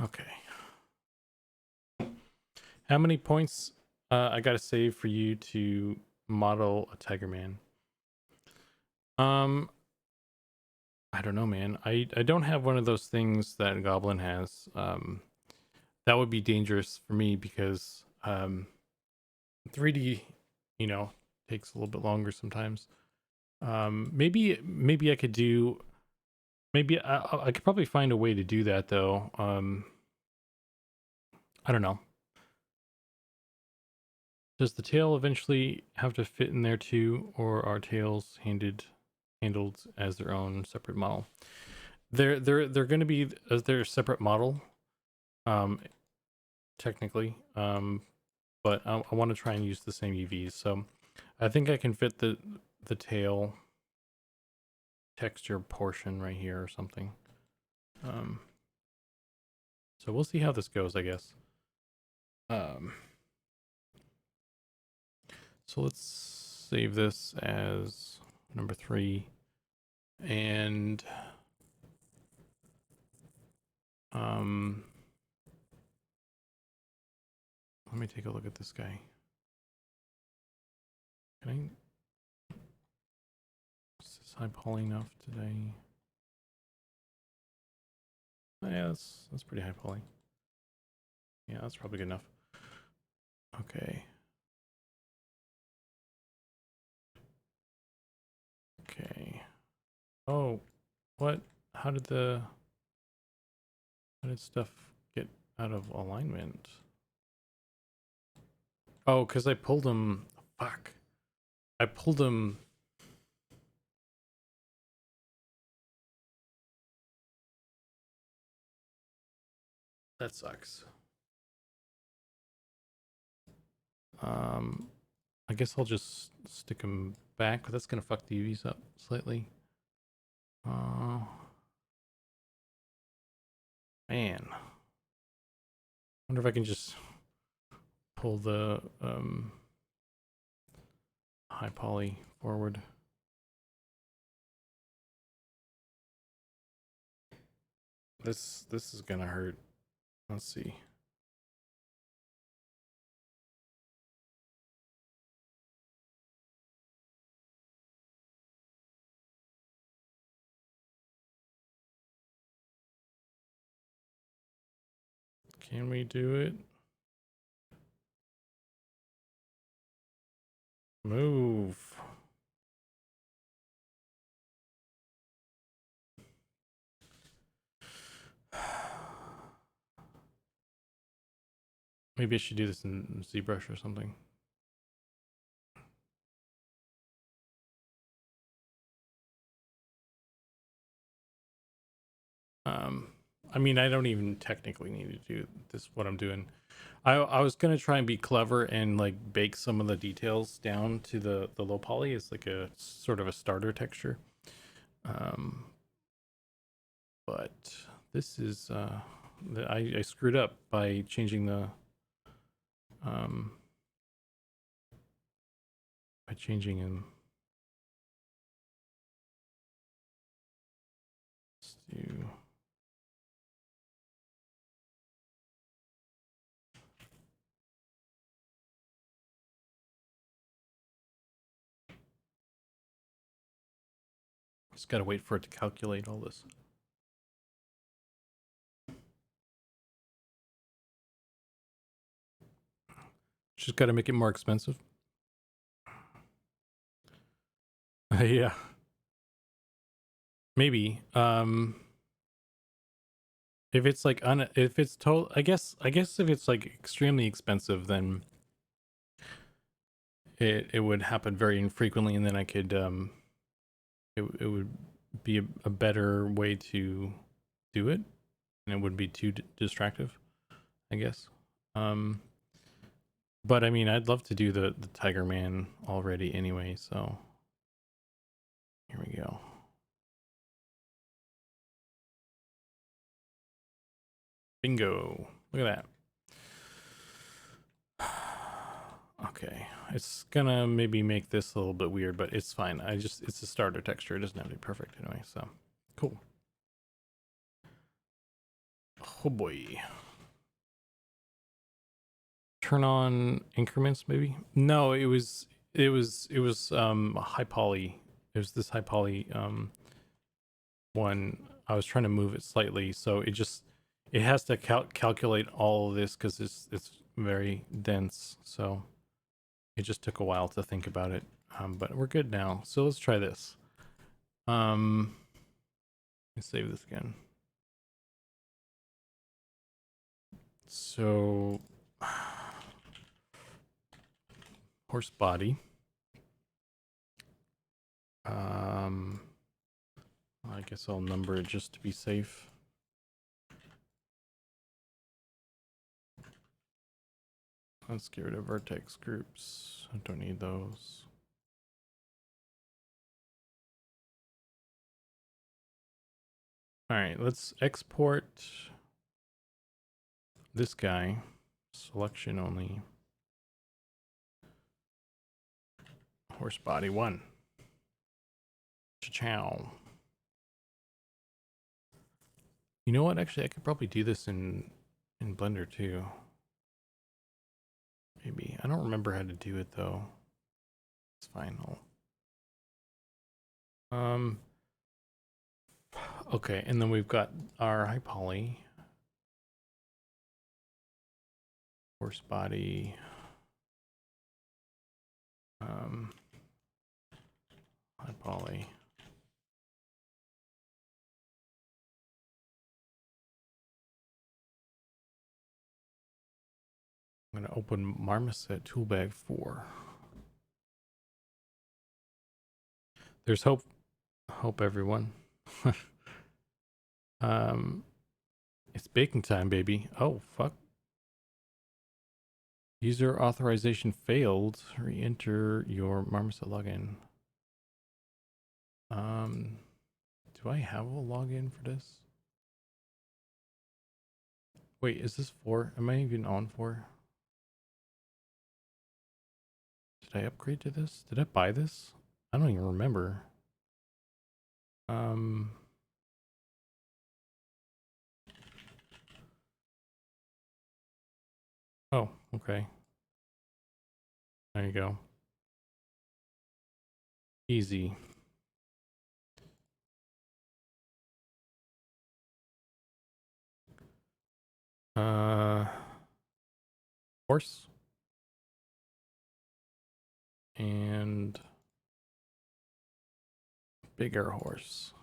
Speaker 1: Okay. How many points I gotta save for you to model a Tiger Man? I don't know, man. I don't have one of those things that Goblin has. That would be dangerous for me because 3D, you know, takes a little bit longer sometimes. Maybe I could do. Maybe I could probably find a way to do that though. I don't know. Does the tail eventually have to fit in there too, or are tails handled as their own separate model? They're going to be as their separate model, technically. But I want to try and use the same UVs, so I think I can fit the tail texture portion right here or something. So we'll see how this goes, I guess. So let's save this as number 3, and let me take a look at this guy. Is this high poly enough today? Oh, yeah, that's pretty high poly. Yeah, that's probably good enough. Okay. Okay. Oh, what? How did stuff get out of alignment? Oh, because I pulled them. Fuck. I pulled them. That sucks. I guess I'll just stick them back, but that's gonna fuck the UVs up slightly. Man. Wonder if I can just pull the high poly forward. This is gonna hurt. Let's see. Can we do it? Move. Maybe I should do this in ZBrush or something. I mean, I don't even technically need to do this, what I'm doing. I was gonna try and be clever and like bake some of the details down to the low poly as like a sort of a starter texture. But this is I screwed up by changing the by changing him. Let's do. Just gotta wait for it to calculate all this. Just gotta make it more expensive. Yeah. Maybe. If it's like if it's total, I guess if it's like extremely expensive, then it would happen very infrequently, and then I could it would be a better way to do it, and it wouldn't be too distractive, I guess. But I mean, I'd love to do the Tiger Man already anyway, so here we go. Bingo. Look at that. Okay. It's gonna maybe make this a little bit weird, but it's fine. It's a starter texture. It doesn't have to be perfect anyway, so cool. Oh boy. Turn on increments maybe? No, it was high poly. It was this high poly one. I was trying to move it slightly, so it has to calculate all of this because it's very dense, so it just took a while to think about it. But we're good now, so let's try this. Let me save this again. So horse body. I guess I'll number it just to be safe. Let's get rid of vertex groups. I don't need those. All right, let's export this guy. Selection only. Horse body 1. Cha-chow. You know what? Actually, I could probably do this in Blender too. Maybe. I don't remember how to do it though. It's fine. Okay, and then we've got our high poly. Horse body. High poly. I'm going to open Marmoset Toolbag 4. There's hope. Hope, everyone. It's baking time, baby. Oh, fuck. User authorization failed. Re-enter your Marmoset login. Do I have a login for this? Wait, is this 4? Am I even on 4? Did I upgrade to this? Did I buy this? I don't even remember. Oh, okay. There you go. Easy. Horse. And bigger horse.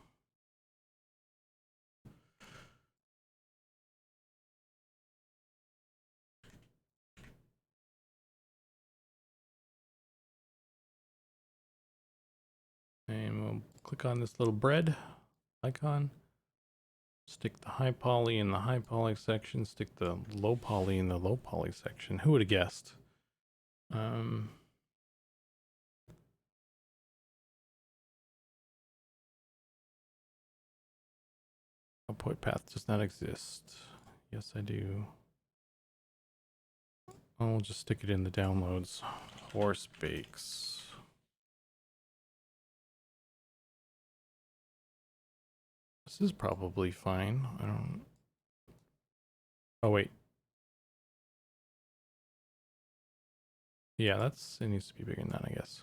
Speaker 1: And we'll click on this little bread icon. Stick the high poly in the high poly section. Stick the low poly in the low poly section. Who would have guessed? Output path does not exist. Yes, I do. I'll just stick it in the downloads. Horse bakes. This is probably fine. I don't. Oh, wait. Yeah, it needs to be bigger than that, I guess.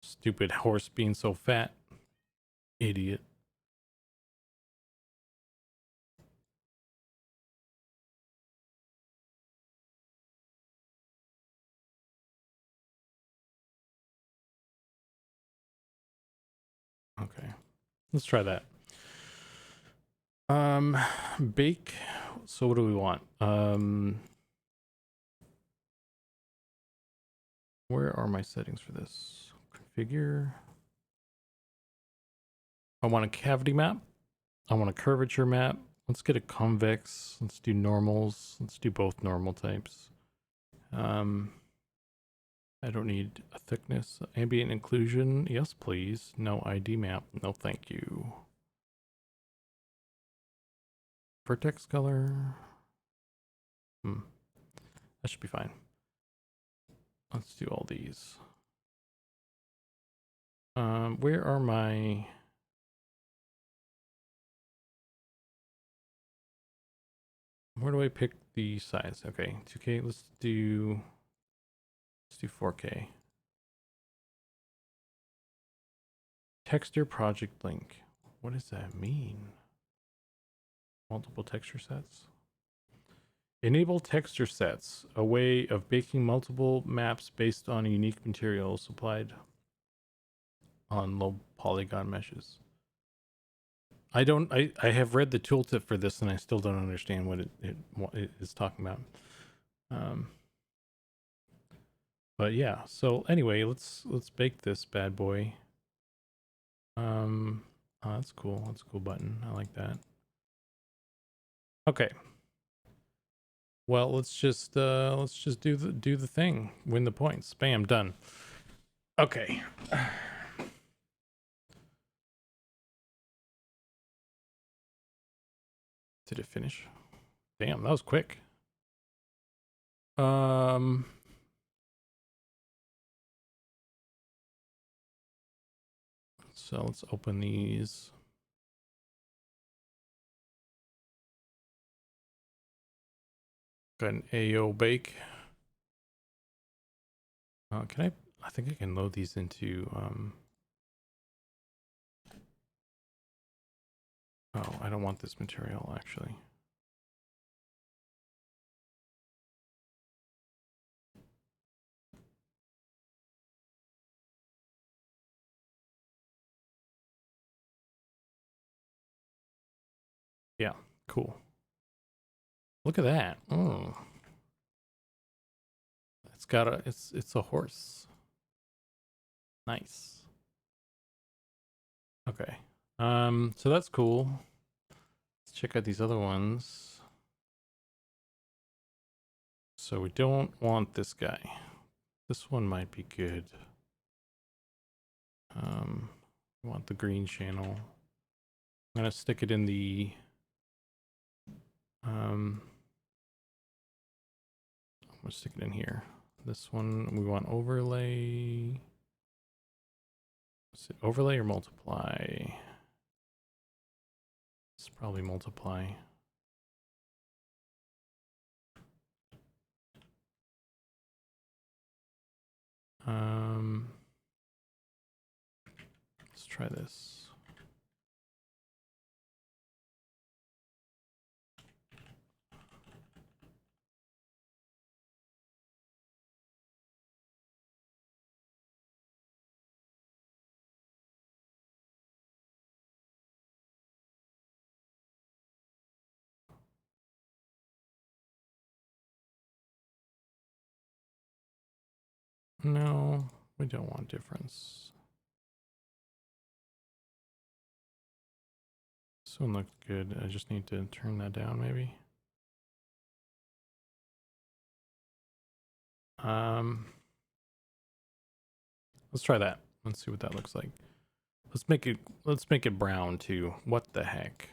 Speaker 1: Stupid horse being so fat. Idiot. Okay. Let's try that. Bake. So what do we want? Where are my settings for this? Configure. I want a cavity map. I want a curvature map. Let's get a convex. Let's do normals. Let's do both normal types. I don't need a thickness. Ambient inclusion. Yes, please. No ID map. No, thank you. Vertex color. That should be fine. Let's do all these. Where are my... Where do I pick the size? Okay, 2K. Let's do 4K. Texture project link. What does that mean? Multiple texture sets. Enable texture sets, a way of baking multiple maps based on unique materials supplied on low polygon meshes. I have read the tooltip for this and I still don't understand what it is talking about. But yeah, so anyway, let's bake this bad boy. Oh, that's cool. That's a cool button. I like that. Okay. Well, let's just do the thing. Win the points. Bam, done. Okay. Did it finish? Damn, that was quick. So let's open these. Got an AO bake. Can I think I can load these into oh, I don't want this material actually. Yeah, cool. Look at that. Oh. It's got a it's a horse. Nice. Okay. So that's cool. Let's check out these other ones. So we don't want this guy. This one might be good. We want the green channel. I'm gonna stick it in the I'm gonna stick it in here. This one we want overlay. Is it overlay or multiply? It's probably multiply. Let's try this. No, we don't want difference. This one looks good. I just need to turn that down maybe. Let's try that. Let's see what that looks like. Let's make it brown too. What the heck?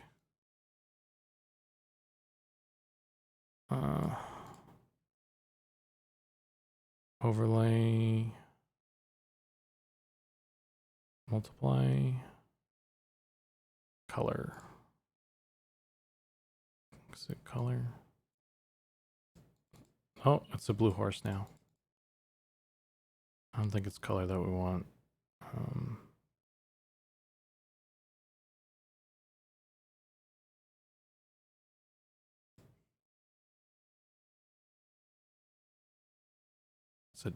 Speaker 1: Overlay, multiply, color. Is it color? Oh, it's a blue horse now. I don't think it's color that we want. It's a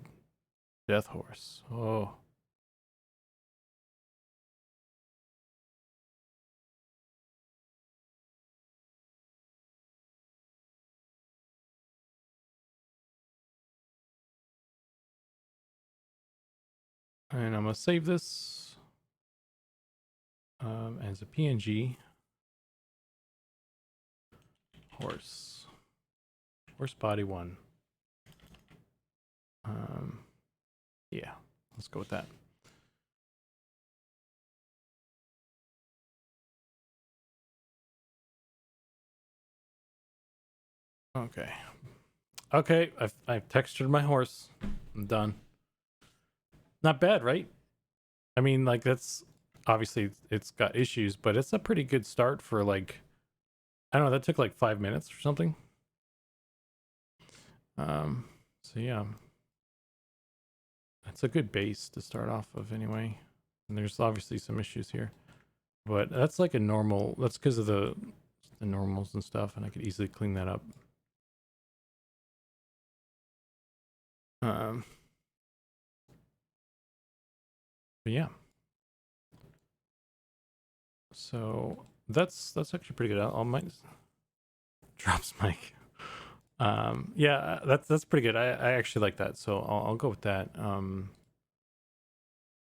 Speaker 1: death horse. Oh. And I'm gonna save this as a PNG. Horse body 1. Yeah, let's go with that. Okay. Okay, I've textured my horse. I'm done. Not bad, right? I mean, like, that's obviously it's got issues, but it's a pretty good start for, like, I don't know, that took like 5 minutes or something. So yeah, that's a good base to start off of anyway. And there's obviously some issues here, but that's like a normal. That's because of the normals and stuff, and I could easily clean that up. But yeah. So that's actually pretty good. I'll might drops mic. Yeah, that's pretty good. I actually like that, so I'll go with that.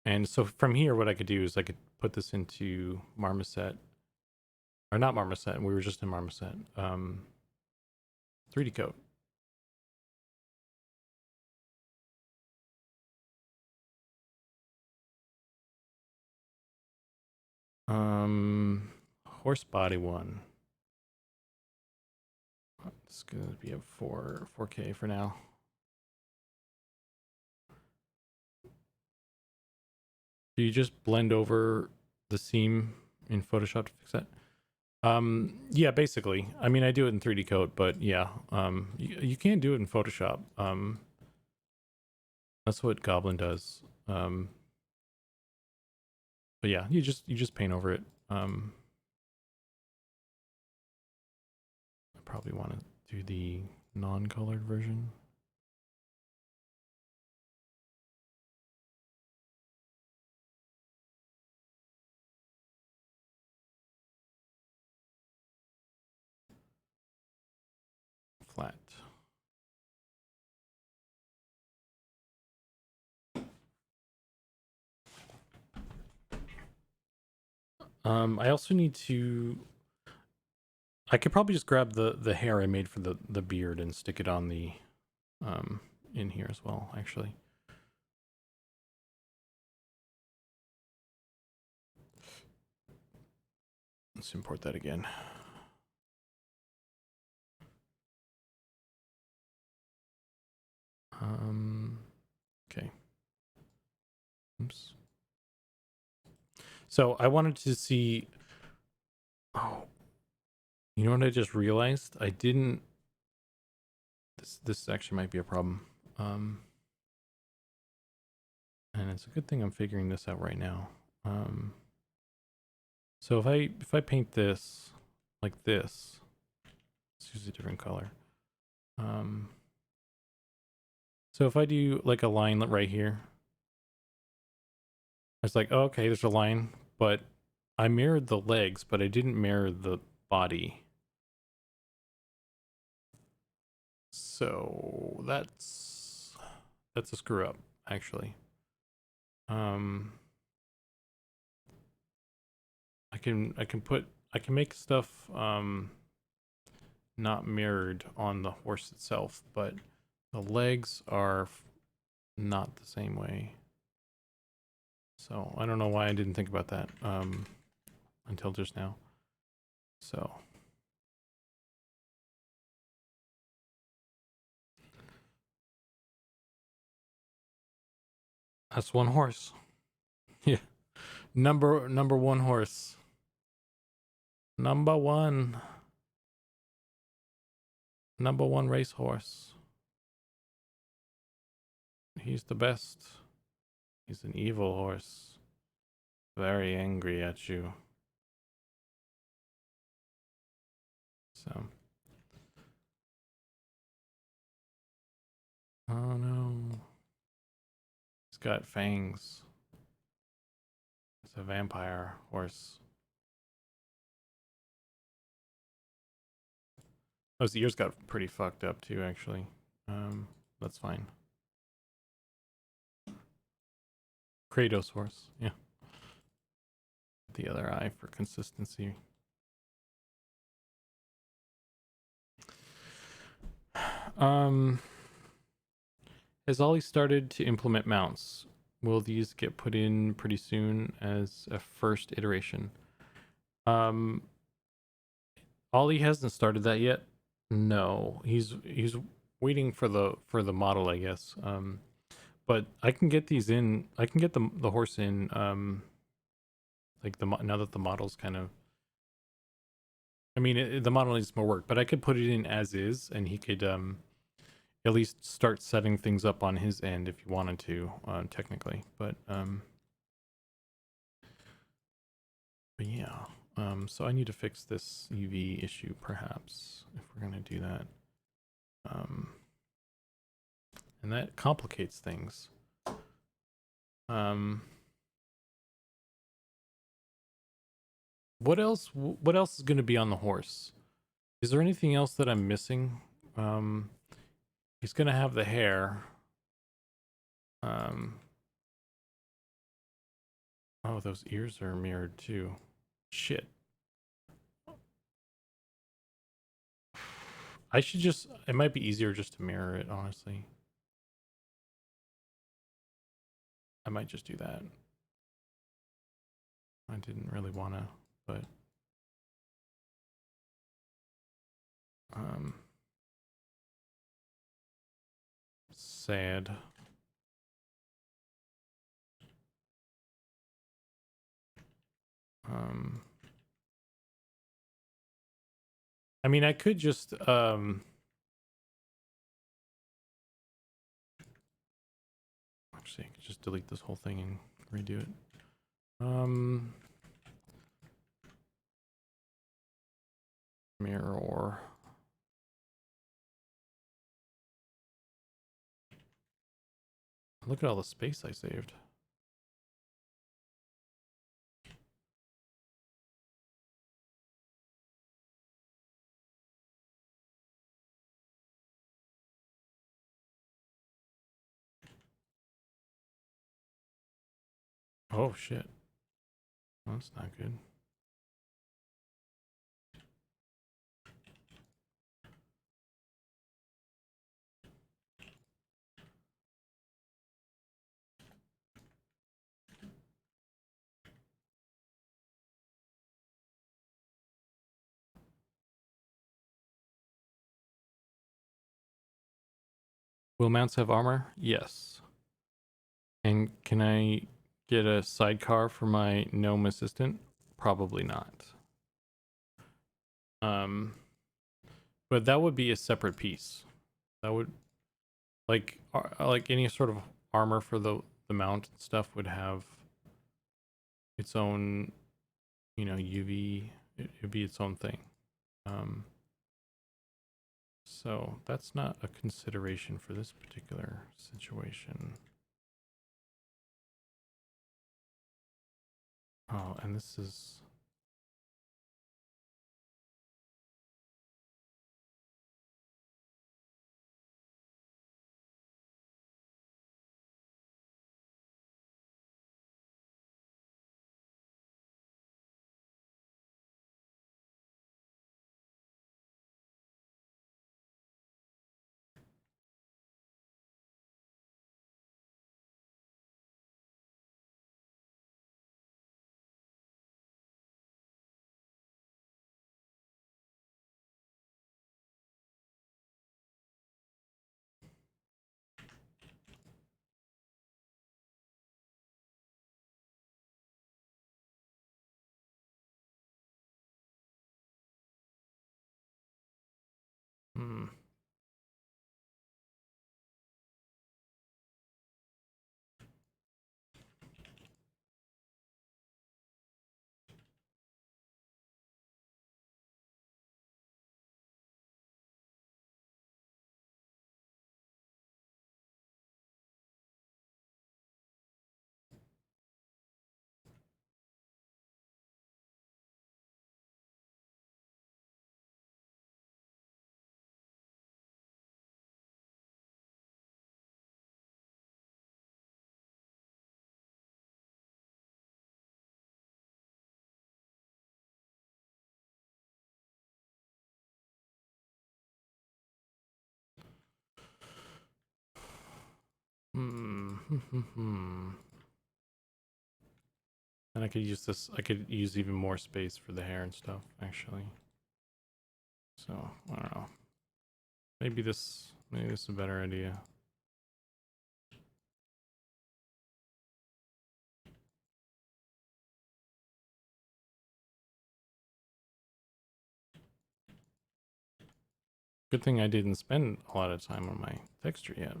Speaker 1: And so from here, what I could do is I could put this into Marmoset, or not Marmoset. We were just in Marmoset. 3D code. Horse body 1. It's gonna be a 4K for now. Do you just blend over the seam in Photoshop to fix that? Yeah, basically. I mean, I do it in 3D code, but yeah, you can do it in Photoshop. That's what Goblin does. But yeah, you just paint over it. I probably want to do the non-colored version. Flat. I also need to. I could probably just grab the hair I made for the beard and stick it on the in here as well, actually. Let's import that again. Okay. Oops. So I wanted to see. Oh, You know what I just realized? I didn't. This actually might be a problem. And it's a good thing I'm figuring this out right now. So if I paint this like this, let's use a different color. So if I do like a line right here, it's like, oh, okay, there's a line, but I mirrored the legs, but I didn't mirror the body. So that's a screw up, actually. I can make stuff not mirrored on the horse itself, but the legs are not the same way. So I don't know why I didn't think about that until just now. So that's one horse. Yeah. Number one horse. Number one racehorse. He's the best. He's an evil horse. Very angry at you. So. Oh no. He's got fangs. It's a vampire horse. Oh, his ears got pretty fucked up too, actually. That's fine. Kratos horse, yeah. The other eye for consistency. Has Ollie started to implement mounts? Will these get put in pretty soon as a first iteration? Ollie hasn't started that yet. No, he's waiting for the model, I guess. But I can get these in. I can get the horse in. Like now that the model's kind of. I mean, the model needs more work, but I could put it in as is, and he could at least start setting things up on his end if you wanted to, technically. But yeah. So I need to fix this UV issue, perhaps, if we're gonna do that. And that complicates things. What else is going to be on the horse? Is there anything else that I'm missing? He's going to have the hair. Oh, those ears are mirrored too. Shit. I should just, it might be easier just to mirror it, honestly. I might just do that. I didn't really want to, but sad. I mean, I could just actually I could just delete this whole thing and redo it. Mirror. Look at all the space I saved. Oh shit. Well, that's not good. Will mounts have armor? Yes. And can I get a sidecar for my gnome assistant? Probably not. Um, but that would be a separate piece. That would like any sort of armor for the mount and stuff would have its own, UV. It'd be its own thing. Um, so that's not a consideration for this particular situation. Oh, and this is. Hmm. Hmm. And I could use this. I could use even more space for the hair and stuff, actually. So I don't know. Maybe this is a better idea. Good thing I didn't spend a lot of time on my texture yet.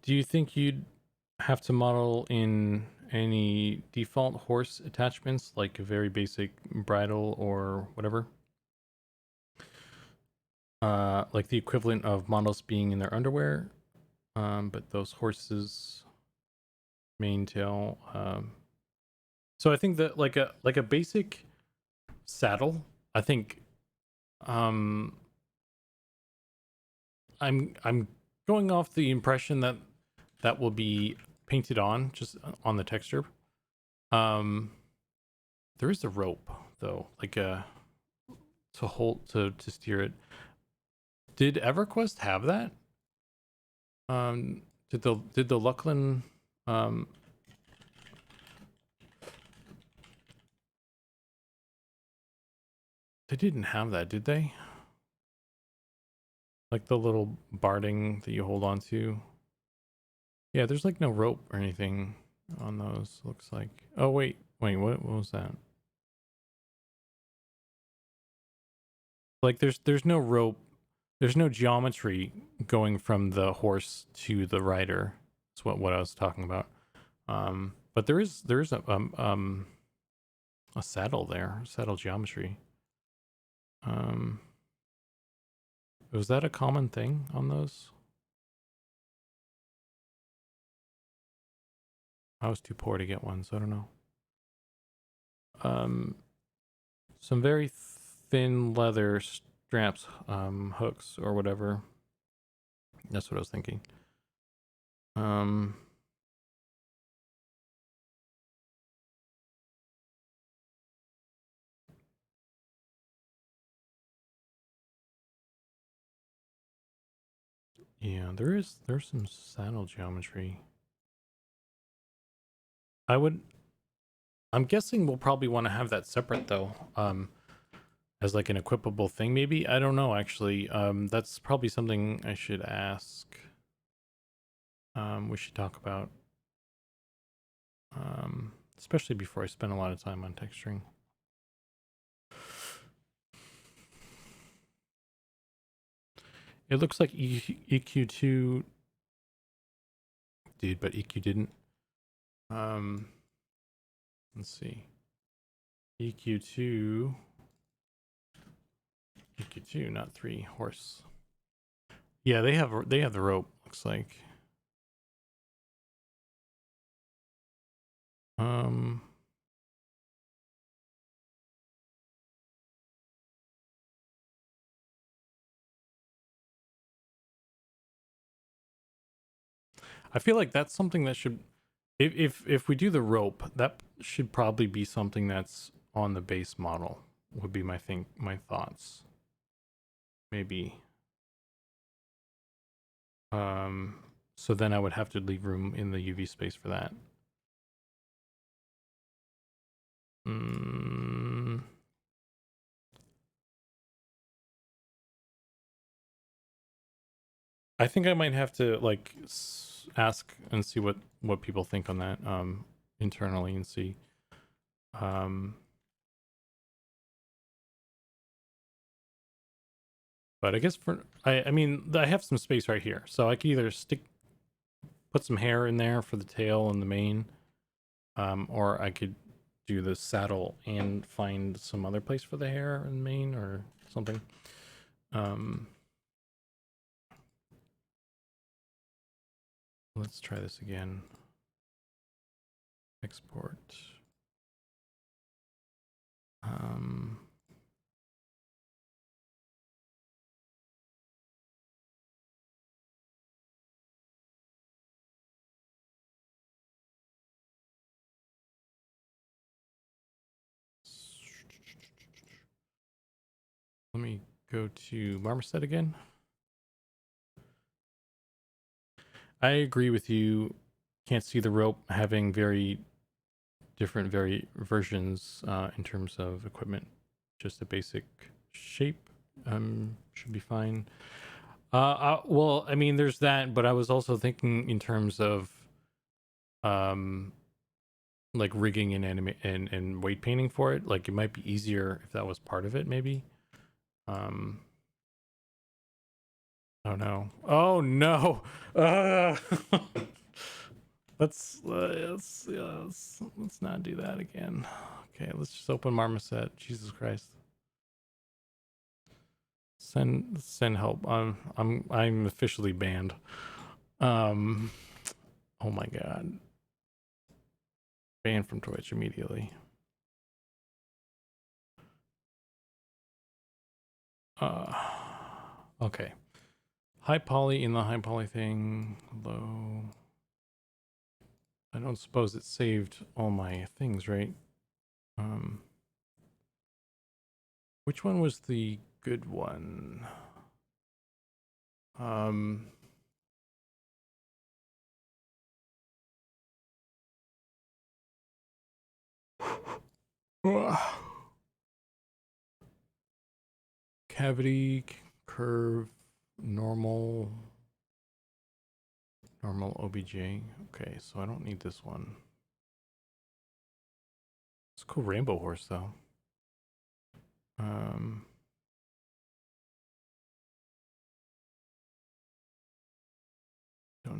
Speaker 1: Do you think you'd have to model in any default horse attachments, like a very basic bridle or whatever? Like the equivalent of models being in their underwear, but those horses mane tail. So I think that like a basic saddle. I think um, I'm going off the impression that that will be painted on just on the texture. Um, there is a rope though, like to hold to steer it. Did EverQuest have that? Did the Lucklin um they didn't have that, did they? Like the little barding that you hold on to. Yeah, there's like no rope or anything on those. Looks like. Oh wait, what was that? Like there's no rope, there's no geometry going from the horse to the rider. That's what I was talking about. But there is a saddle there, saddle geometry. Um, was that a common thing on those? I was too poor to get one, so I don't know. Um, some very thin leather straps, hooks or whatever. That's what I was thinking. Um, yeah, there's some saddle geometry. I'm guessing we'll probably want to have that separate though. As like an equipable thing, maybe. I don't know actually. That's probably something I should ask. We should talk about. Especially before I spend a lot of time on texturing. It looks like EQ2 did, but EQ didn't. Let's see. EQ2, not 3 horse. Yeah, they have the rope. Looks like. I feel like that's something that should, if we do the rope, that should probably be something that's on the base model. Would be my thoughts. Maybe. So then I would have to leave room in the UV space for that. I think I might have to like ask and see what people think on that internally and see. But I guess I mean I have some space right here, so I could either put some hair in there for the tail and the mane, or I could do the saddle and find some other place for the hair and mane or something. Let's try this again. Export. Let me go to Marmoset again. I agree with you. Can't see the rope having very different versions in terms of equipment. Just a basic shape should be fine. Well, I mean, there's that, but I was also thinking in terms of like rigging and weight painting for it. Like it might be easier if that was part of it, maybe. Oh no! Oh no! Let's not do that again. Okay, let's just open Marmoset. Jesus Christ! Send help. I'm officially banned. Oh my god! Banned from Twitch immediately. Okay. High poly in the high poly thing. Low. I don't suppose it saved all my things, right? Which one was the good one? Cavity, curve, normal OBJ. Okay, so I don't need this one. It's a cool rainbow horse though. Don't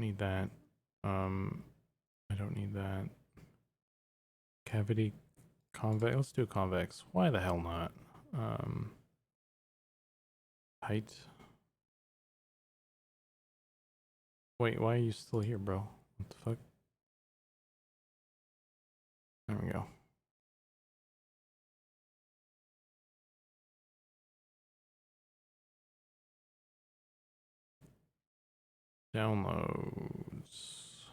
Speaker 1: need that. I don't need that. Cavity, convex. Let's do convex. Why the hell not? Height. Wait, why are you still here, bro? What the fuck? There we go. Downloads.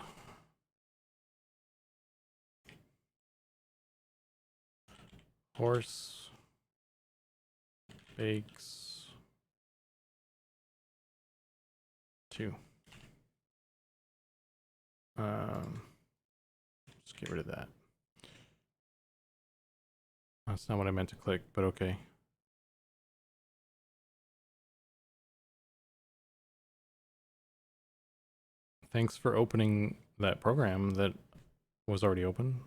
Speaker 1: Horse. Bakes. 2. get rid of that. That's not what I meant to click, but okay. Thanks for opening that program that was already open.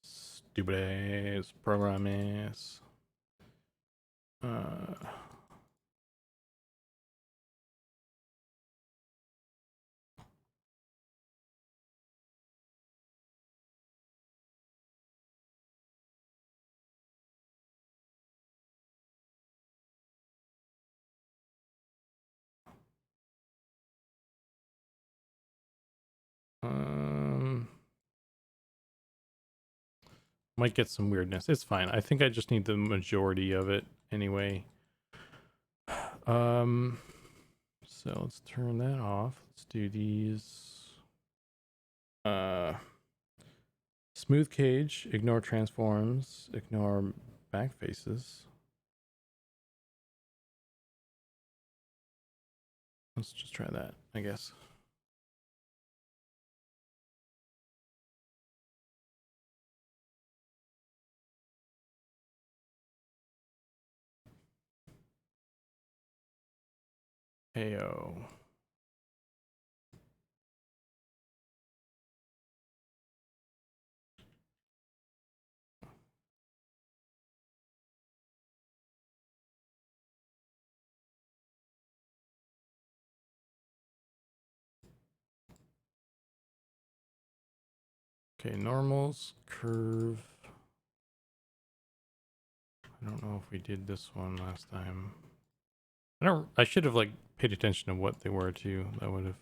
Speaker 1: Stupid ass program ass. Might get some weirdness. It's fine. I think I just need the majority of it anyway. So let's turn that off. Let's do these. Smooth cage, ignore transforms, ignore back faces. Let's just try that, I guess. Heyo. Okay, normals, curve. I don't know if we did this one last time. I should have like paid attention to what they were too. That would have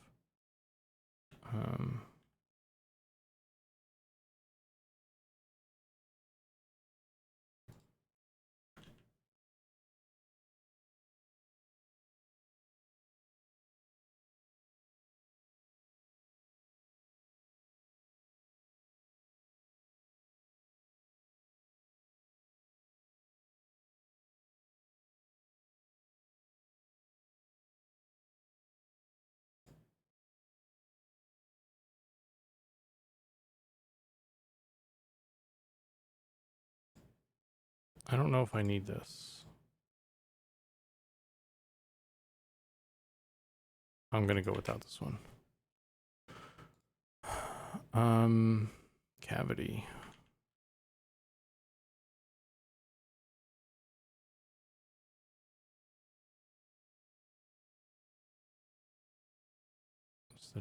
Speaker 1: I don't know if I need this. I'm gonna go without this one. Cavity.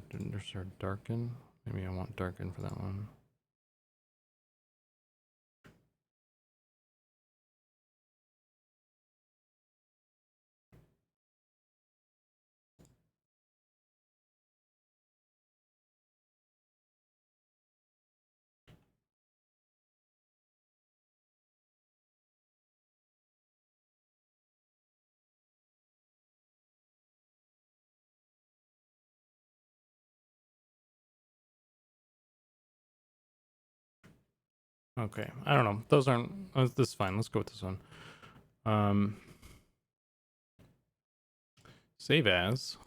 Speaker 1: There's our darken. Maybe I want darken for that one. Okay, I don't know. Those aren't. This is fine. Let's go with this one. Save as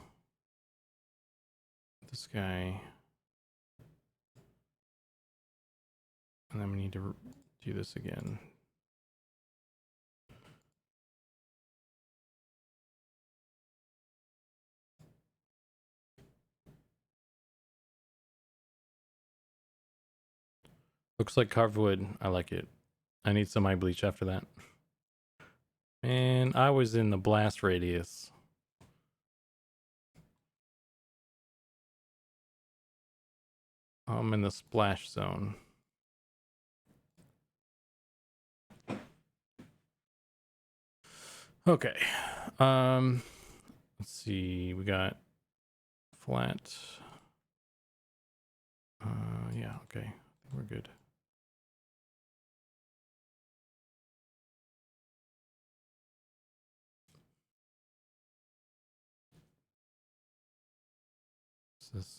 Speaker 1: this guy, and then we need to do this again. Looks like carved wood. I like it. I need some eye bleach after that. And I was in the blast radius. I'm in the splash zone. Okay. Let's see. We got flat. Yeah, okay. We're good.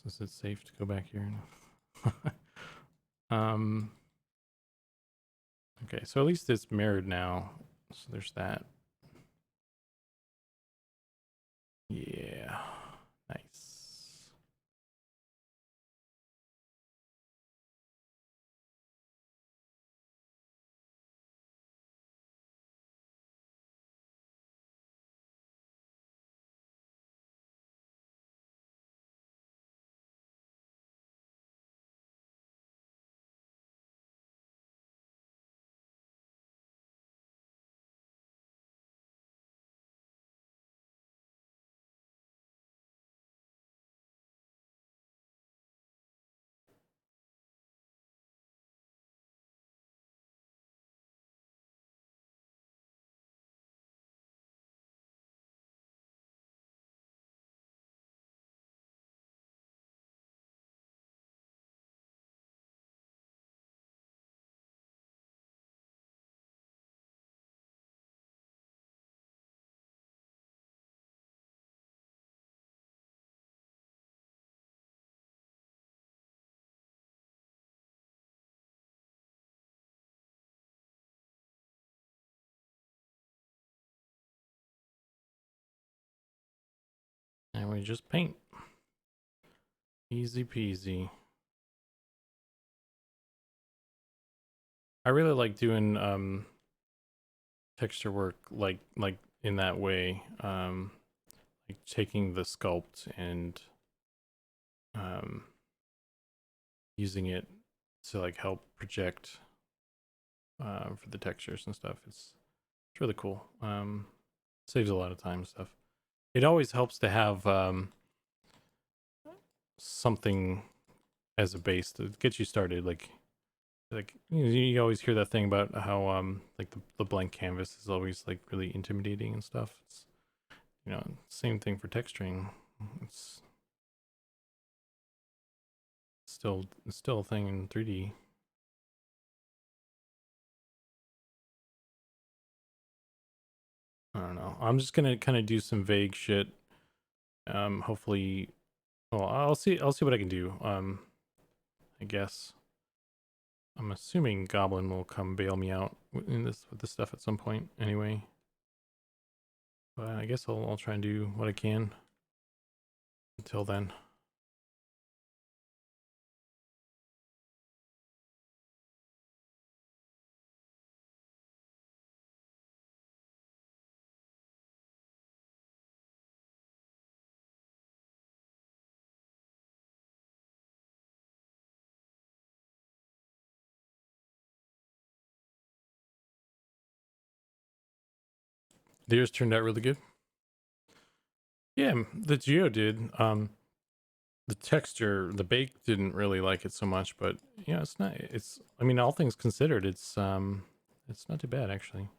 Speaker 1: Is it safe to go back here? Okay, so at least it's mirrored now. So there's that. Yeah. Nice. And we just paint. Easy peasy. I really like doing texture work like in that way. Like taking the sculpt and using it to like help project for the textures and stuff. It's really cool. Saves a lot of time and stuff. It always helps to have something as a base to get you started. Like you always hear that thing about how like the blank canvas is always like really intimidating and stuff. It's same thing for texturing. It's still a thing in 3D. I don't know. I'm just gonna kind of do some vague shit. Hopefully, well, I'll see what I can do. I guess. I'm assuming Goblin will come bail me out with this stuff at some point anyway. But I guess I'll try and do what I can until then. The yours turned out really good. Yeah, the Geo did. The texture, the bake didn't really like it so much, but yeah, it's not. It's, I mean, all things considered, it's not too bad actually.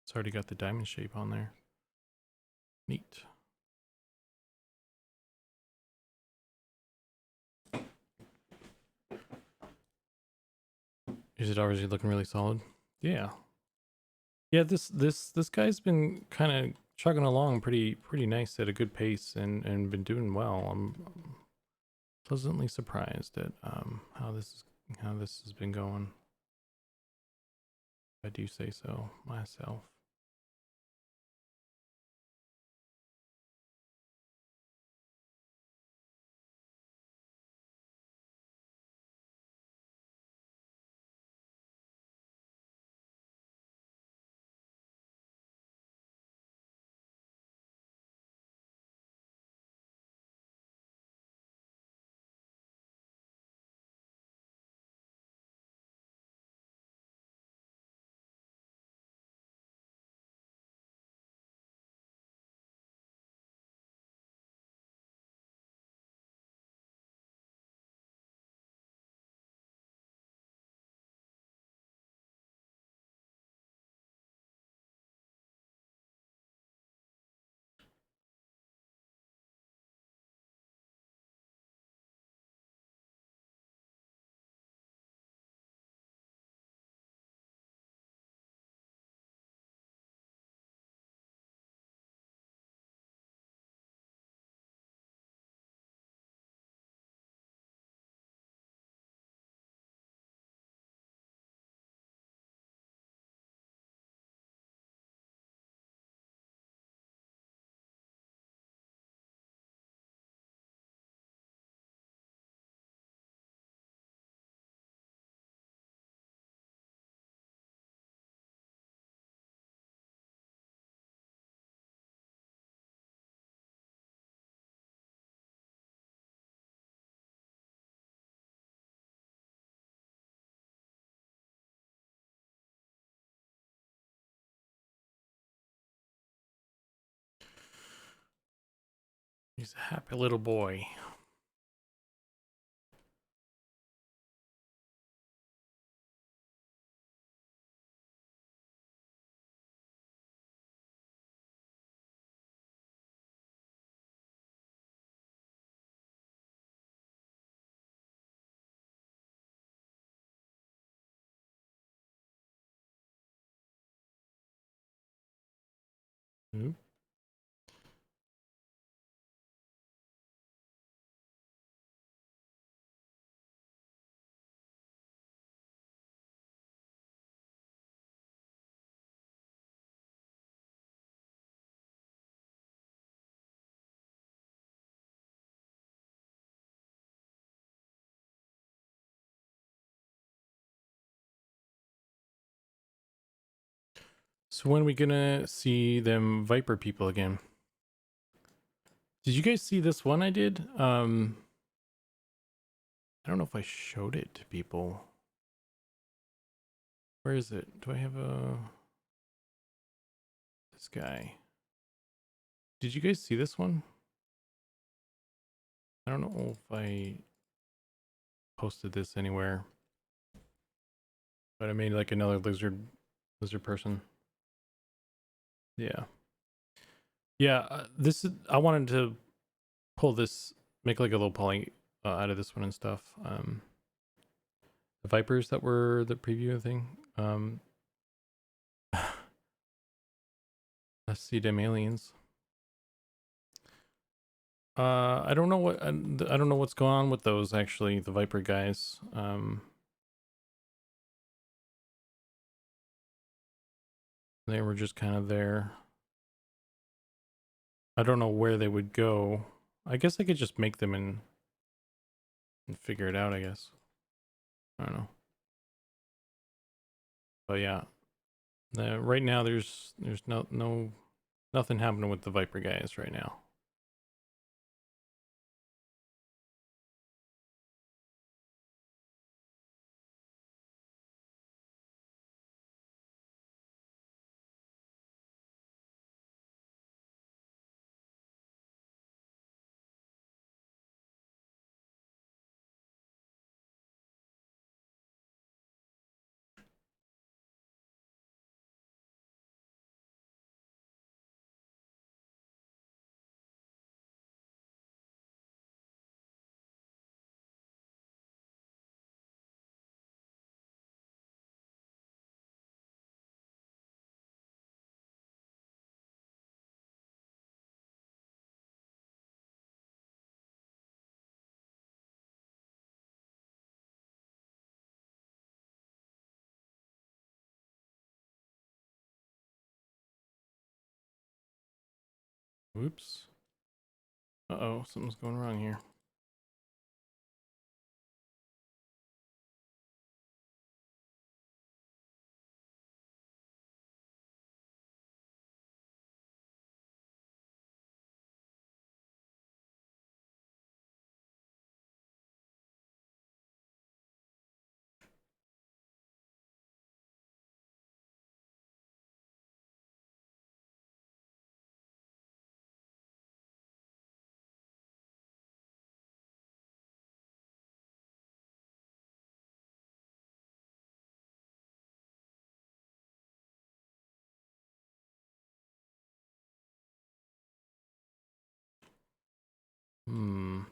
Speaker 1: It's already got the diamond shape on there. Neat. Is it already looking really solid? Yeah. Yeah, this guy's been kind of chugging along pretty nice at a good pace and been doing well. I'm pleasantly surprised at how this has been going. If I do say so myself. He's a happy little boy. Oop. So when are we gonna see them Viper people again? Did you guys see this one I did? I don't know if I showed it to people. Where is it? Do I have this guy? Did you guys see this one? I don't know if I posted this anywhere, but I made like another lizard person. Yeah. This is, I wanted to pull this, make like a little poly out of this one and stuff. The Vipers that were the preview thing. Let's see them aliens. I don't know what I don't know what's going on with those actually, the Viper guys. They were just kind of there. I don't know where they would go. I guess I could just make them and figure it out, I guess. I don't know. But yeah. Right now there's nothing happening with the Viper guys right now. Oops. Uh-oh, something's going wrong here. Hmm.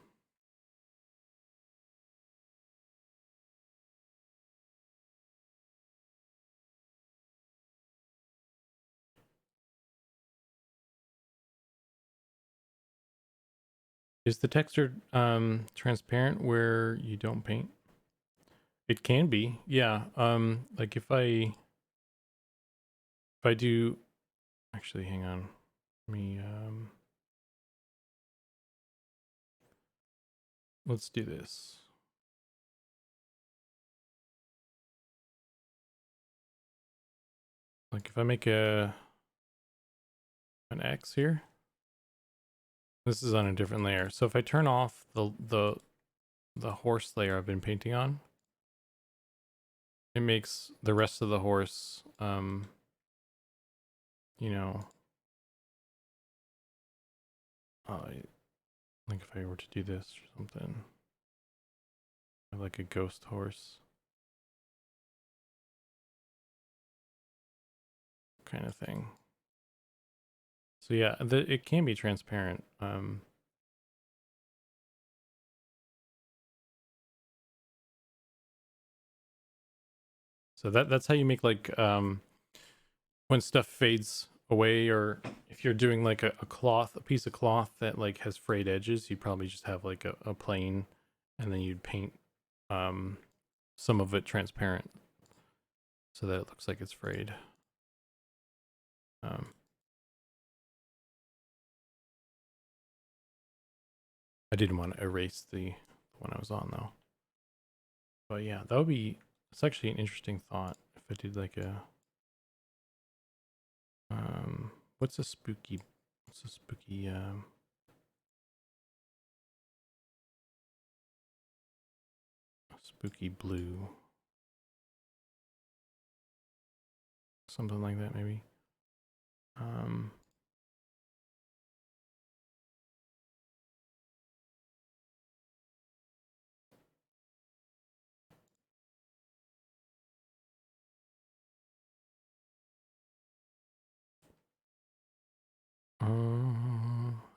Speaker 1: Is the texture transparent where you don't paint? It can be, yeah. Like if I do, actually, hang on. Let me let's do this. Like if I make an X here, this is on a different layer. So if I turn off the horse layer I've been painting on, it makes the rest of the horse, you know, like if I were to do this or something, I have like a ghost horse kind of thing. So yeah, it can be transparent. So that's how you make like when stuff fades away, or if you're doing like a piece of cloth that like has frayed edges, you'd probably just have like a plane, and then you'd paint some of it transparent so that it looks like it's frayed. I didn't want to erase the one I was on though. But yeah, that would be, it's actually an interesting thought if I did like a what's a spooky spooky blue, something like that maybe.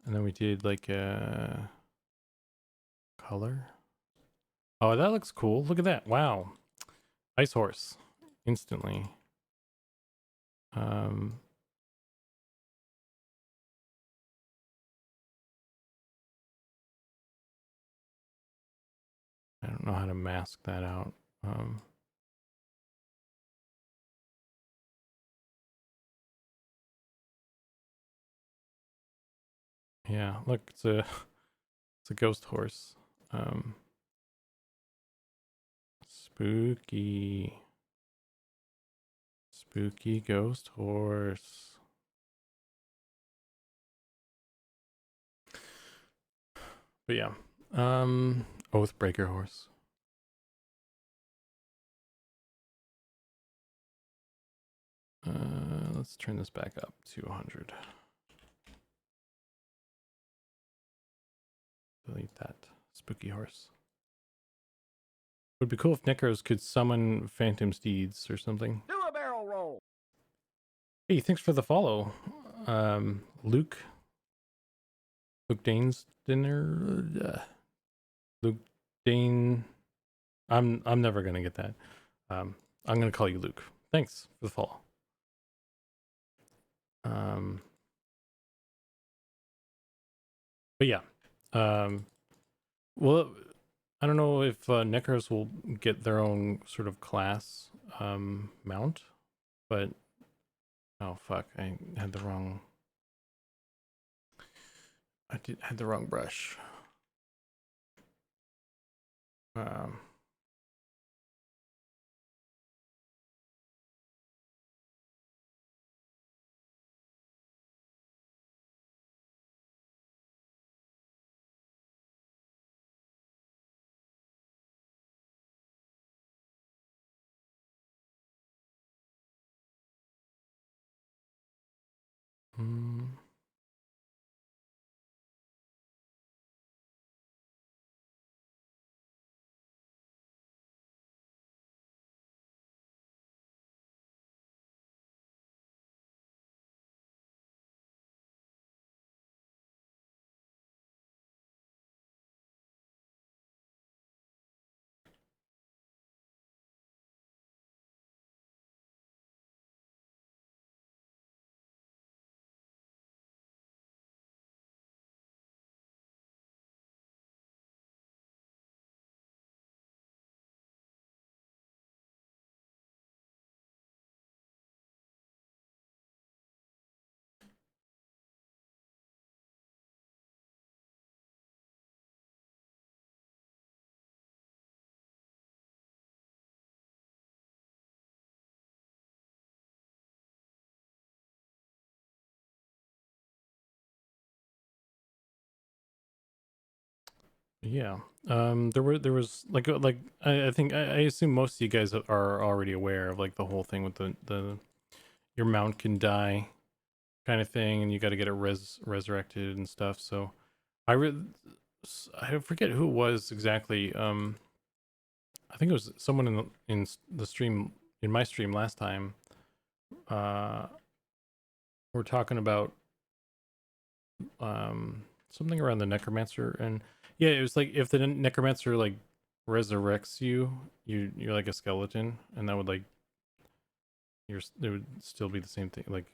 Speaker 1: And then we did like a color. Oh, that looks cool. Look at that. Wow. Ice horse. Instantly. I don't know how to mask that out. Yeah, look, it's a ghost horse. Spooky ghost horse. But yeah, Oathbreaker horse. Let's turn this back up to 100. Delete that spooky horse. Would be cool if Necros could summon phantom steeds or something.
Speaker 3: Do a barrel roll.
Speaker 1: Hey, thanks for the follow. Luke Dane's dinner. Luke Dane. I'm never gonna get that. I'm gonna call you Luke. Thanks for the follow. But yeah. Well, I don't know if Necros will get their own sort of class mount, but oh fuck, I had the wrong. Had the wrong brush. Yeah. There was like I think I assume most of you guys are already aware of like the whole thing with the your mount can die kind of thing, and you got to get it resurrected and stuff. So I forget who it was exactly. I think it was someone in the stream, in my stream last time. We're talking about something around the necromancer, and yeah, it was like if the necromancer like resurrects you, you're like a skeleton, and that would like it would still be the same thing. Like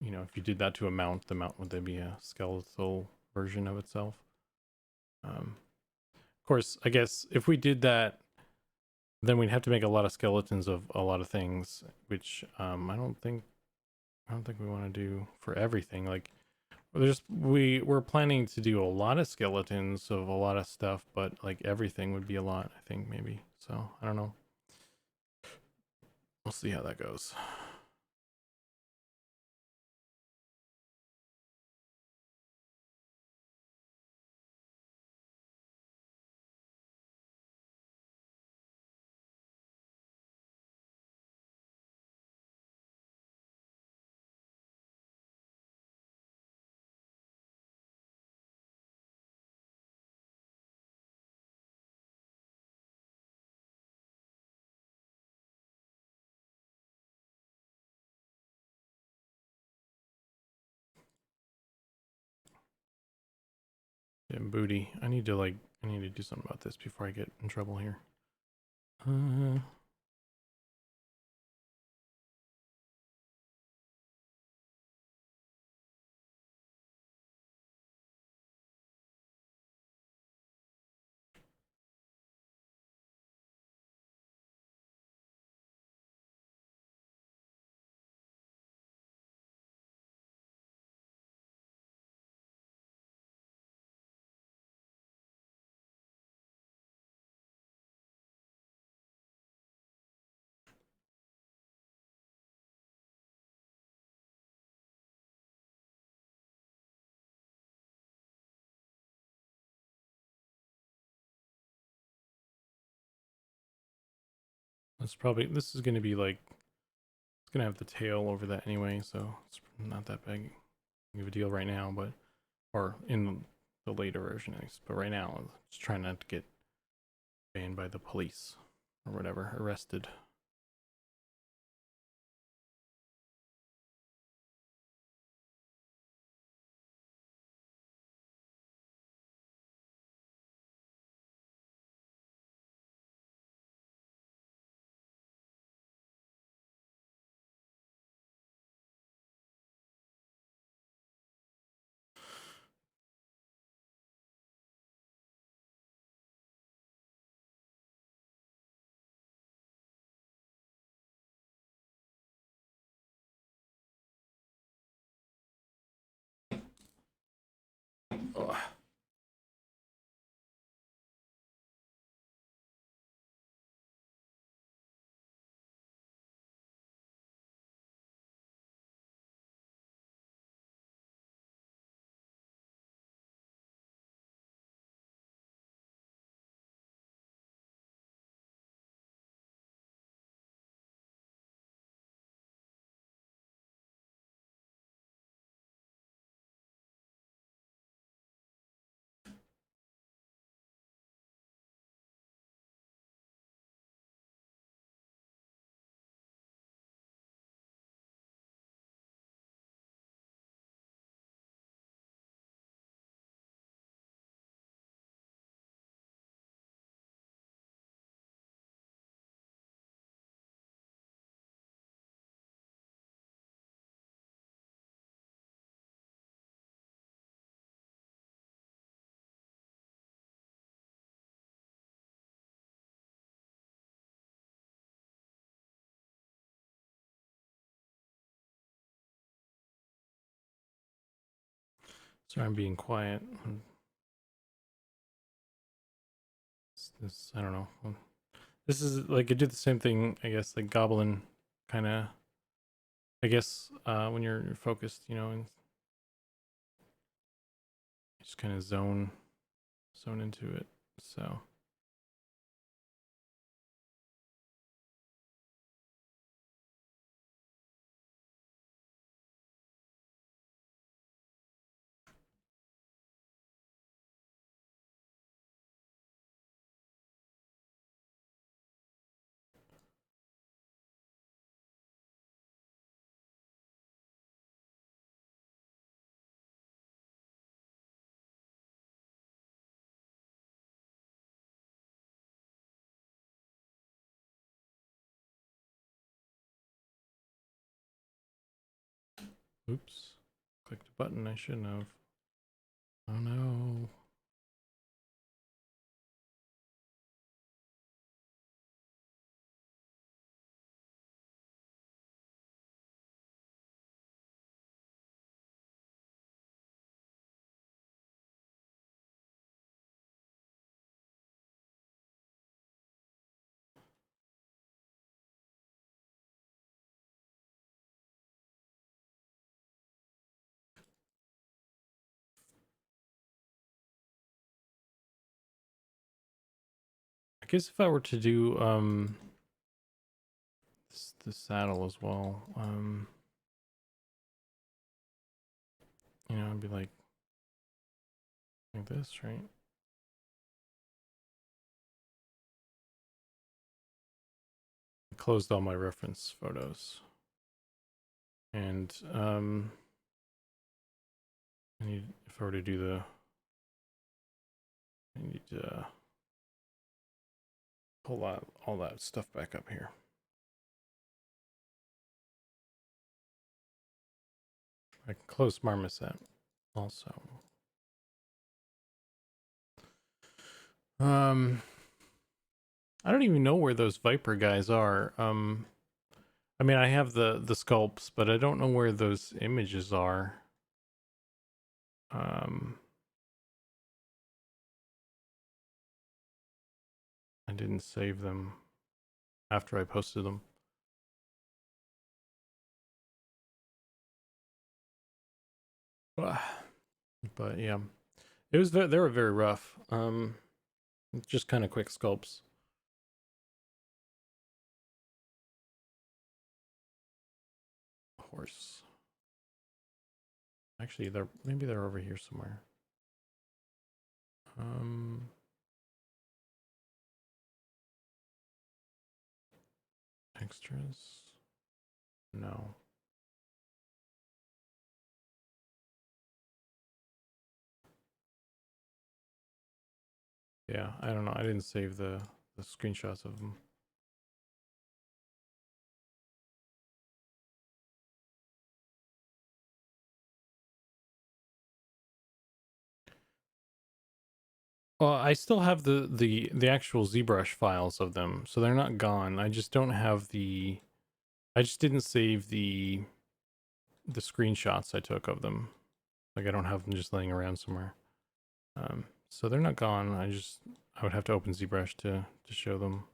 Speaker 1: you know, if you did that to a mount, the mount would then be a skeletal version of itself. Of course, I guess if we did that, then we'd have to make a lot of skeletons of a lot of things, which I don't think we want to do for everything. Like we're planning to do a lot of skeletons of a lot of stuff, but like everything would be a lot, I think, maybe. So I don't know. We'll see how that goes. Damn booty. I need to do something about this before I get in trouble here. This is gonna be like, it's gonna have the tail over that anyway, so it's not that big of a deal right now, but or in the later version at least. But right now, I'm just trying not to get banned by the police or whatever, arrested. Ugh. Sorry, I'm being quiet. This I don't know. This is like, it did the same thing, I guess, like Goblin kind of, I guess, when you're focused, you know, and just kind of zone into it. So Oops. Clicked a button I shouldn't have. Oh no. I guess if I were to do this saddle as well, you know, it'd be like this, right? I closed all my reference photos. And I need, if I were to do the, I need to pull all that stuff back up here. I can close Marmoset also. I don't even know where those Viper guys are. I mean, I have the sculpts, but I don't know where those images are. I didn't save them after I posted them. But yeah, it was they were very rough. Just kind of quick sculpts. Horse. Actually, maybe they're over here somewhere. Extras. No. Yeah, I don't know. I didn't save the screenshots of them. Well, I still have the actual ZBrush files of them, so they're not gone. I just don't have the. I just didn't save the screenshots I took of them. Like I don't have them just laying around somewhere. So they're not gone. I would have to open ZBrush to show them.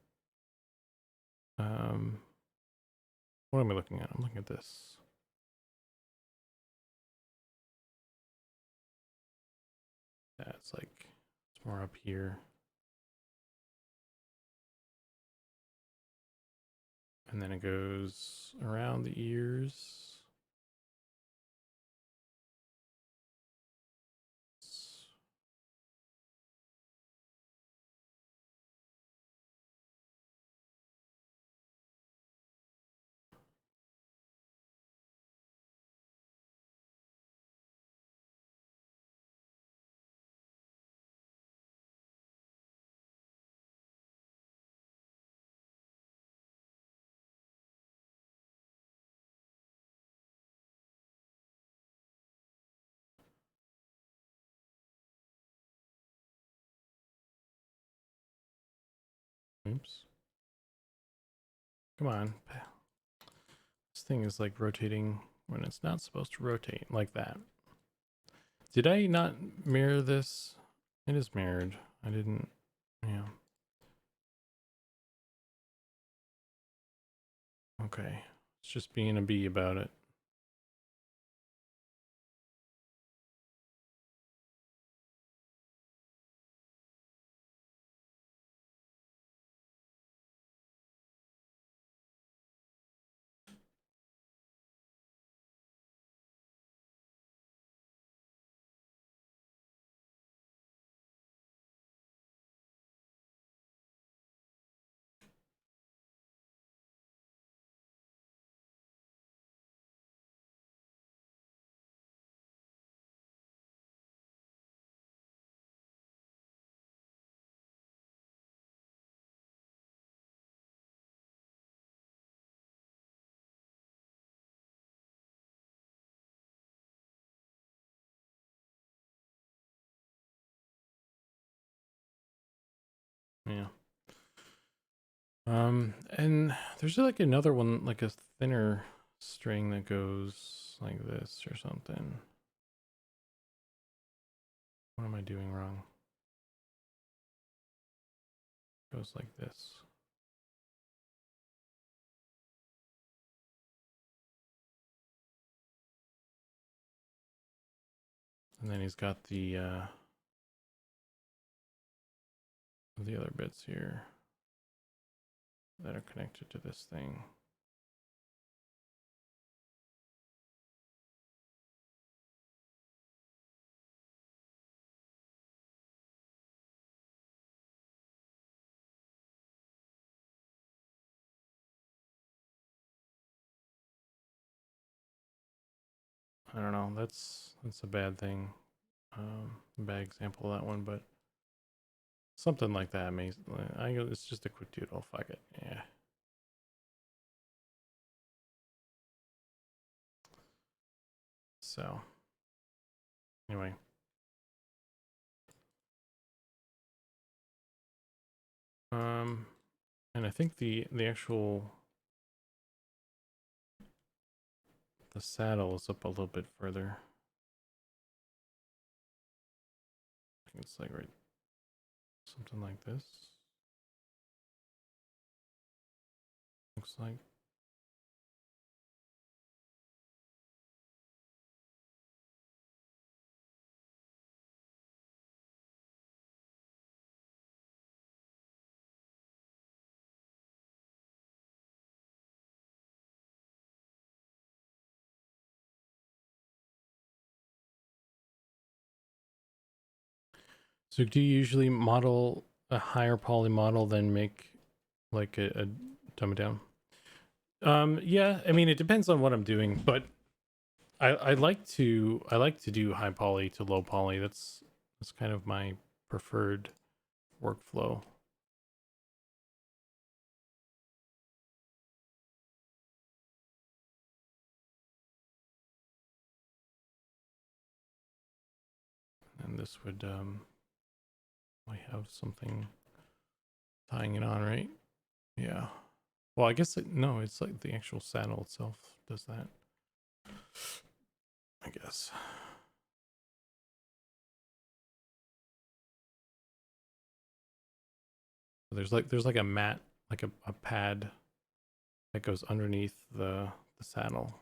Speaker 1: What am I looking at? I'm looking at this. Yeah, it's more up here. And then it goes around the ears. Oops. Come on. This thing is like rotating when it's not supposed to rotate like that. Did I not mirror this? It is mirrored. I didn't, yeah. Okay. It's just being a bee about it. Yeah. And there's like another one, like a thinner string that goes like this or something. What am I doing wrong? Goes like this. And then he's got the other bits here that are connected to this thing. I don't know. That's a bad thing. Bad example of that one, but something like that. It's just a quick doodle. Fuck it. Yeah. So anyway. And I think the actual the saddle is up a little bit further. I think it's like right something like this. Looks like. So do you usually model a higher poly model than make like a dumb it down? Yeah, I mean it depends on what I'm doing, but I like to do high poly to low poly. That's kind of my preferred workflow. And this would I have something tying it on, right? Yeah. Well, I guess no, it's like the actual saddle itself does that. I guess. There's like a mat, like a pad that goes underneath the saddle.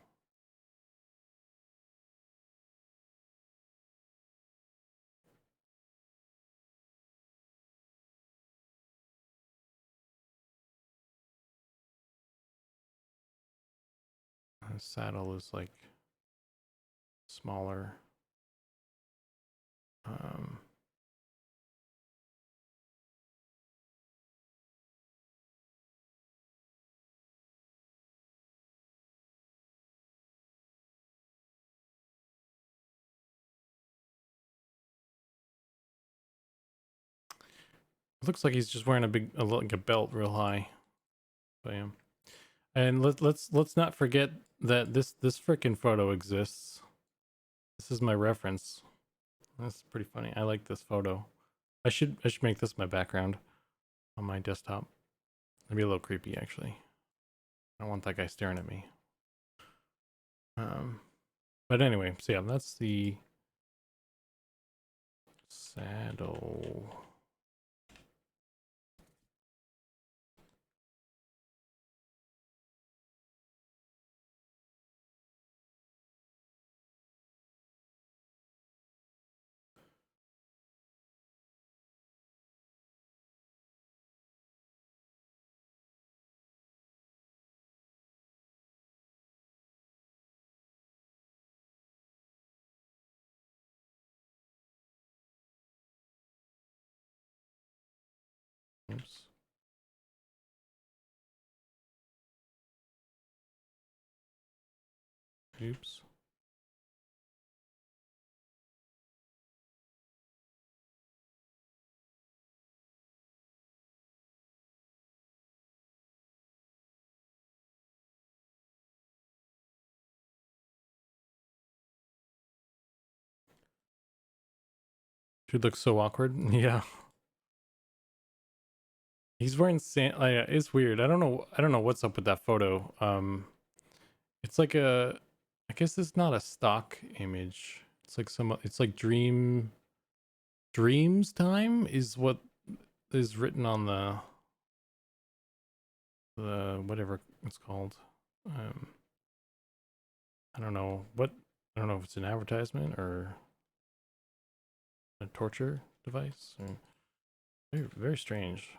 Speaker 1: The saddle is like smaller. Um, it looks like he's just wearing like a belt real high. But yeah. And let's not forget that this freaking photo exists. This is my reference. That's pretty funny. I like this photo. I should make this my background on my desktop. That'd be a little creepy actually. I don't want that guy staring at me. But anyway, so yeah, that's the saddle. Oops. Oops. Should look so awkward. Yeah. He's wearing it's weird. I don't know what's up with that photo. It's like I guess it's not a stock image. It's like it's like dreams time is what is written on the whatever it's called. Um I don't know if it's an advertisement or a torture device or very, very strange.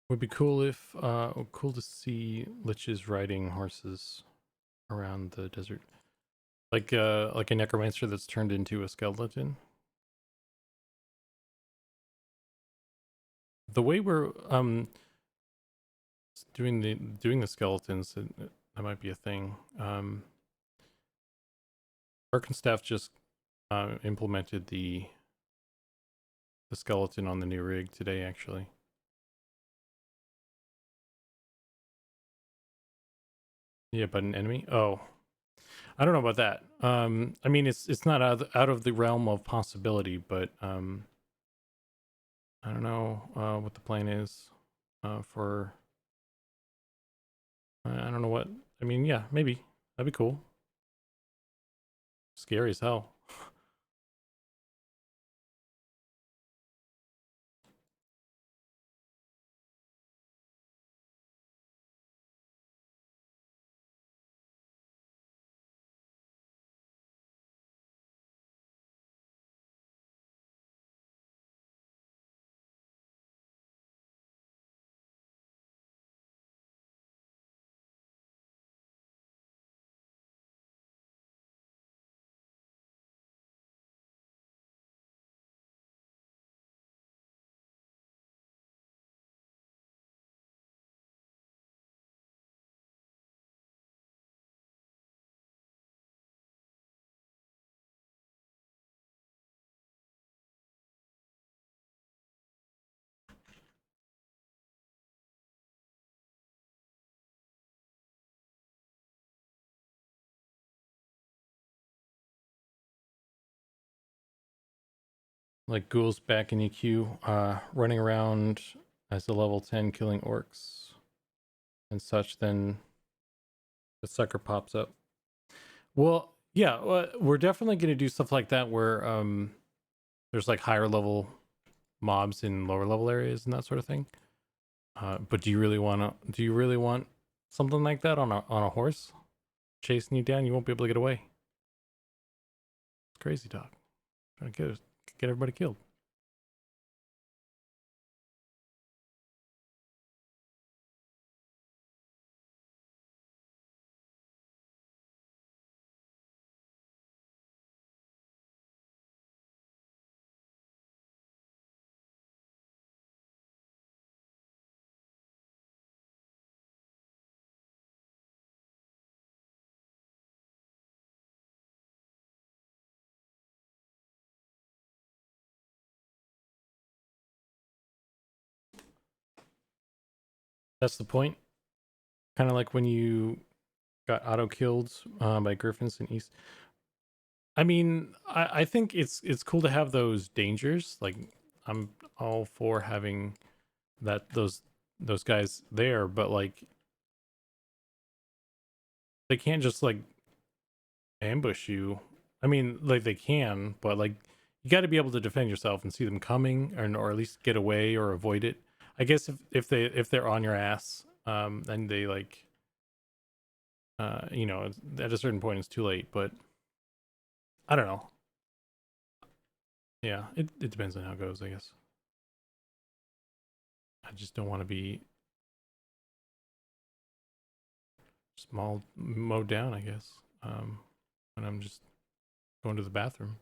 Speaker 1: Would be cool if cool to see liches riding horses around the desert. Like a necromancer that's turned into a skeleton. The way we're doing the skeletons, that might be a thing. Staff just implemented the skeleton on the new rig today, actually. Yeah, but an enemy. Oh, I don't know about that. I mean, it's not out of the realm of possibility, but I don't know what the plan is for. I don't know what. I mean, yeah, maybe that'd be cool. Scary as hell. Like ghouls back in EQ, running around as a level 10 killing orcs and such, then the sucker pops up. Well, yeah, we're definitely going to do stuff like that where there's like higher level mobs in lower level areas and that sort of thing. But do you really want something like that on a horse chasing you down? You won't be able to get away. It's crazy talk. Trying to get everybody killed. That's the point. Kind of like when you got auto killed by griffins in East. I mean, I think it's cool to have those dangers. Like I'm all for having those guys there, but like they can't just like ambush you. I mean, like they can, but like you got to be able to defend yourself and see them coming, or at least get away or avoid it. I guess if they're on your ass, then they like, you know, at a certain point it's too late. But I don't know. Yeah, it depends on how it goes, I guess. I just don't want to be small mowed down, I guess. And I'm just Going to the bathroom.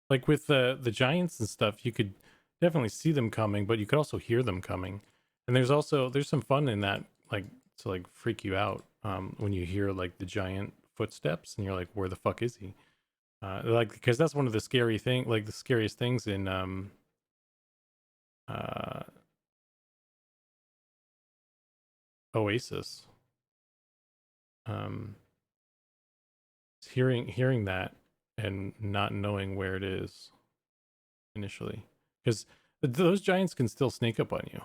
Speaker 1: Like with the giants and stuff, you could definitely see them coming, but you could also hear them coming. And there's some fun in that, like to like freak you out when you hear like the giant footsteps and you're like, where the fuck is he? Like because that's one of the the scariest things in uh Oasis. Um hearing that and not knowing where it is initially. Because those giants can still sneak up on you.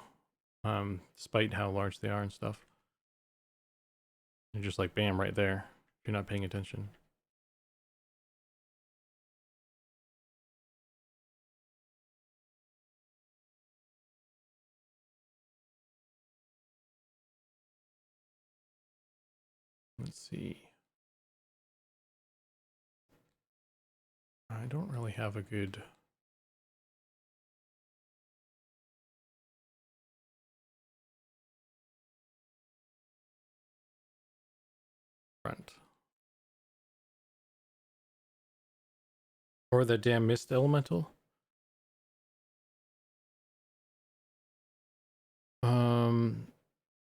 Speaker 1: Despite how large they are and stuff. You're just like bam right there. If you're not paying attention. Let's see. I don't really have a good front. Or the damn mist elemental.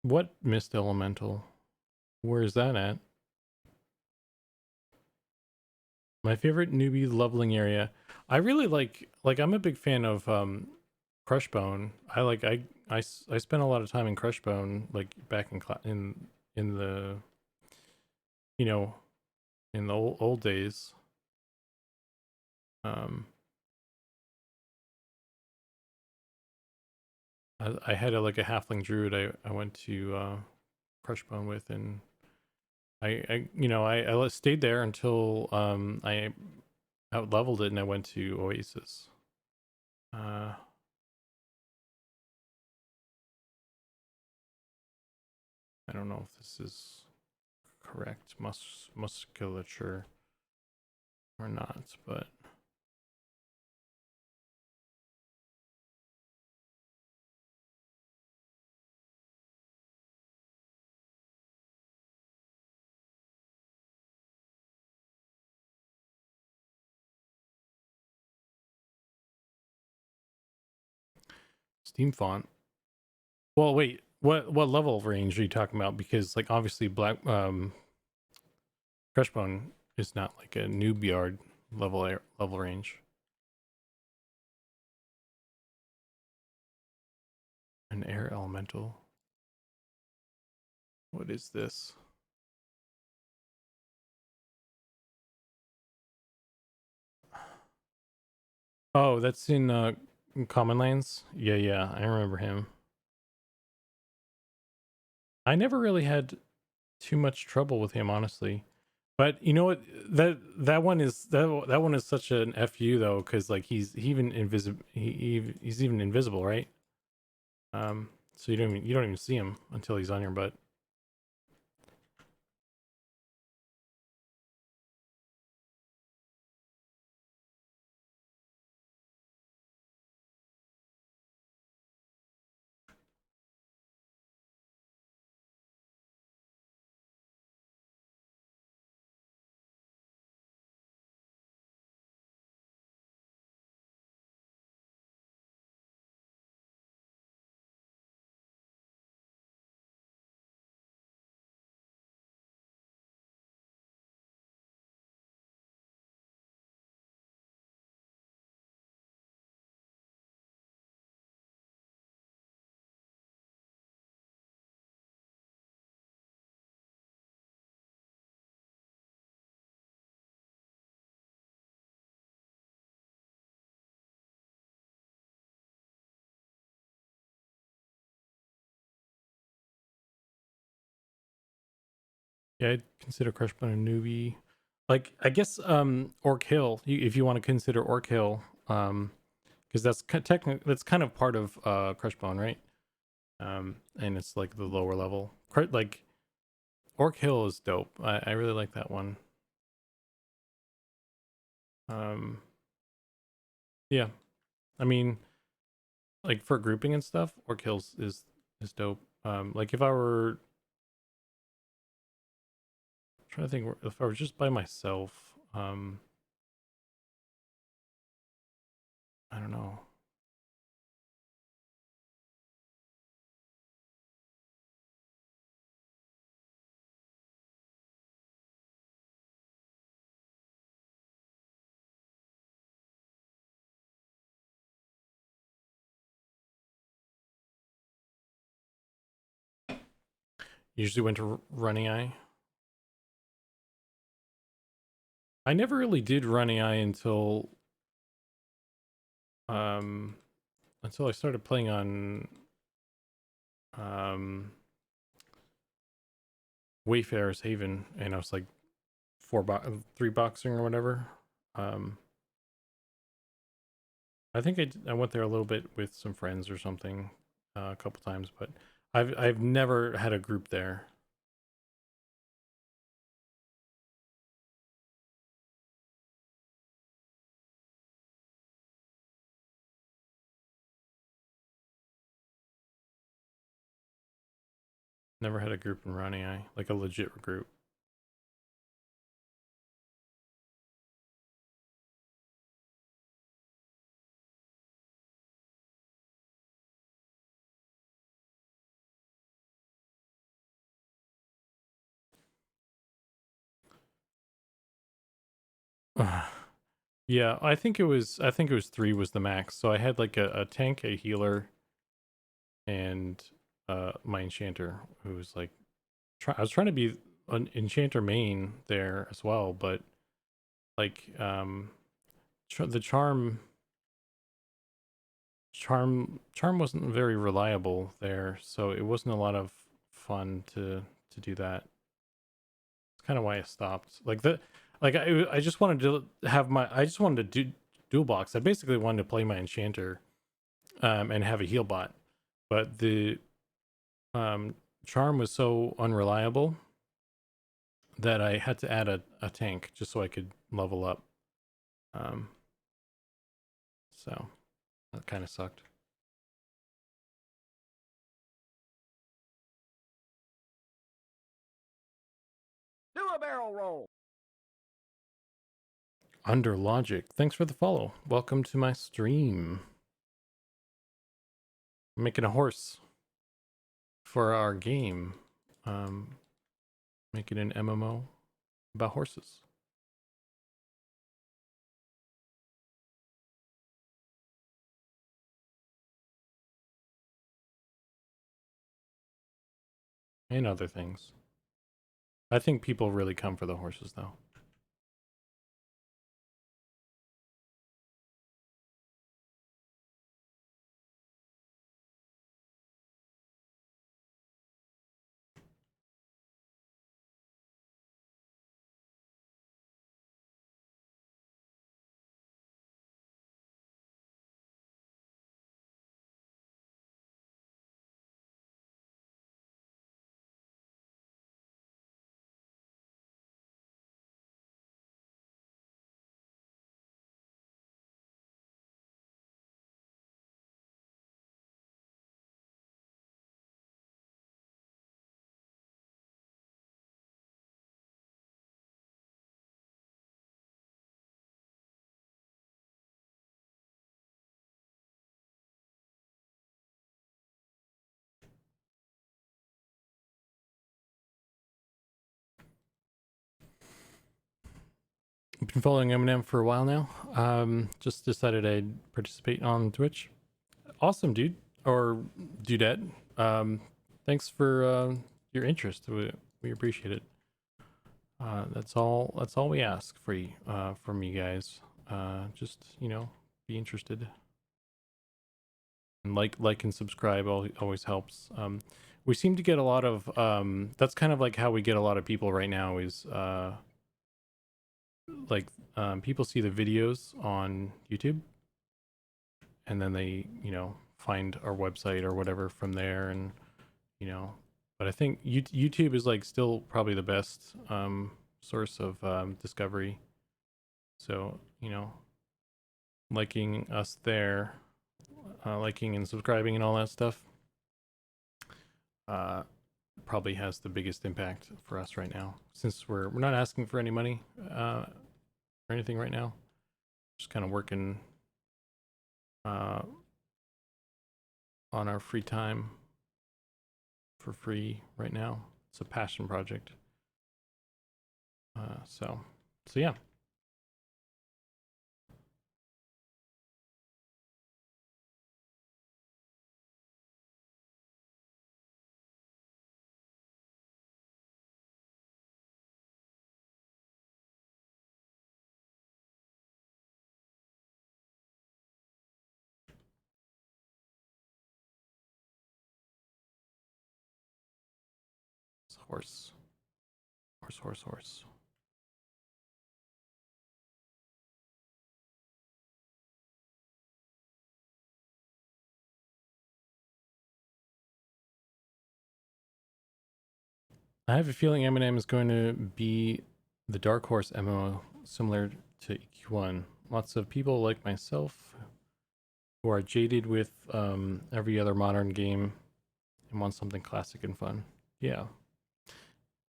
Speaker 1: What mist elemental? Where is that at? My favorite newbie leveling area. I really like I'm a big fan of Crushbone. I spent a lot of time in Crushbone like back in the you know in the old days. Um I had like a halfling druid I went to Crushbone with, and I stayed there until I out leveled it and I went to Oasis. Uh I don't know if this is correct musculature or not, but Steam font. Well, wait, what level of range are you talking about? Because like obviously Black Crashbone is not like a noob yard level range. An air elemental. What is this? Oh, that's in Common Lands. Yeah, I remember him. I never really had too much trouble with him, honestly. But you know what? That one is that one is such an fu though, because like he's even invisible. He's even invisible, right? So you don't even see him until he's on your butt. Yeah, I'd consider Crushbone a newbie. Like I guess Orc Hill, if you want to consider Orc Hill, because that's kind of part of Crushbone, right? And it's like the lower level. Like Orc Hill is dope. I really like that one. Yeah, I mean, like for grouping and stuff, Orc Hills is dope. Like if I were trying to think, if I was just by myself, I don't know. Usually went to Running Eye. I never really did Running Eye until I started playing on um Wayfarer's Haven, and I was like 3 boxing or whatever. I think I went there a little bit with some friends or something, a couple times, but I've never had a group there. Never had a group in Running Eye, like a legit group. Yeah, I think it was 3 was the max. So I had like a tank, a healer, and my enchanter, who was like I was trying to be an enchanter main there as well, but like the charm wasn't very reliable there, so it wasn't a lot of fun to do that. It's kind of why I stopped. I just wanted to have I just wanted to do dual box. I basically wanted to play my enchanter and have a heal bot, but the charm was so unreliable that I had to add a tank just so I could level up. So that kind of sucked.
Speaker 3: Do a barrel roll.
Speaker 1: Under Logic, thanks for the follow. Welcome to my stream. I'm making a horse for our game. Making an MMO about horses. And other things. I think people really come for the horses, though. I've been following Eminem for a while now. Just decided I'd participate on Twitch. Awesome, dude. Or dudette. Thanks for your interest. We appreciate it. That's all we ask from you guys. Just, be interested. And like and subscribe always helps. We seem to get a lot of that's kind of like how we get a lot of people right now is people see the videos on YouTube and then they, find our website or whatever from there, and but I think YouTube is like still probably the best source of discovery. So you know, liking us there, liking and subscribing and all that stuff, probably has the biggest impact for us right now, since we're not asking for any money or anything right now. Just kind of working on our free time for free right now. It's a passion project. So yeah. Horse. I have a feeling Eminem is going to be the dark horse MMO similar to EQ1. Lots of people like myself who are jaded with every other modern game and want something classic and fun. Yeah.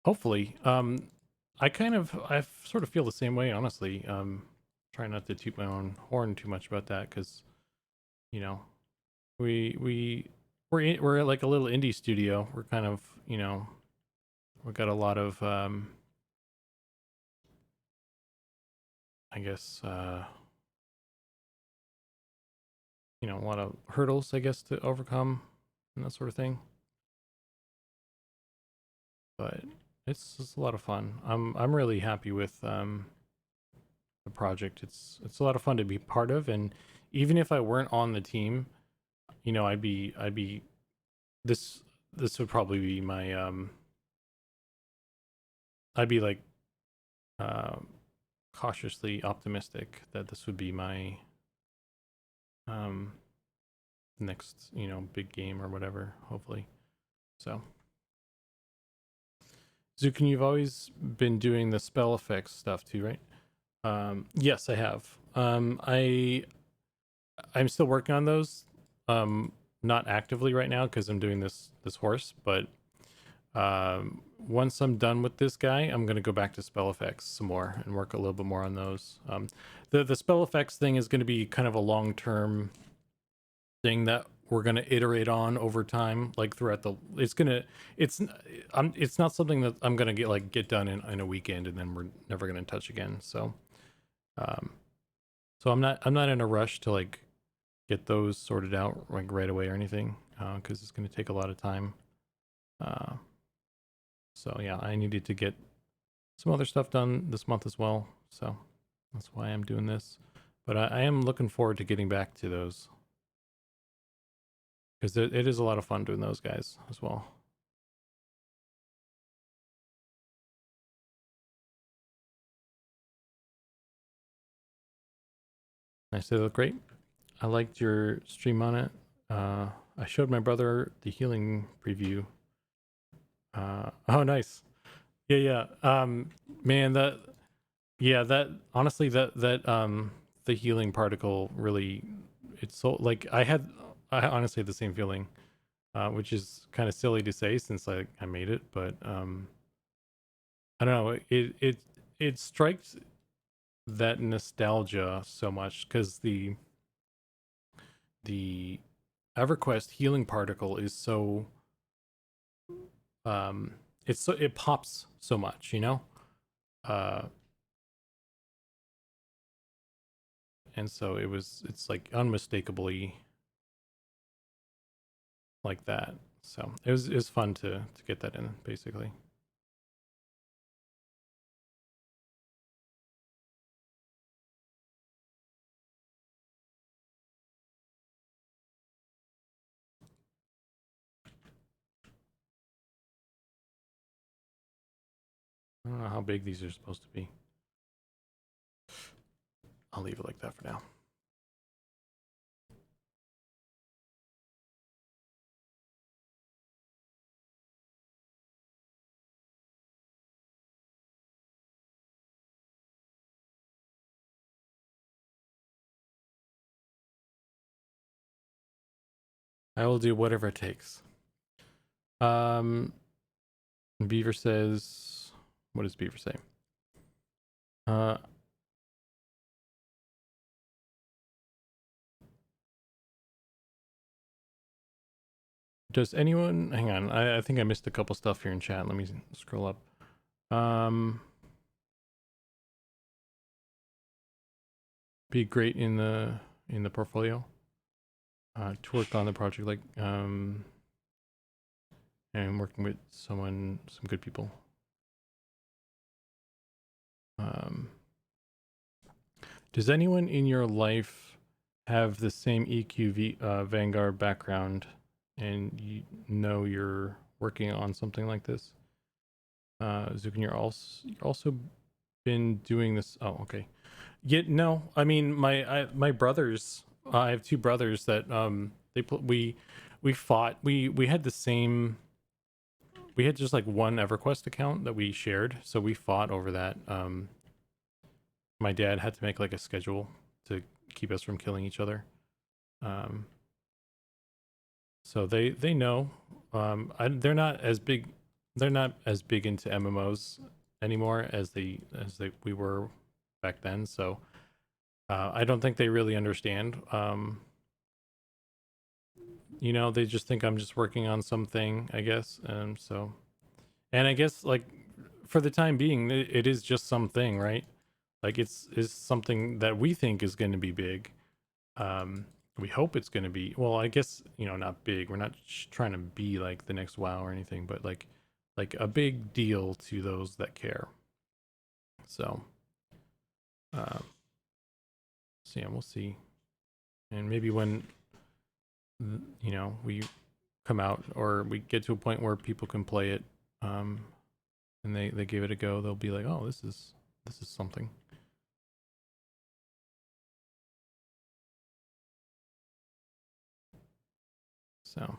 Speaker 1: Hopefully. I sort of feel the same way, honestly. Try not to toot my own horn too much about that, because, you know, we're like a little indie studio. We're kind of, you know, we've got a lot of I guess you know, a lot of hurdles, I guess, to overcome and that sort of thing. But it's a lot of fun. I'm really happy with the project. It's a lot of fun to be part of, and even if I weren't on the team, you know, I'd be this would probably be my I'd be like cautiously optimistic that this would be my next, you know, big game or whatever, hopefully. So Zukan, you've always been doing the spell effects stuff too, right? Yes, I have. I'm still working on those. Not actively right now because I'm doing this horse, but once I'm done with this guy, I'm gonna go back to spell effects some more and work a little bit more on those. The spell effects thing is gonna be kind of a long-term thing that we're gonna iterate on over time, like throughout the. It's not something that I'm gonna get done in a weekend and then we're never gonna touch again. So, so I'm not in a rush to like get those sorted out like right away or anything, because it's gonna take a lot of time. So yeah, I needed to get some other stuff done this month as well. So that's why I'm doing this. But I am looking forward to getting back to those, because it is a lot of fun doing those guys as well. Nice, they look great. I liked your stream on it. I showed my brother the healing preview. Oh, nice. Yeah. Man, that honestly, that the healing particle really, it's so like I honestly had the same feeling, which is kind of silly to say since I made it, but I don't know, it strikes that nostalgia so much, because the EverQuest healing particle is so it pops so much, you know, uh and so it's like unmistakably like that. So it was fun to get that in, basically. I don't know how big these are supposed to be. I'll leave it like that for now. I will do whatever it takes. Beaver says, what does Beaver say? Does anyone, hang on, I think I missed a couple stuff here in chat. Let me scroll up. Be great in the portfolio. To work on the project, like, and working with some good people. Does anyone in your life have the same EQ Vanguard background, and you know you're working on something like this? Zukan, you're also been doing this. Oh, okay. Yeah, no. I mean, my brothers. I have two brothers that we fought. We had the same. We had just like one EverQuest account that we shared, so we fought over that. My dad had to make like a schedule to keep us from killing each other. So they know. They're not as big. They're not as big into MMOs anymore as we were back then. So I don't think they really understand. You know, they just think I'm just working on something, I guess. And I guess like for the time being, it is just something, right? Like it's something that we think is going to be big. We hope it's going to be, well, I guess, you know, not big. We're not trying to be like the next WoW or anything, but like a big deal to those that care. So yeah, we'll see. And maybe when, you know, we come out or we get to a point where people can play it, and they give it a go, they'll be like, oh, this is something. So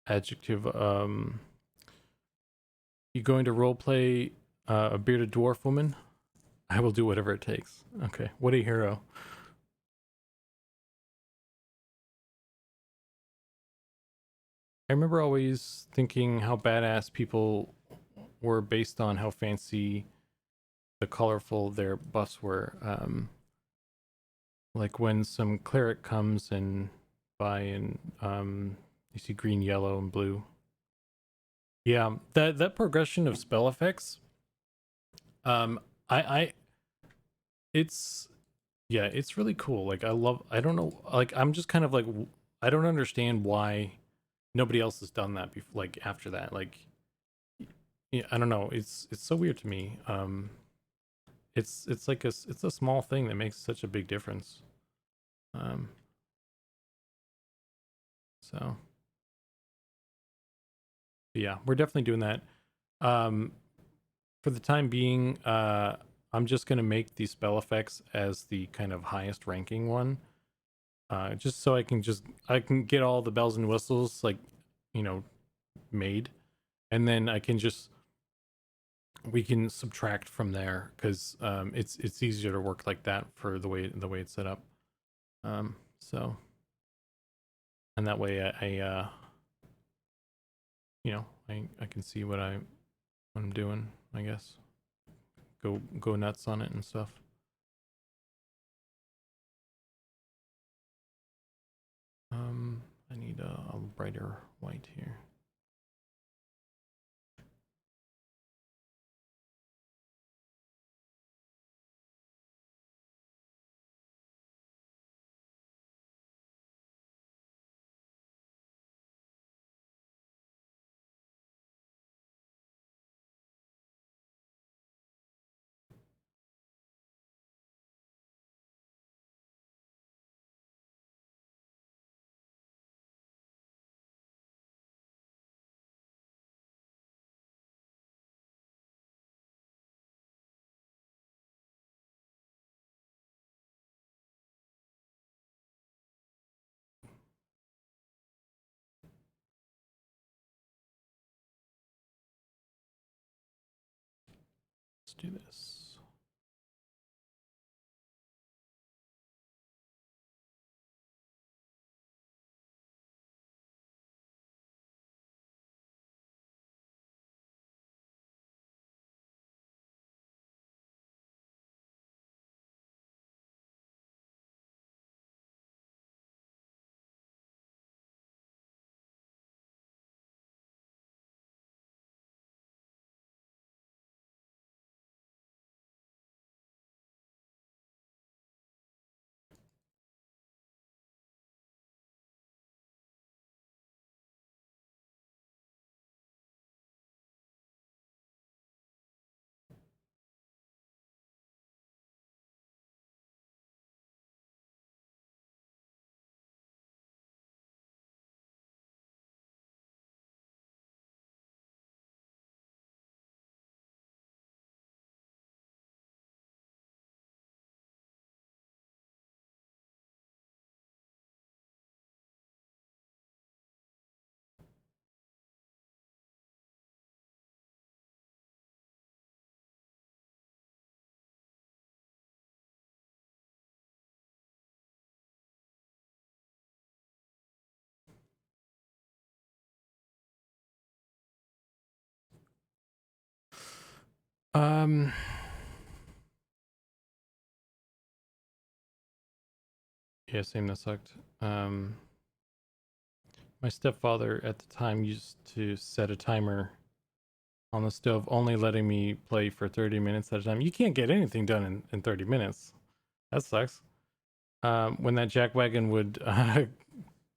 Speaker 1: adjective, you going to role play a bearded dwarf woman? I will do whatever it takes. Okay, what a hero. I remember always thinking how badass people were based on how fancy the colorful their buffs were. Like when some cleric comes and by and you see green, yellow, and blue. Yeah, that progression of spell effects. I it's yeah, it's really cool. Like I don't know, like I'm just kind of like I don't understand why nobody else has done that before, like after that. Like yeah, I don't know. It's so weird to me. It's like it's a small thing that makes such a big difference. Um so yeah, we're definitely doing that. For the time being, I'm just gonna make the spell effects as the kind of highest ranking one. Just so I can get all the bells and whistles, like, you know, made, and then we can subtract from there, because it's easier to work like that for the way it's set up. So, and that way I you know, I can see what I'm doing, I guess. Go nuts on it and stuff. I need a brighter white here. do this. Yeah, same, that sucked. My stepfather at the time used to set a timer on the stove, only letting me play for 30 minutes at a time. You can't get anything done in 30 minutes. That sucks. When that jackwagon would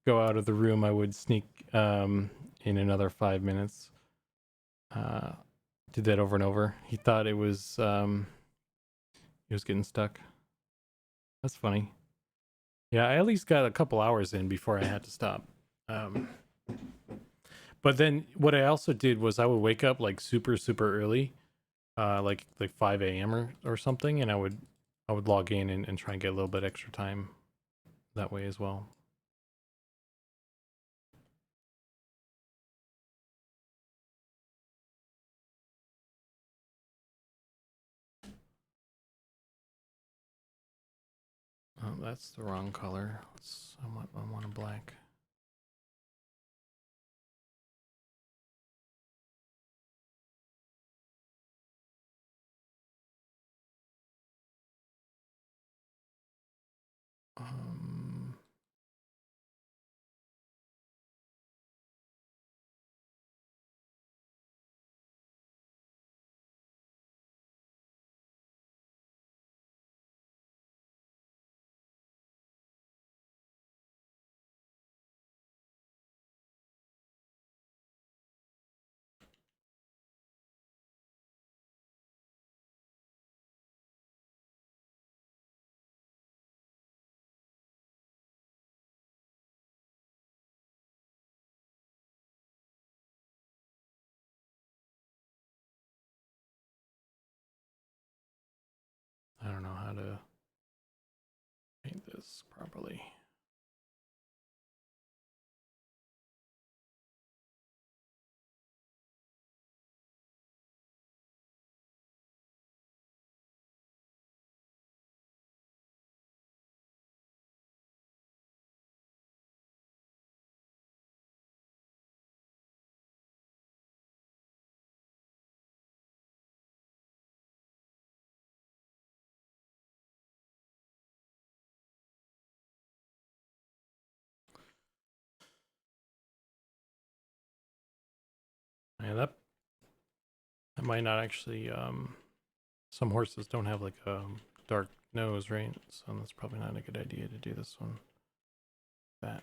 Speaker 1: go out of the room, I would sneak in another 5 minutes. Did that over and over. He thought it was getting stuck. That's funny. Yeah, I at least got a couple hours in before I had to stop. But then what I also did was I would wake up like super early, like 5 a.m. or something, and I would log in and try and get a little bit extra time that way as well. Oh, that's the wrong color. I want a black. I don't know how to paint this properly. Yeah, that might not actually. Some horses don't have like a dark nose, right? So that's probably not a good idea to do this one. That.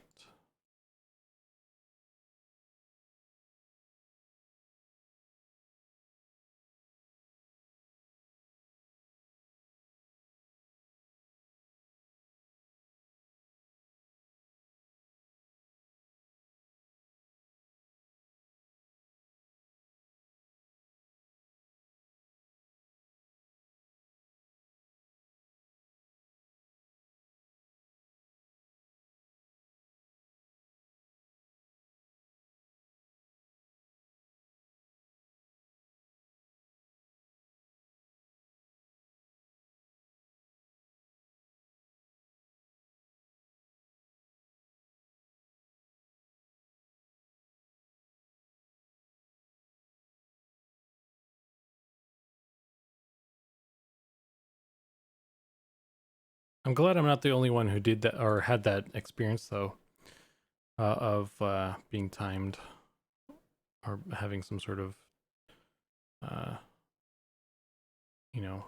Speaker 1: I'm glad I'm not the only one who did that or had that experience though, of being timed or having some sort of, uh, you know,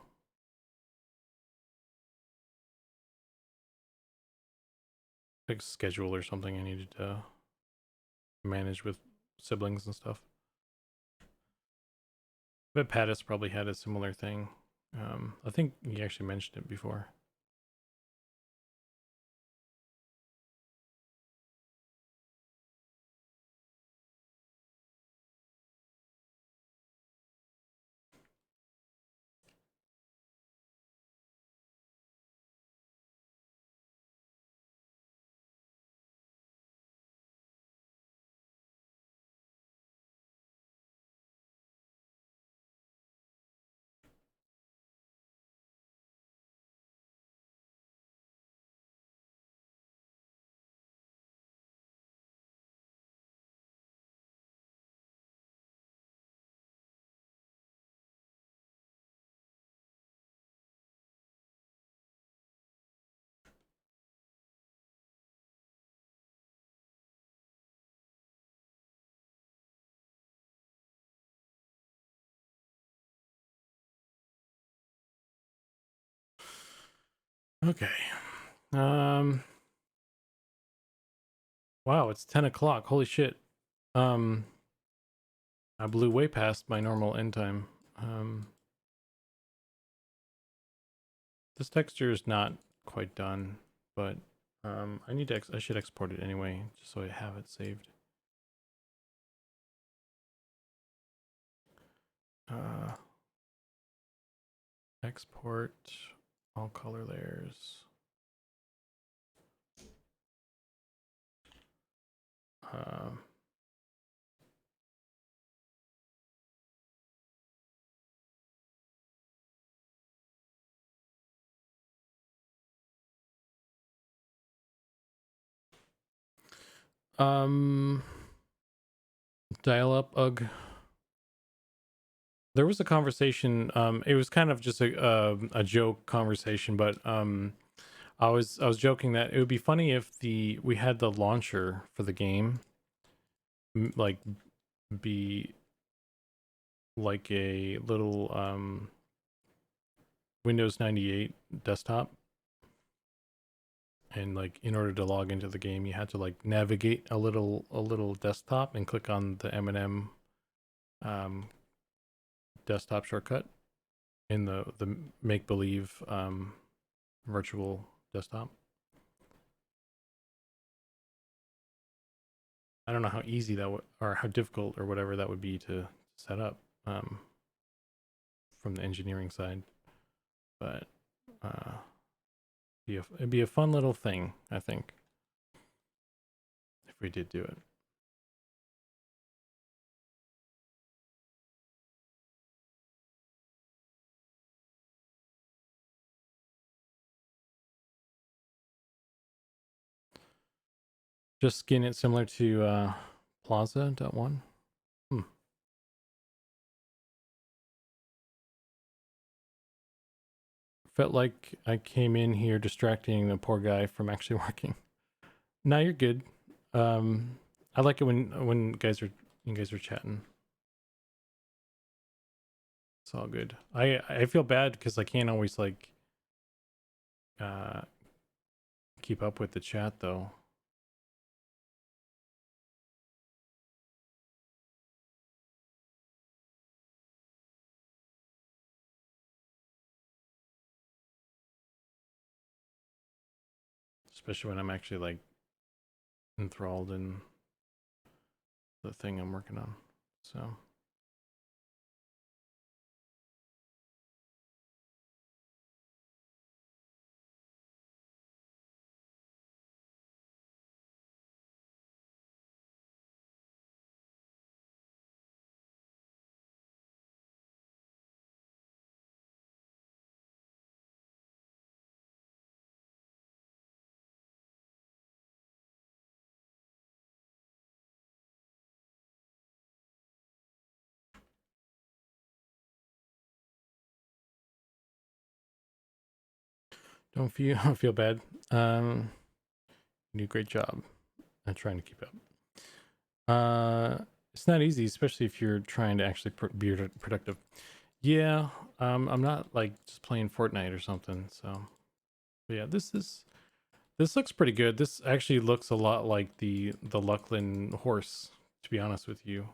Speaker 1: like schedule or something I needed to manage with siblings and stuff. But Pattis probably had a similar thing. I think he actually mentioned it before. Okay. Wow, it's 10 o'clock. Holy shit. I blew way past my normal end time. This texture is not quite done, but I need to I should export it anyway, just so I have it saved. Export all color layers. Dial up, ugh. There was a conversation. It was kind of just a joke conversation, but I was joking that it would be funny if we had the launcher for the game, like be like a little Windows 98 desktop, and like in order to log into the game, you had to like navigate a little desktop and click on the M&M desktop shortcut in the make believe virtual desktop. I don't know how easy that would, or how difficult or whatever that would be to set up from the engineering side, but it'd be a fun little thing, I think, if we did do it. Just skin it similar to Plaza.1. Felt like I came in here distracting the poor guy from actually working. Now you're good. I like it when you guys are chatting. It's all good. I feel bad because I can't always like keep up with the chat though. Especially when I'm actually like enthralled in the thing I'm working on. So Don't feel bad. You do a great job. I'm trying to keep up. It's not easy, especially if you're trying to actually be productive. Yeah, I'm not like just playing Fortnite or something. So, but yeah, this looks pretty good. This actually looks a lot like the Lucklin horse, to be honest with you.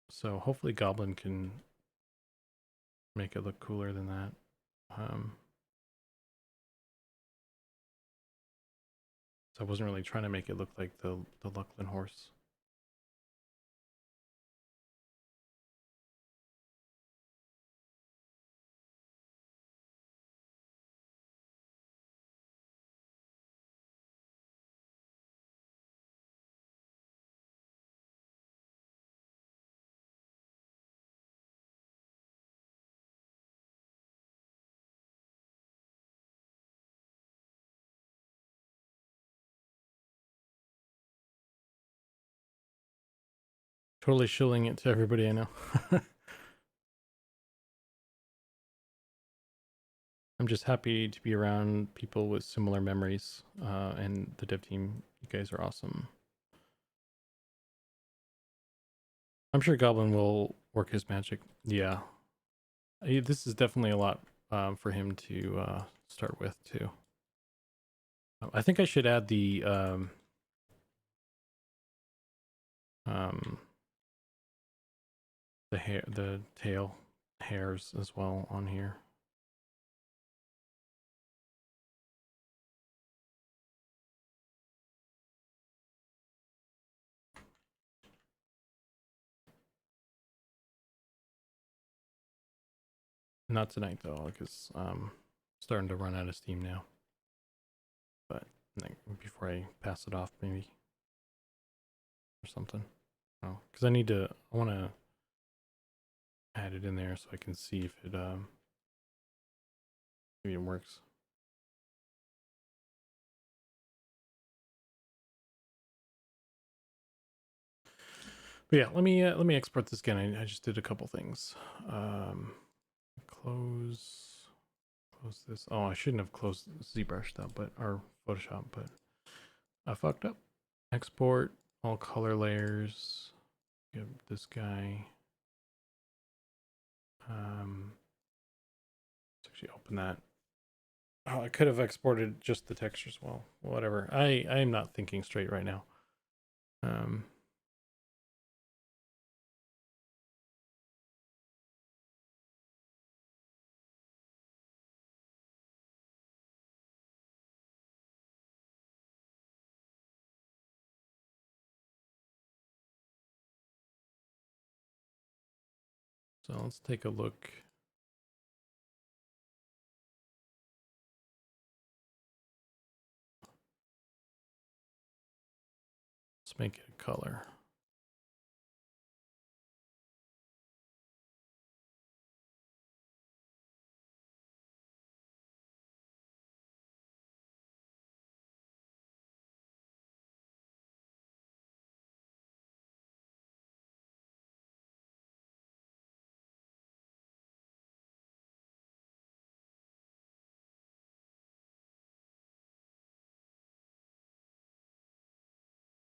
Speaker 1: So hopefully Goblin can make it look cooler than that. So I wasn't really trying to make it look like the Lucklin horse. Totally shilling it to everybody I know. I'm just happy to be around people with similar memories, and the dev team. You guys are awesome. I'm sure Goblin will work his magic. Yeah, this is definitely a lot for him to start with too. I think I should add the the tail hairs as well on here. Not tonight though, because starting to run out of steam now. But before I pass it off, maybe or something. Oh, because I want to add it in there so I can see if it maybe it works. But yeah, let me export this again. I just did a couple things. Close this. Oh, I shouldn't have closed ZBrush though, but or Photoshop, but I fucked up. Export all color layers. Give this guy. Let's actually open that. Oh, I could have exported just the textures. Well, whatever. I am not thinking straight right now. So let's take a look. Let's make it a color.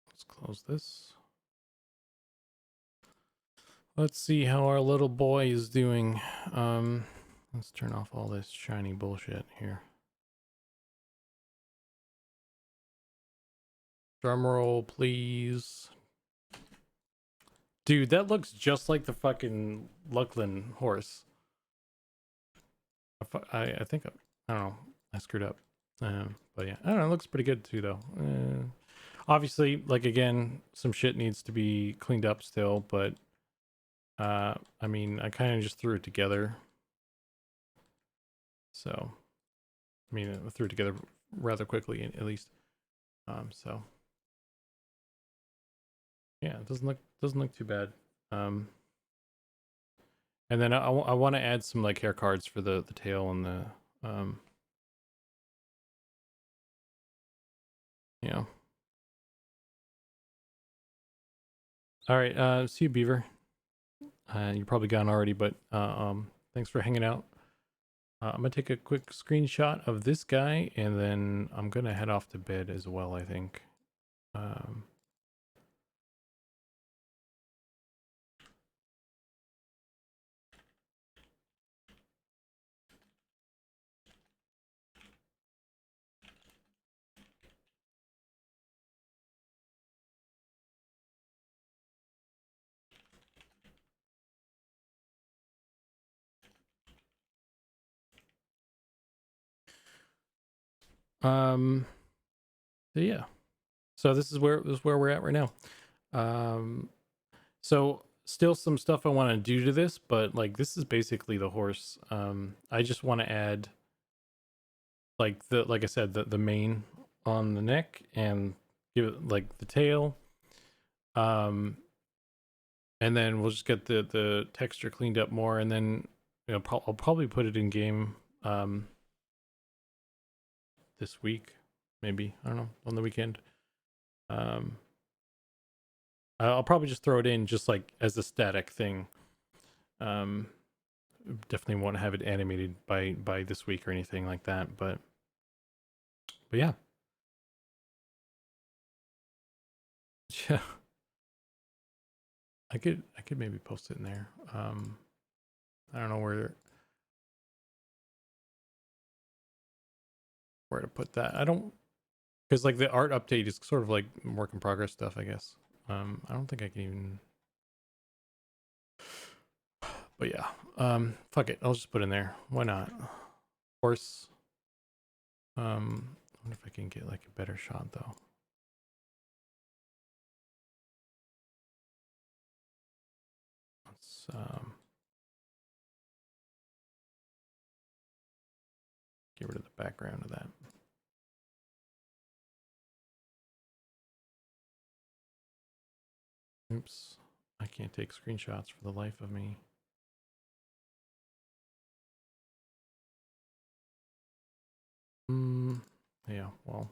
Speaker 1: Let's close this. Let's see how our little boy is doing. Let's turn off all this shiny bullshit here. Drum roll, please. Dude, that looks just like the fucking Lucklin horse. I think, I don't know, I screwed up. But yeah, I don't know, it looks pretty good too though. Obviously, like again, some shit needs to be cleaned up still, but I mean, I kind of just threw it together. So, I mean, I threw it together rather quickly at least. So yeah, it doesn't look too bad. And then I want to add some like hair cards for the tail and the you know. All right, see you, Beaver. You're probably gone already, but thanks for hanging out. I'm gonna take a quick screenshot of this guy, and then I'm gonna head off to bed as well, I think. Um, so yeah. So this is where we're at right now. So still some stuff I want to do to this, but like this is basically the horse. I just want to add like like I said, the mane on the neck and give it like the tail. And then we'll just get the texture cleaned up more, and then I'll probably put it in game this week, maybe, I don't know, on the weekend. I'll probably just throw it in just like as a static thing. Definitely won't have it animated by this week or anything like that, but yeah. Yeah, I could maybe post it in there. I don't know where to put that. I don't, because like the art update is sort of like work in progress stuff, I guess. I don't think I can even, but yeah. Fuck it, I'll just put in there. Why not? Horse. I wonder if I can get like a better shot though. Let's get rid of the background of that. Oops, I can't take screenshots for the life of me. Yeah, well.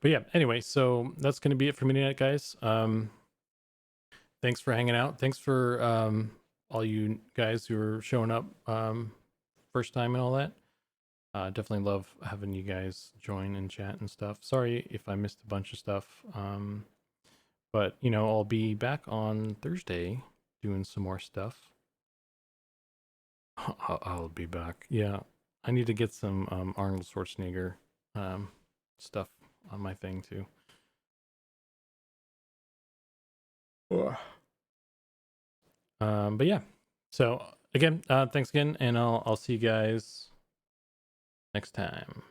Speaker 1: But yeah, anyway, so that's going to be it for me tonight, guys. Thanks for hanging out. Thanks for all you guys who are showing up first time and all that. Definitely love having you guys join and chat and stuff. Sorry if I missed a bunch of stuff. But I'll be back on Thursday doing some more stuff. I'll be back. Yeah, I need to get some Arnold Schwarzenegger stuff on my thing too. But yeah. So again, thanks again, and I'll see you guys next time.